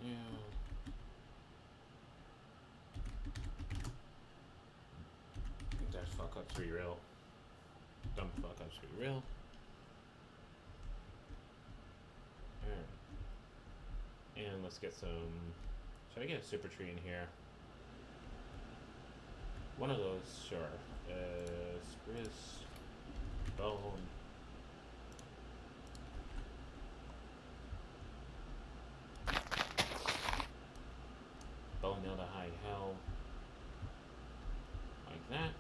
Yeah. I think that fuck up's be real. Dumb fuck up's be real. Alright. And let's get some. Should I get a super tree in here? One of those, sure. Spruce, bone. Bone nail to high hell. Like that.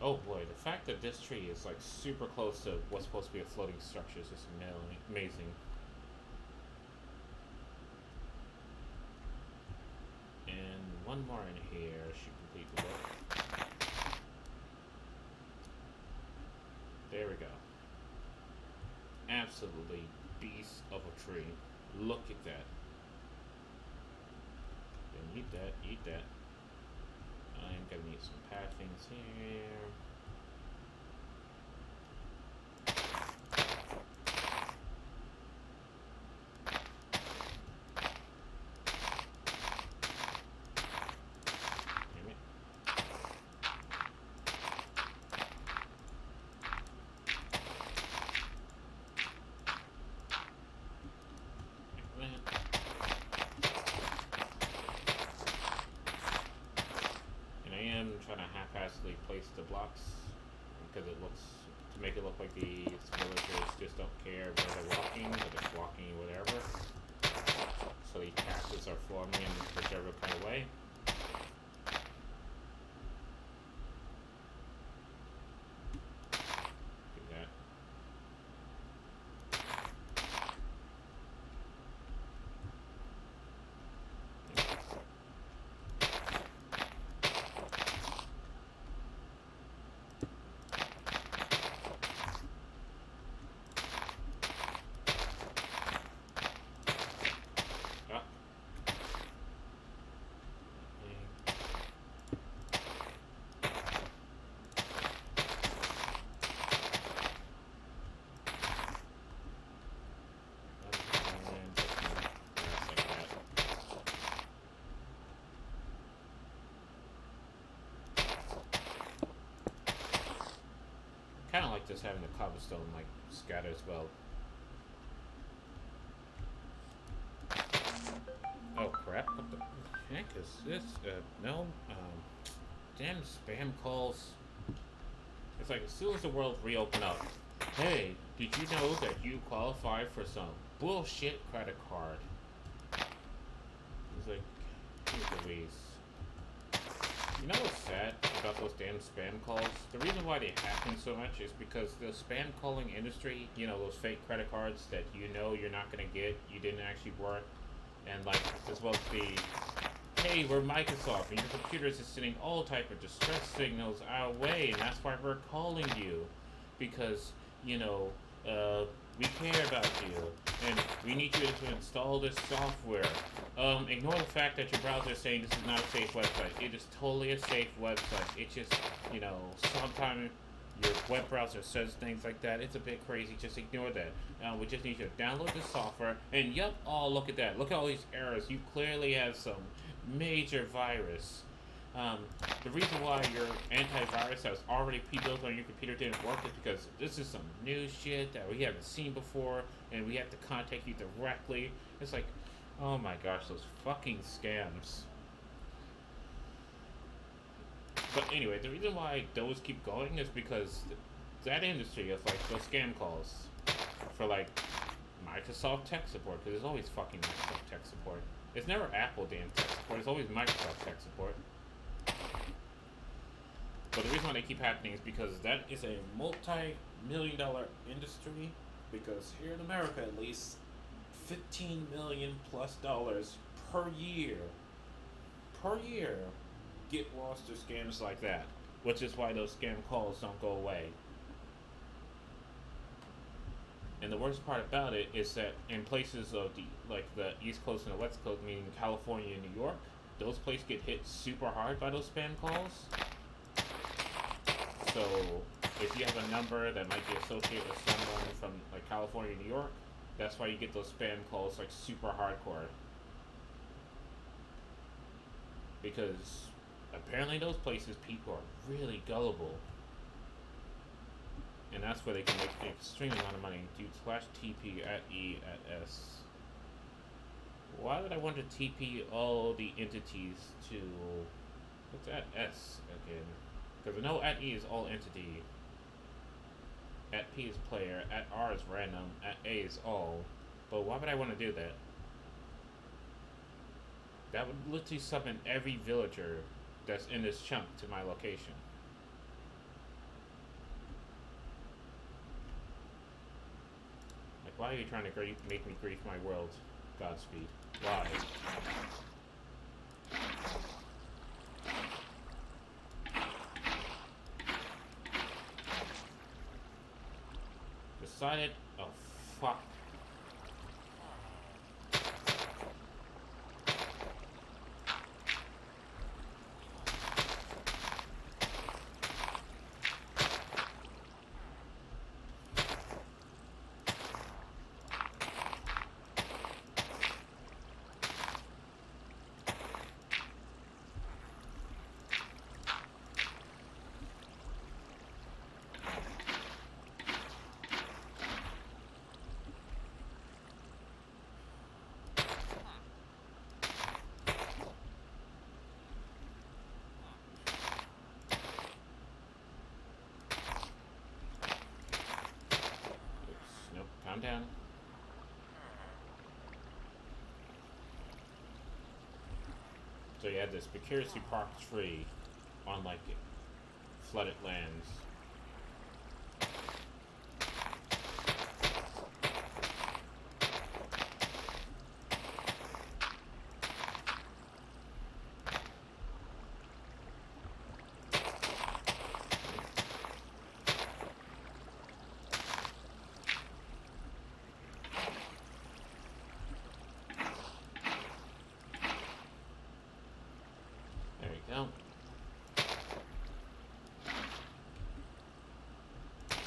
Oh boy, the fact that this tree is like super close to what's supposed to be a floating structure is just amazing. And one more in here should complete the work. There we go. Absolutely beast of a tree. Look at that. Eat that, eat that. I'm gonna need some pathings here. Damn it. Like that. And I am trying to haphazardly place the blocks because it looks to make it look like these villagers just don't care where they're walking, but they're walking whatever. So these passes are forming in whichever kind of way. Do that. Ah. Kind of like just having the cobblestone like scatter as well. Oh crap! What the heck is this? No. Damn spam calls. It's like as soon as the world reopen up, hey, did you know that you qualify for some bullshit credit card? It's like, geez Louise. You know what's sad about those damn spam calls? The reason why they happen so much is because the spam calling industry, you know, those fake credit cards that you know you're not gonna get, you didn't actually work, and like as well as the hey, we're Microsoft and your computer is just sending all type of distress signals our way, and that's why we're calling you, because you know we care about you and we need you to install this software. Ignore the fact that your browser is saying this is not a safe website. It is totally a safe website. It's just, you know, sometimes your web browser says things like that. It's a bit crazy. Just ignore that. We just need you to download the software. And yep, oh, look at that. Look at all these errors. You clearly have some major virus. The reason why your antivirus has already pre-built on your computer didn't work is because this is some new shit that we haven't seen before, and we have to contact you directly. It's like, oh my gosh, those fucking scams. But anyway, the reason why those keep going is because that industry of like those scam calls for like Microsoft tech support, because there's always fucking Microsoft tech support. It's never Apple damn tech support. It's always Microsoft tech support. But the reason why they keep happening is because that is a multi-million-dollar industry. Because here in America, at least, $15 million plus per year, get lost to scams like that. Which is why those scam calls don't go away. And the worst part about it is that in places of the East Coast and the West Coast, meaning California and New York, those places get hit super hard by those spam calls. So if you have a number that might be associated with someone from like California, New York, that's why you get those spam calls like super hardcore. Because apparently those places people are really gullible. And that's where they can make an extreme amount of money. Do /TP at E at S. Why would I want to TP all the entities to... What's at S again? Because I know at E is all entity. At P is player. At R is random. At A is all. But why would I want to do that? That would literally summon every villager that's in this chunk to my location. Like, why are you trying to make me grief my world? Godspeed. Why? Decided. Oh, fuck. down. So you have this Security Park tree on like flooded lands. There you go.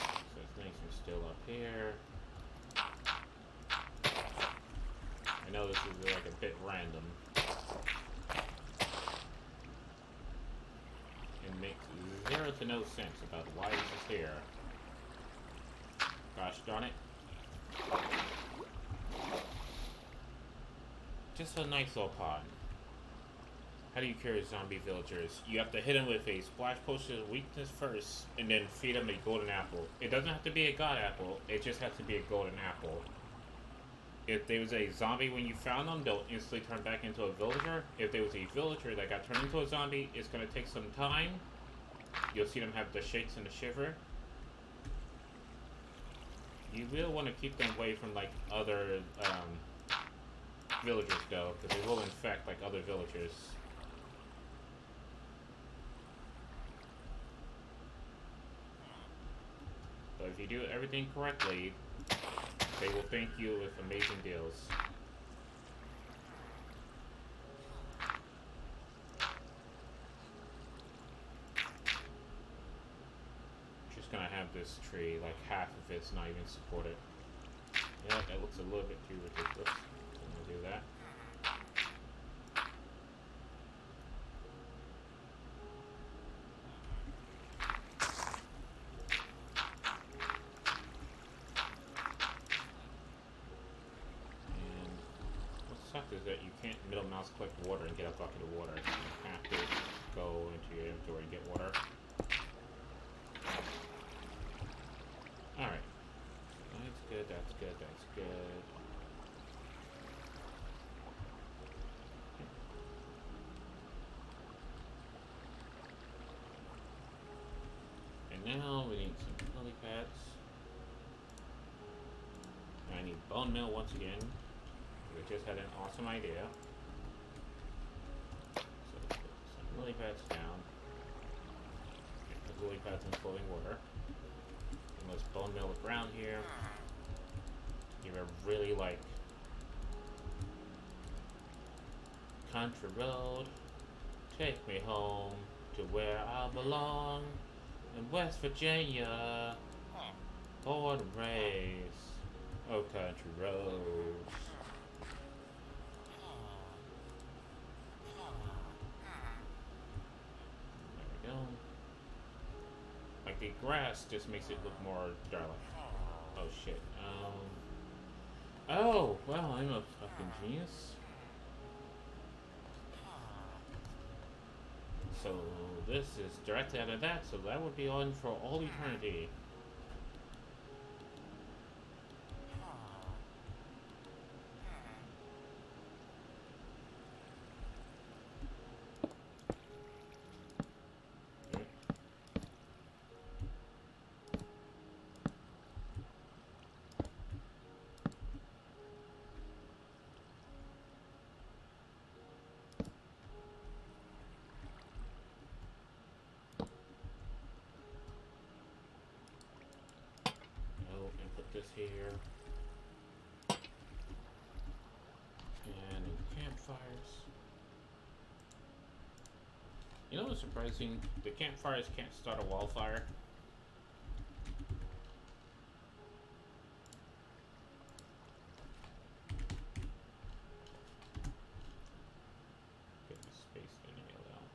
So things are still up here. I know this is like a bit random. It makes zero to no sense about why this is here. Gosh darn it. Just a nice little pond. How do you cure zombie villagers? You have to hit them with a splash potion of weakness first, and then feed them a golden apple. It doesn't have to be a god apple, it just has to be a golden apple. If there was a zombie when you found them, they'll instantly turn back into a villager. If there was a villager that got turned into a zombie, it's going to take some time. You'll see them have the shakes and the shiver. You will want to keep them away from like other villagers though, because they will infect like other villagers. But if you do everything correctly, they will thank you with amazing deals. Just gonna have this tree, like half of it's not even supported. Yeah, that looks a little bit too ridiculous. I'm gonna do that. Is that you can't middle mouse click water and get a bucket of water. You have to go into your inventory and get water. Alright. That's good, that's good, that's good. And now we need some lily pads. And I need bone meal once again. We just had an awesome idea. So put some lily pads down. Put lily pads in flowing water. And let's bone meal the ground here. Give a really like country road. Take me home to where I belong. In West Virginia. Born and raised. Oh, country roads. Like the grass just makes it look more dark. Oh shit. Oh, well, I'm a fucking genius. So this is directly out of that, so that would be on for all eternity. This here. And campfires. You know what's surprising? The campfires can't start a wildfire. Get the space anyway out.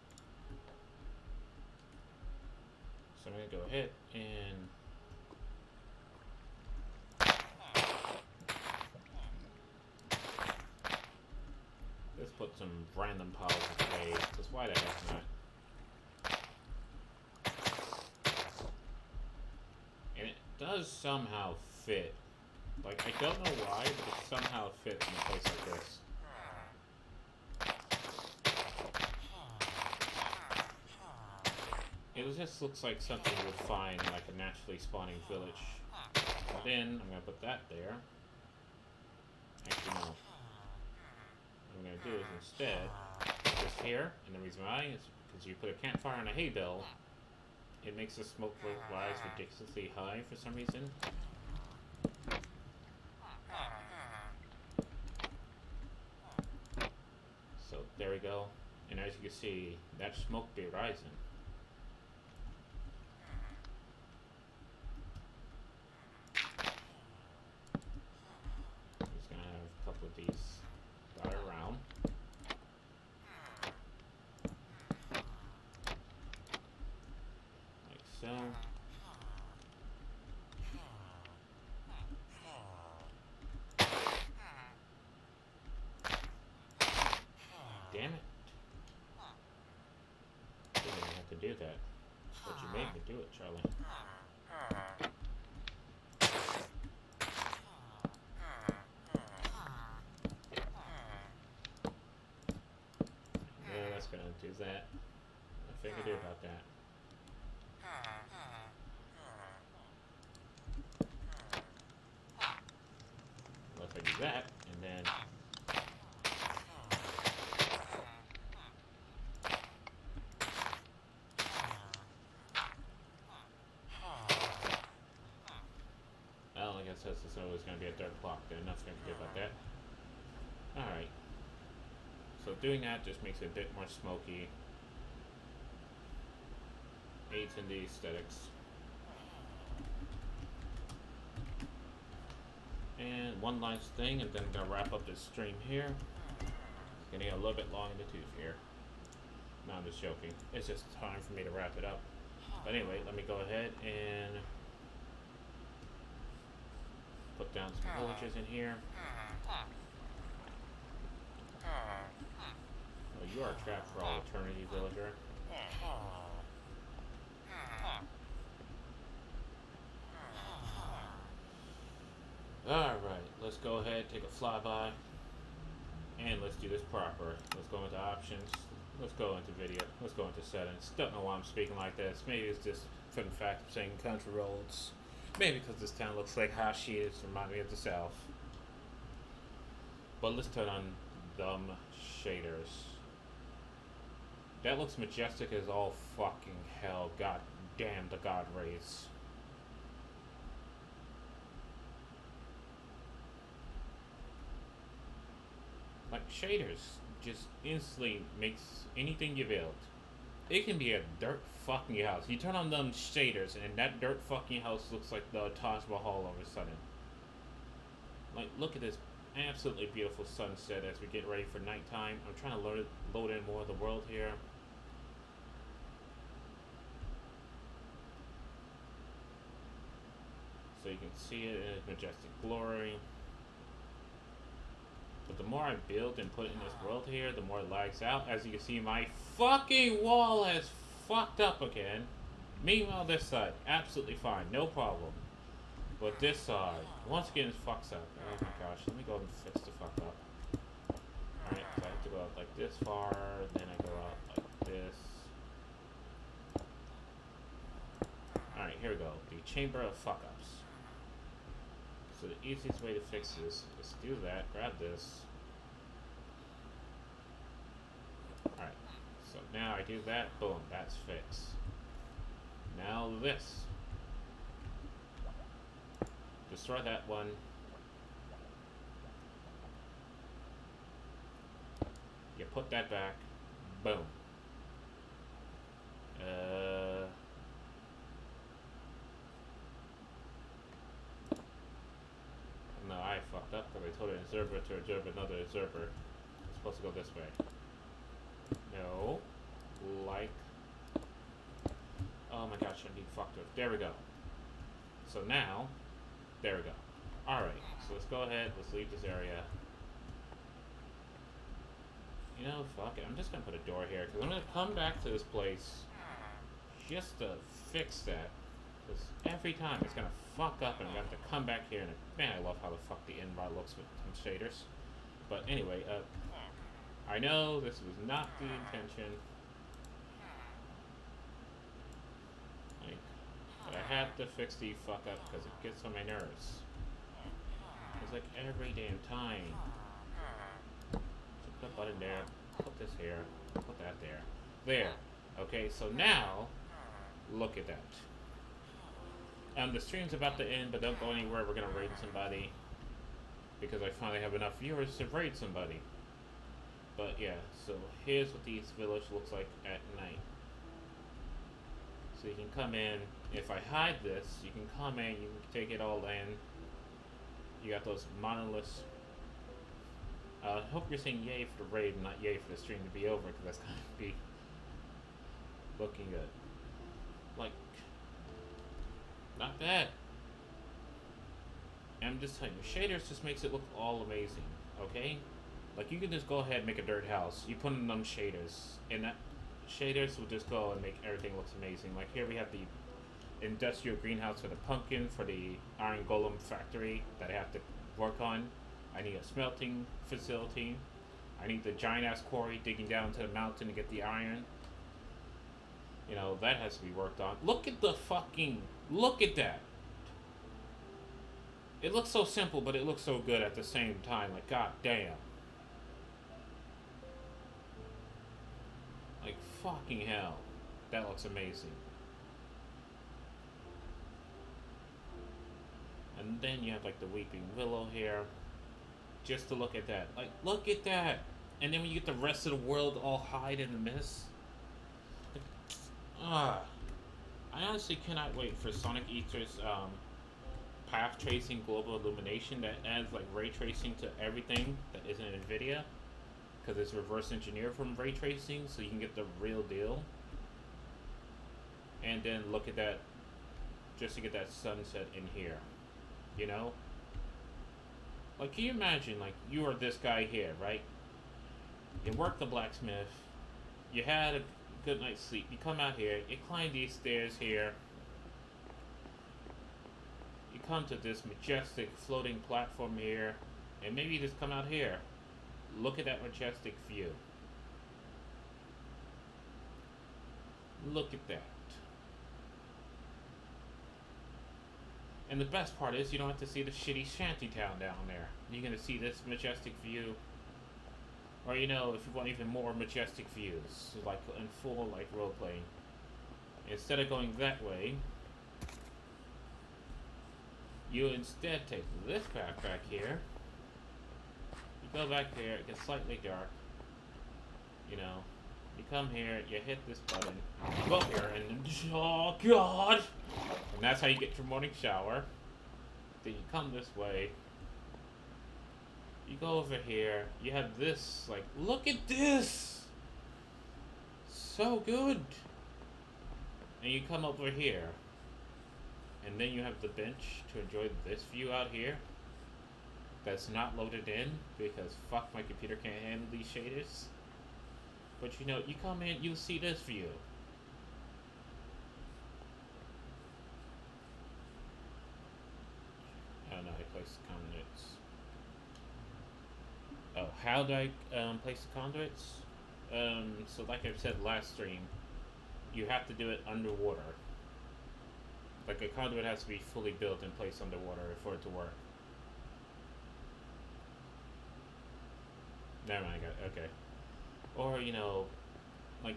So I'm gonna go ahead and let's put some random piles of hay, because why the heck not? And it does somehow fit Like, I don't know why, but it somehow fits in a place like this. It just looks like something you would find in like a naturally spawning village. Then I'm gonna put that there. Actually, no. What I'm gonna do is instead put this here, and the reason why is because you put a campfire on a hay bale, it makes the smoke rise ridiculously high for some reason. So there we go, and as you can see, that smoke be rising. I'm just gonna have a couple of these dotted around. Like so. Damn it. I didn't have to do that. But you made me do it, Charlie. Yeah, that's gonna do that. Nothing I can do about that. Unless I do that, and then well, I guess that's just always going to be a dirt block, then nothing I can do about that. Alright. So doing that just makes it a bit more smoky. Aids in the aesthetics. And one last thing, and then I'm going to wrap up this stream here. It's going to get a little bit long in the tooth here. No, I'm just joking. It's just time for me to wrap it up. But anyway, let me go ahead and put down some villagers in here. Oh, you are trapped for all eternity, villager. Alright, let's go ahead, take a flyby, and let's do this proper. Let's go into options, let's go into video, let's go into settings. Don't know why I'm speaking like this. Maybe it's just for the fact of saying country roads. Maybe because this town looks like hot shit, it's reminding me of the south. But let's turn on dumb shaders. That looks majestic as all fucking hell. God damn the god rays. Like, shaders just instantly makes anything you build. It can be a dirt fucking house. You turn on them shaders and that dirt fucking house looks like the Taj Mahal all of a sudden. Like, look at this absolutely beautiful sunset as we get ready for nighttime. I'm trying to load in more of the world here. So you can see it in its majestic glory. But the more I build and put in this world here, the more it lags out. As you can see, my fucking wall has fucked up again. Meanwhile, this side, absolutely fine, no problem. But this side, once again, it fucks up. Oh my gosh, let me go and fix the fuck up. Alright, so I have to go out like this far, then I go out like this. Alright, here we go. The Chamber of Fuck-Ups. So the easiest way to fix this is to do that, grab this. Alright, so now I do that, boom, that's fixed. Now this. Destroy that one. You put that back, boom. No, I fucked up because I told an observer to observe another observer. It's supposed to go this way. No. Like. Oh my gosh, I'm being fucked with. There we go. So now, there we go. Alright, so let's go ahead, let's leave this area. You know, fuck it, I'm just gonna put a door here, because I'm gonna come back to this place just to fix that. Because every time it's gonna fuck up and I have to come back here and man, I love how the fuck the invar looks with some shaders. But anyway, I know this was not the intention. Like, but I had to fix the fuck up because it gets on my nerves. It's like every damn time. So put a button there, put this here, put that there. There. Okay, so now, look at that. The stream's about to end, but don't go anywhere. We're gonna raid somebody because I finally have enough viewers to raid somebody. But yeah, so here's what the East Village looks like at night. So you can come in. If I hide this, you can come in. You can take it all in. You got those monoliths. I hope you're saying yay for the raid and not yay for the stream to be over, because that's gonna be looking good. Like, not bad. And I'm just telling you, shaders just makes it look all amazing, okay? Like, you can just go ahead and make a dirt house. You put in them shaders, and that shaders will just go and make everything looks amazing. Like, here we have the industrial greenhouse for the pumpkin, for the iron golem factory that I have to work on. I need a smelting facility. I need the giant-ass quarry digging down to the mountain to get the iron. You know, that has to be worked on. Look at the fucking... Look at that! It looks so simple, but it looks so good at the same time. Like, god damn. Like, fucking hell. That looks amazing. And then you have, like, the weeping willow here. Just to look at that. Like, look at that! And then when you get the rest of the world all hide in the mist. I honestly cannot wait for Sonic Ether's path tracing global illumination that adds like ray tracing to everything that isn't NVIDIA, because it's reverse engineered from ray tracing, so you can get the real deal. And then look at that, just to get that sunset in here, you know? Like, can you imagine, like, you are this guy here, right? You work the blacksmith, you had a good night's sleep, you come out here, you climb these stairs here, you come to this majestic floating platform here, and maybe you just come out here. Look at that majestic view. Look at that. And the best part is you don't have to see the shitty shantytown down there. You're gonna see this majestic view. Or, you know, if you want even more majestic views, like in full like roleplay. Instead of going that way, you instead take this path back here. You go back there, it gets slightly dark. You know, you come here, you hit this button, you go here, and oh god! And that's how you get your morning shower. Then you come this way. You go over here, you have this, like, look at this! So good! And you come over here, and then you have the bench to enjoy this view out here. That's not loaded in, because fuck, my computer can't handle these shaders. But you know, you come in, you'll see this view. Oh no, I placed conduits. Oh, how do I place the conduits? So like I said last stream, you have to do it underwater. Like a conduit has to be fully built and placed underwater for it to work. Never mind, okay. Or, you know, like,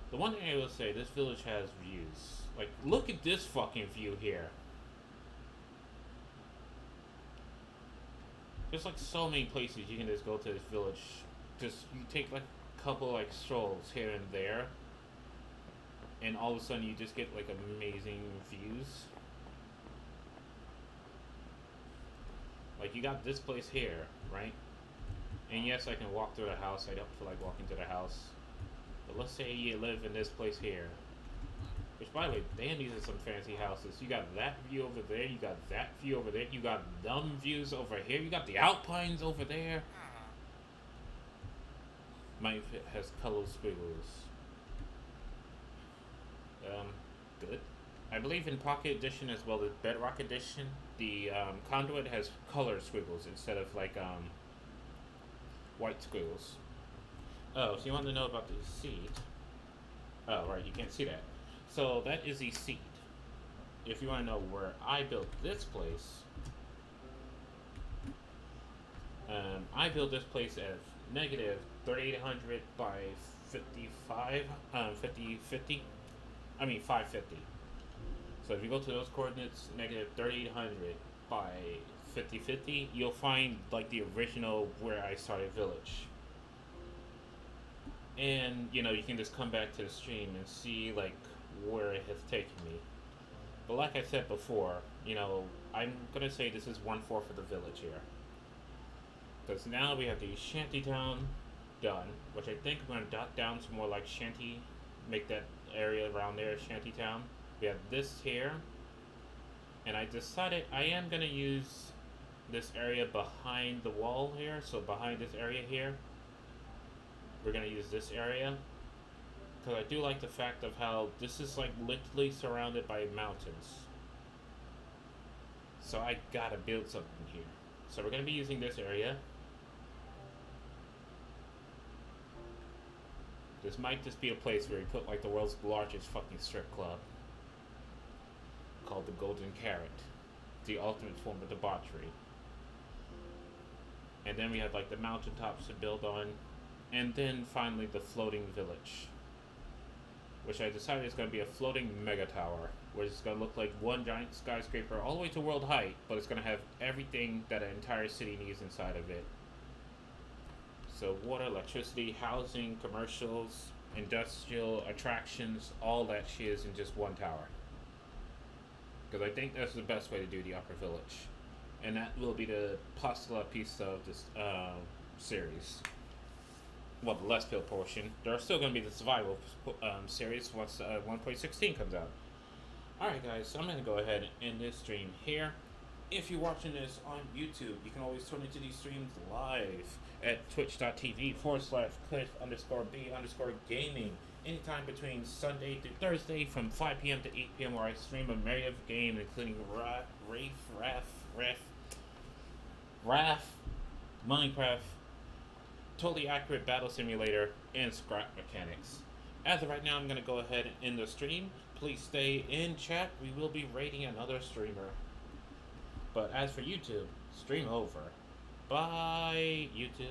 the one thing I will say, this village has views. Like, look at this fucking view here. There's like so many places you can just go to this village. Just, you take like a couple like strolls here and there, and all of a sudden you just get like amazing views. Like, you got this place here, right? And yes, I can walk through the house. I don't feel like walking to the house. But let's say you live in this place here. Which, by the way, damn, these are some fancy houses. You got that view over there. You got that view over there. You got them views over here. You got the Alpines over there. Mine has color squiggles. Good. I believe in Pocket Edition as well as Bedrock Edition, the conduit has color squiggles instead of like white squiggles. Oh, so you want to know about the seat? Oh, right, you can't see that. So that is the seat. If you want to know where I built this place, I built this place at negative 3800 by 55, 50. I mean 550. So if you go to those coordinates, negative 3800 by 5050, you'll find like the original where I started village. And you can just come back to the stream and see like where it has taken me. But like I said before, I'm gonna say this is 1/4 of the village here. Because now we have the shantytown done, which I think I'm gonna dot down some more like shanty, make that area around there shantytown. We have this here, and I decided I am gonna use this area behind the wall here. So behind this area here, we're gonna use this area because I do like the fact of how this is like literally surrounded by mountains. So I gotta build something here. So we're gonna be using this area. This might just be a place where we put like the world's largest fucking strip club called the Golden Carrot, the ultimate form of debauchery. And then we have like the mountaintops to build on, and then finally the floating village, which I decided is going to be a floating mega tower, which is going to look like one giant skyscraper all the way to world height, but it's going to have everything that an entire city needs inside of it. So water, electricity, housing, commercials, industrial attractions, all that shit is in just one tower. Because I think that's the best way to do the upper village. And that will be the postula piece of this series. Well, the less pill portion. There's still going to be the survival series once 1.16 comes out. Alright guys, so I'm going to go ahead and end this stream here. If you're watching this on YouTube, you can always tune into these streams live at twitch.tv/cliff_b_gaming anytime between Sunday through Thursday from 5 p.m. to 8 p.m. where I stream a myriad of games including Raft, Minecraft, Totally Accurate Battle Simulator, and Scrap Mechanics. As of right now, I'm going to go ahead and end the stream. Please stay in chat. We will be rating another streamer. But as for YouTube, stream over. Bye, YouTube.